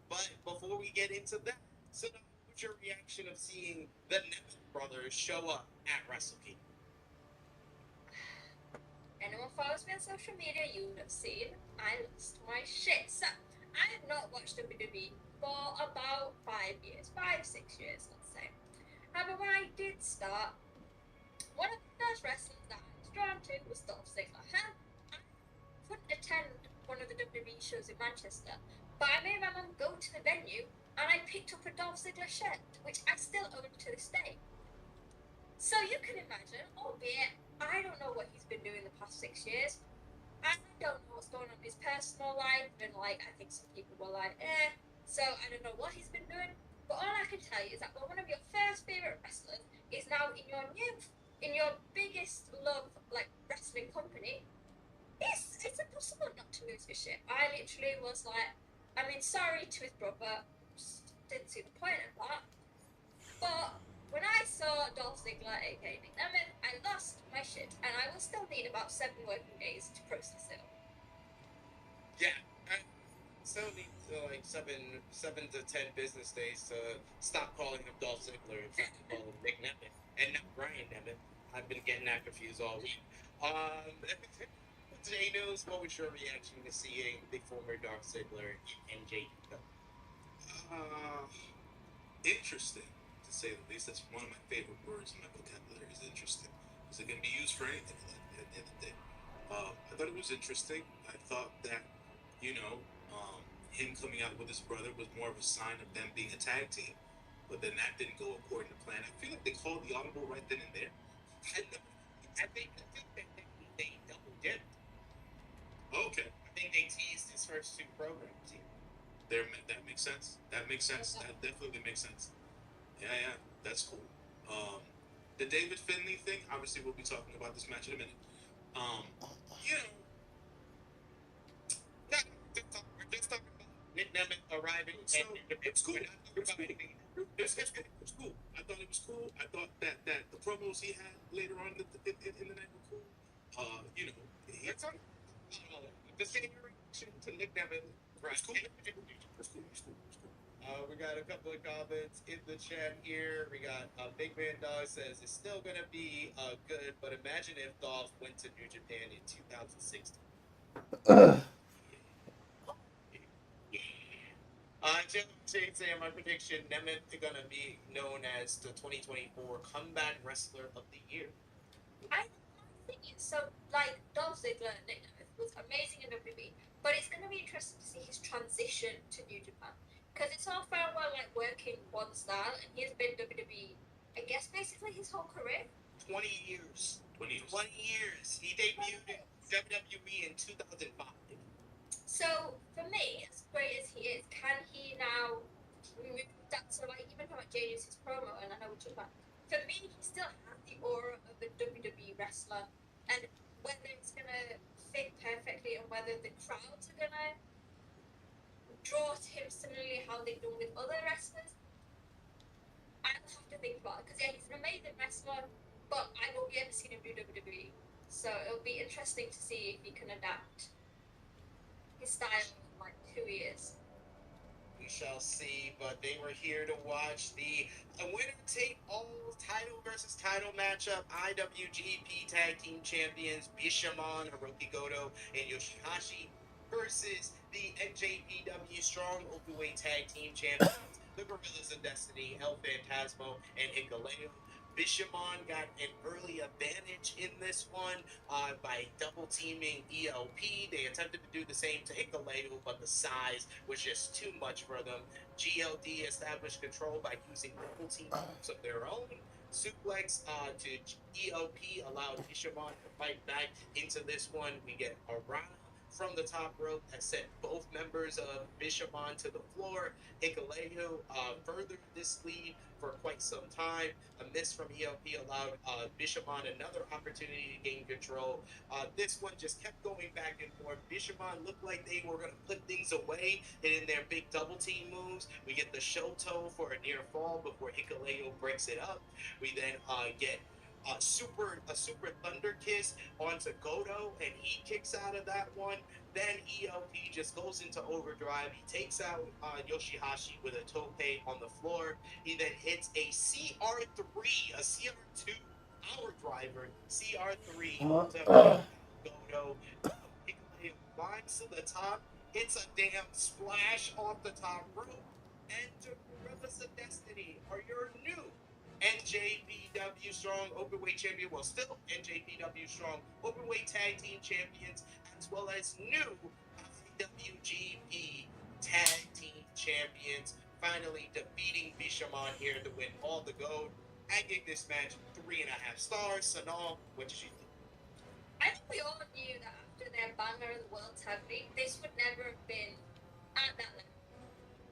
But before we get into that, so now what's your reaction of seeing the Nemeth brothers show up at Wrestle Kingdom? Anyone follows me on social media, you would have seen I lost my shit. So I have not watched WWE for about 5 years, 5-6 years, let's say. However, when I did start, one of the first wrestlers that I was drawn to was Dolph Ziggler. couldn't attend one of the WWE shows in Manchester, but I made my mum go to the venue and I picked up a Dolph Ziggler shirt, which I still own to this day. So you can imagine, albeit I don't know what he's been doing the past 6 years. I don't know what's going on in his personal life, and like I think some people were like, so I don't know what he's been doing. But all I can tell you is that one of your first favorite wrestlers is now in your biggest love like wrestling company. It's impossible not to lose your shit. I literally was like, I mean, sorry to his brother, just didn't see the point of that. But when I saw Dolph Ziggler, aka Nick Nemeth, I lost my shit, and I will still need about 7 working days to process it. Yeah, I still need like 7 to 10 business days to stop calling him Dolph Ziggler and try to call him Nick Nemeth and not Brian Nemeth. I've been getting that confused all week. Today news, what was your reaction to seeing the former Dolph Ziggler in NJPW? Interesting, to say the least. That's one of my favorite words in my vocabulary, is interesting. Because it can be used for anything at the end of the day. I thought it was interesting. I thought that, him coming out with his brother was more of a sign of them being a tag team. But then that didn't go according to plan. I feel like they called the audible right then and there. I think they double dipped. Okay. I think they teased his first 2 programs. That makes sense. That definitely makes sense. Yeah, that's cool. The David Finlay thing, obviously we'll be talking about this match in a minute. We're just talking about Nick Nemeth arriving. So, it's cool. It's cool. I thought it was cool. I thought that the promos he had later on in the night were cool. Let's talk about the same reaction to Nick Nemeth. Right. It's cool. We got a couple of comments in the chat here. We got Big Man Dog says it's still gonna be good, but imagine if Dolph went to New Japan in 2016. Jay saying my prediction: Nemeth is gonna be known as the 2024 Comeback Wrestler of the Year. I think it's so like Dolph Ziggler and Nick Nemeth was amazing in WWE, but it's gonna be interesting to see his transition to New Japan. Because it's all fair and well like working one style, and he's been WWE, I guess, basically his whole career. 20 years. He debuted in WWE in 2005. So for me, as great as he is, can he now move that? So like even talking about Jay-Z's promo, and I know we're talking about. For me, he still has the aura of a WWE wrestler, and whether it's gonna fit perfectly, and whether the crowds are gonna draw to him similarly how they've done with other wrestlers, I have to think about it. Because yeah, he's an amazing wrestler, but I've only ever seen him do WWE, so it'll be interesting to see if he can adapt his style in like 2 years. We shall see, but they were here to watch the winner-take-all title versus title matchup. IWGP Tag Team Champions Bishamon, Hiroki Goto, and Yoshihashi versus the NJPW Strong Openweight Tag Team Champions, the Gorillas of Destiny, El Phantasmo, and Hikuleo. Bishamon got an early advantage in this one by double teaming ELP. They attempted to do the same to Hikuleo, but the size was just too much for them. GLD established control by using double team moves of their own. Suplex to ELP allowed Bishamon to fight back into this one. We get Arana from the top rope that sent both members of Bishamon to the floor. Hikuleo furthered this lead for quite some time. A miss from ELP allowed Bishamon another opportunity to gain control. This one just kept going back and forth. Bishamon looked like they were going to put things away, and in their big double team moves, we get the Shoto for a near fall before Hikuleo breaks it up. We then get a super thunder kiss onto Goto, and he kicks out of that one. Then ELP just goes into overdrive. He takes out Yoshihashi with a tope on the floor. He then hits a CR3, a CR2 power driver, CR3 to Goto. Hikuleo climbs to the top, hits a damn splash off the top rope, and the Gorillas of Destiny are your new NJPW Strong Openweight Champion, well, still NJPW Strong Openweight Tag Team Champions, as well as new IWGP Tag Team Champions, finally defeating Bishamon here to win all the gold. I gave this match 3.5 stars. Sanal, what did you think? I think we all knew that after their banner of the World Tag League, this would never have been at that level.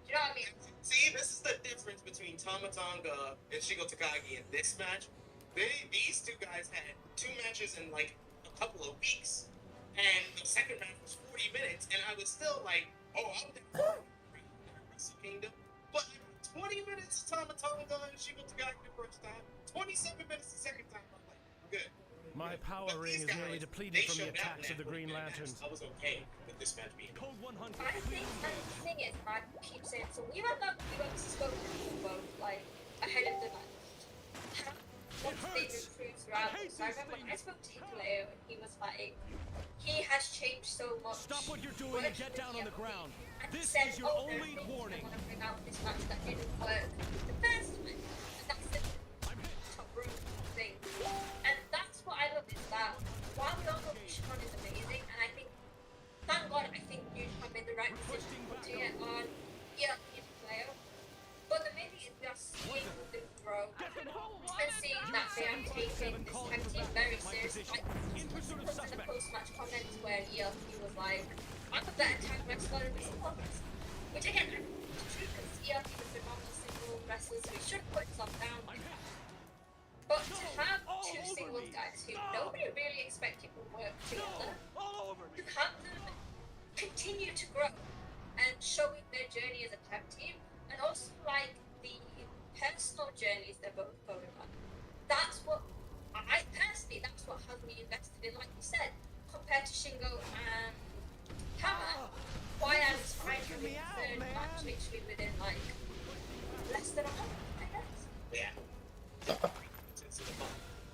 Do you know what I mean? See, this is the difference between Tama Tonga and Shingo Takagi in this match. These two guys had 2 matches in like a couple of weeks, and the second match was 40 minutes, and I was still like, oh, I'm there. Wrestle Kingdom. But 20 minutes Tama Tonga and Shingo Takagi the first time, 27 minutes the second time. I'm like, we're good. My power ring is nearly depleted from the attacks of the Green Lanterns. I was okay with this match being Code 100. I think, and the thing is, I keep saying, so we had that UFC spoken both, like, ahead of the match. Once they improved throughout this, I remember I spoke to Hikuleo and he was like, he has changed so much. Stop what you're doing and get down on the ground. And This said, is your there are only things warning. I want to bring out this match that didn't work the first time. And that's the top room thing. And that's what I love is that while we all know Bishamon is amazing, and I think, thank God, I think Bishamon made the right decision putting it on Hikuleo. But the main thing is we are seeing them grow and seeing that they are taking this tag team very seriously. Like, in the post-match comments where ELP was like, I'm a better tag wrestler than this wrestler. Which again, I think is true because ELP is a phenomenal single wrestler, so he should put himself down like that. But to have 2 singles guys who nobody really expected would work together, to have them continue to grow and showing their journey as a tag team, and also like the personal journeys they're both going on. That's what I personally, that's what has me invested in, like you said, compared to Shingo and Tama. Why I was fine for the third match literally within like less than a month, I guess. Yeah.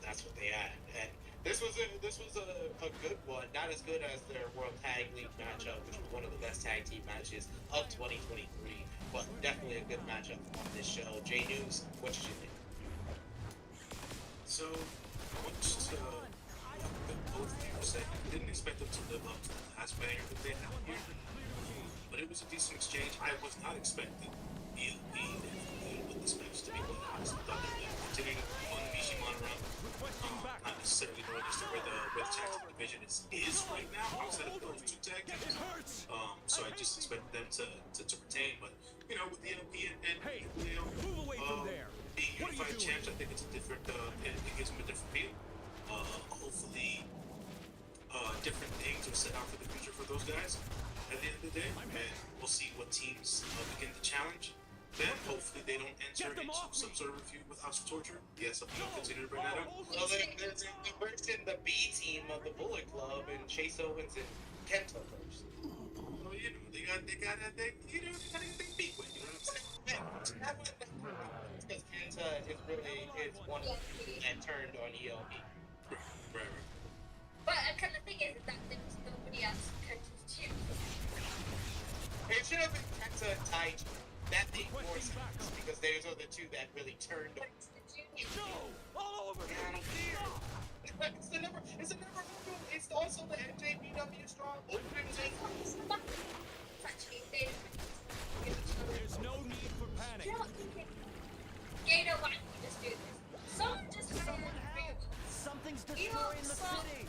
That's what they had. And this was a good one. Not as good as their World Tag League matchup, which was one of the best tag team matches of 2023, but definitely a good matchup on this show. J News, what did you think? So, much to both of you said, I didn't expect them to live up to the last banger that they had here, but it was a decent exchange. I was not expecting ELP and with this match to be what I was thought they would continue to run Bishamon around. Not necessarily knowing as to where the tag team division is right now outside of those 2 tag teams. So I just expected them to retain, but you know, with ELP and Leo being unified champs, I think it's a different. It gives them a different feel. Hopefully, different things are set out for the future for those guys at the end of the day, and we'll see what teams begin to challenge. Then hopefully they don't enter into some sort of feud with House of Torture. Yes, I'll continue to bring that up. Well, there's in the B team of the Bullet Club and Chase Owens and Kenta first. Well, you know, they got that big beat with, you know what I'm saying? Because Kenta is one of that turned on ELP. Right. But kind of thing is that there's nobody else Kenta's too. It should have been Kenta and Taiji. That made more sense because those are the 2 that really turned on. All over. It's the number. It's also the NJPW Strong Openweight. There's no need for panic. Gato, why don't you just do this? Someone just Something's destroying the city.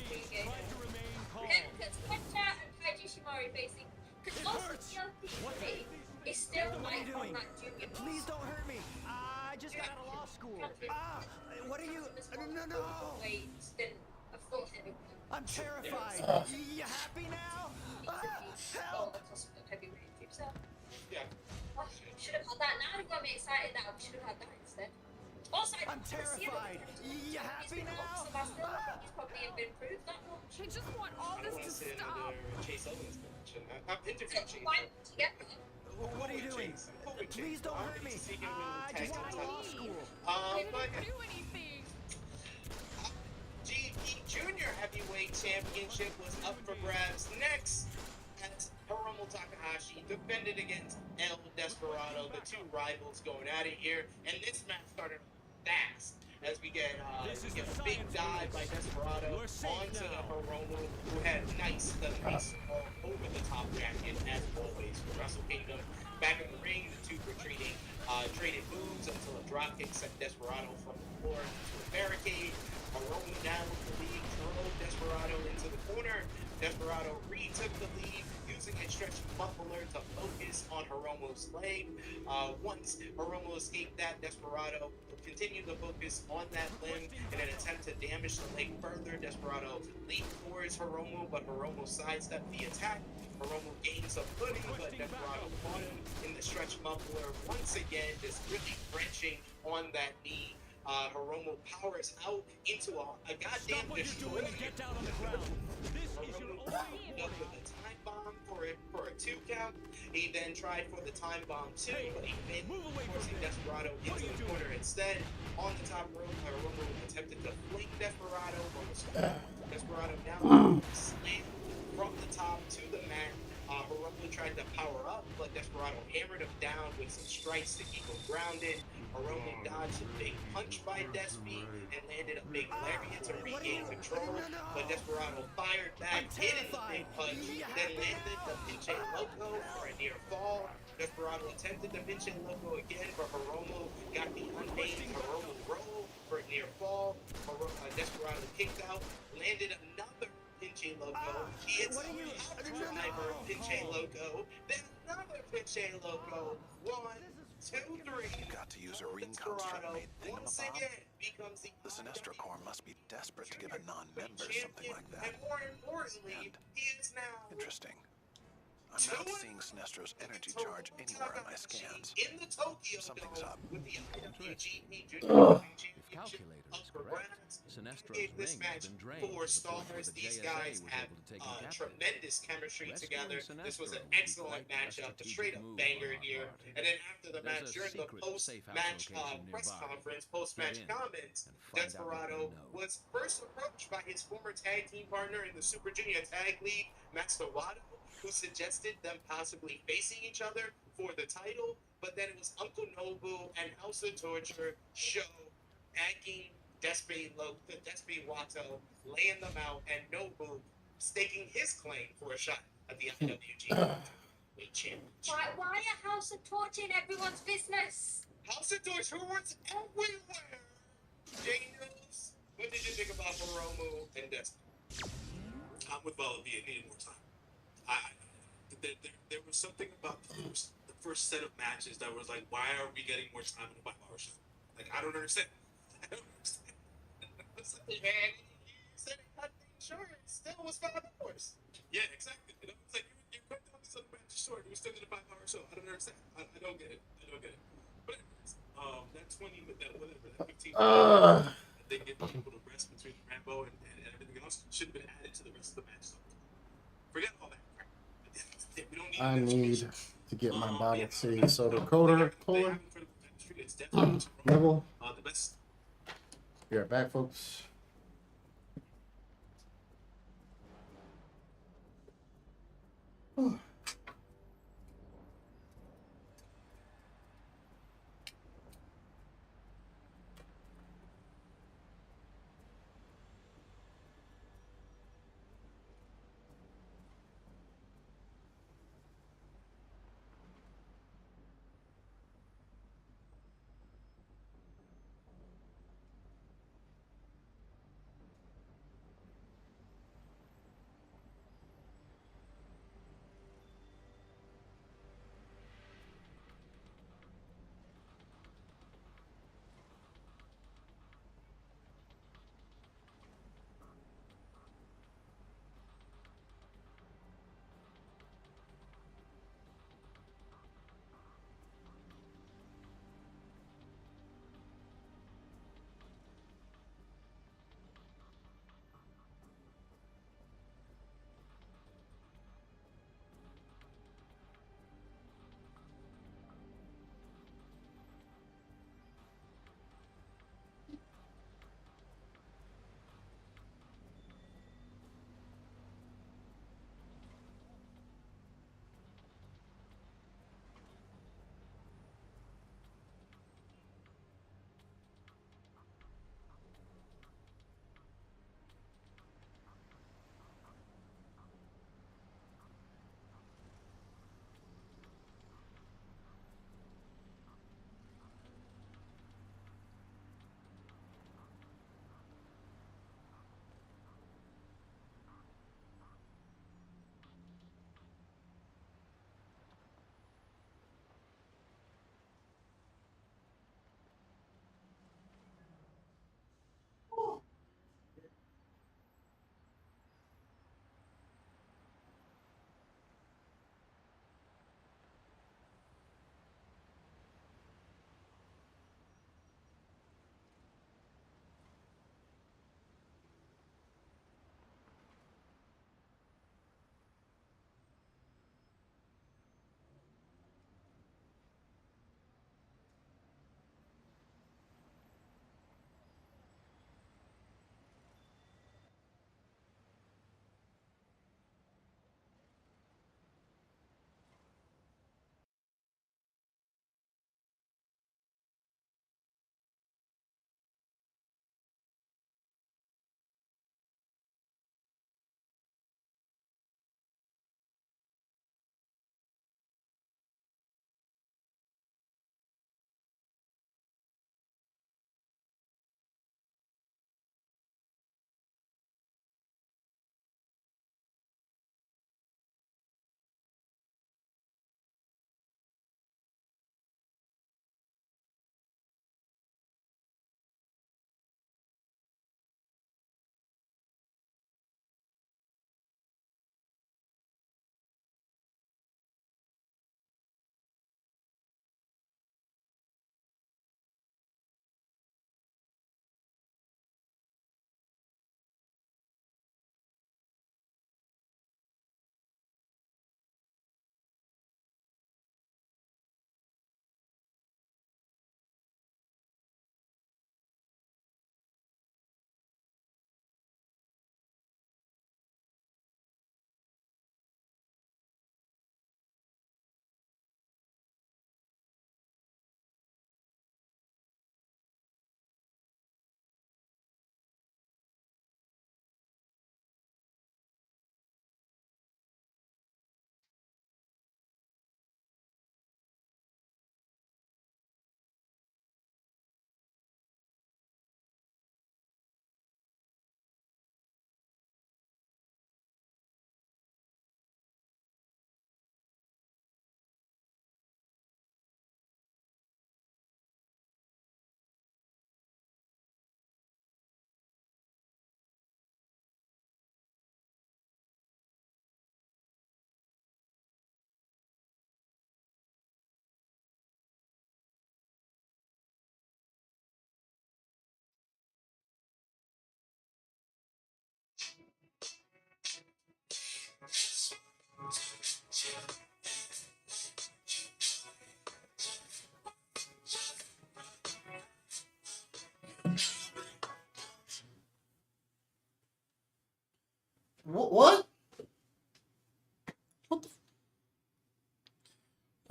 Please try to remain calm. Because Kenta and Taiji Shimari facing, because also ELP is still like on that junior. Please don't hurt me. I just got out of law school. What are you? No. I'm terrified. You happy now? Help! Yeah. Should have had that. Now you've got me excited that we should have had that instead. Also, I'm terrified. You happy now? He's probably improved that much. I just want all this to stop. Chase Owens match, and I'm interviewing Chase. Why would you get that? What are you doing? Please don't hurt me. I just got out of law school. They didn't do anything. GP Junior Heavyweight Championship was up for grabs next at Hiromu Hiromu Takahashi defended against El Desperado, the two rivals going at it here. And this match started fast as we get a big dive by Desperado onto Hiromu, who had the nice over the top jacket as always for Wrestle Kingdom. Back in the ring, the two were traded moves until a dropkick sent Desperado from the floor into a barricade. Hiromu down with the lead, drove Desperado into the corner. Desperado retook the lead, using a stretch muffler to focus on Hiromu's leg. Once Hiromu escaped that, Desperado continued to focus on that limb in an attempt to damage the leg further. Desperado leaped towards Hiromu, but Hiromu sidestepped the attack. Hiromu gained some footing, but Desperado caught him in the stretch muffler once again, just really wrenching on that knee. Hiromu powers out into a goddamn destroyer. Get down on the ground. This is your only Up with a time bomb for a 2 count. He then tried for the time bomb 2, but he failed, forcing Desperado into the corner instead. On the top rope, Hiromu attempted to fling Desperado, but was Desperado now slammed from the top to the mat. Hiromu tried to power up, but Desperado hammered him down with some strikes to keep him grounded. Hiromu dodged a big punch by Despi and landed a big lariat to regain control, but Desperado fired back, hitting the big punch, then landed the Pinche Loco for a near fall. Desperado attempted the Pinche Loco again, but Hiromu got the unnamed Hiromu roll for a near fall. Desperado kicked out, landed another Pinche Loco. He hits a driver Pinche Loco, then another Pinche Loco. 1, 2, 3. You got to use a ring construct-made thingamabob? The Sinestro Corps must be desperate to give a non-member something like that. And more importantly, he is now interesting. I'm not seeing Sinestro's energy charge anywhere on my scans. in the Tokyo Something's up. with the IWGP If calculator is correct, Sinestro's this ring match has been drained 4 to the point where stars. the These JSA guys was have able to take him captive. tremendous chemistry Rescuing together. This was an Sinestro would be excellent quite a matchup, a strategic straight up move banger on our here. part. And then after the There's match, a during the secret safe house post-match location press nearby. conference, post-match Get in comments, and find out what Desperado they know. was first approached by his former tag team partner in the Super Junior Tag League, Master Wado, who suggested them possibly facing each other for the title, but then it was Uncle Nobu and House of Torture show tagging Despi Wato, laying them out, and Nobu staking his claim for a shot at the IWGP Championship. Why are House of Torture in everyone's business? House of Torture was everywhere! Daniels, what did you think about Hiromu and Despi? I'm with Volavi. It needed more time. There was something about the first set of matches that was like, why are we getting more time in a 5-hour show? Like, I don't understand. Man, you said it cut things short. It still was 5 hours. Yeah, exactly. You know, it's like you cut down this other match short. It was still in a 5-hour show. I don't understand. I don't get it. But anyways, that 20 minute, that 15 minute, they give people to rest between Rambo and everything else should have been added to the rest of the match. So forget all that. We don't need I need to get my bottle C soda cola. Level. The best. Be right back, folks.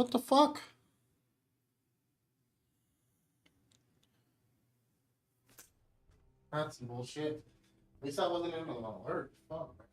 What the fuck? That's some bullshit. At least I wasn't in an alert. Fuck.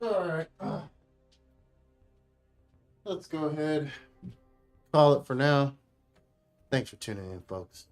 Alright. Let's go ahead. Call it for now. Thanks for tuning in, folks.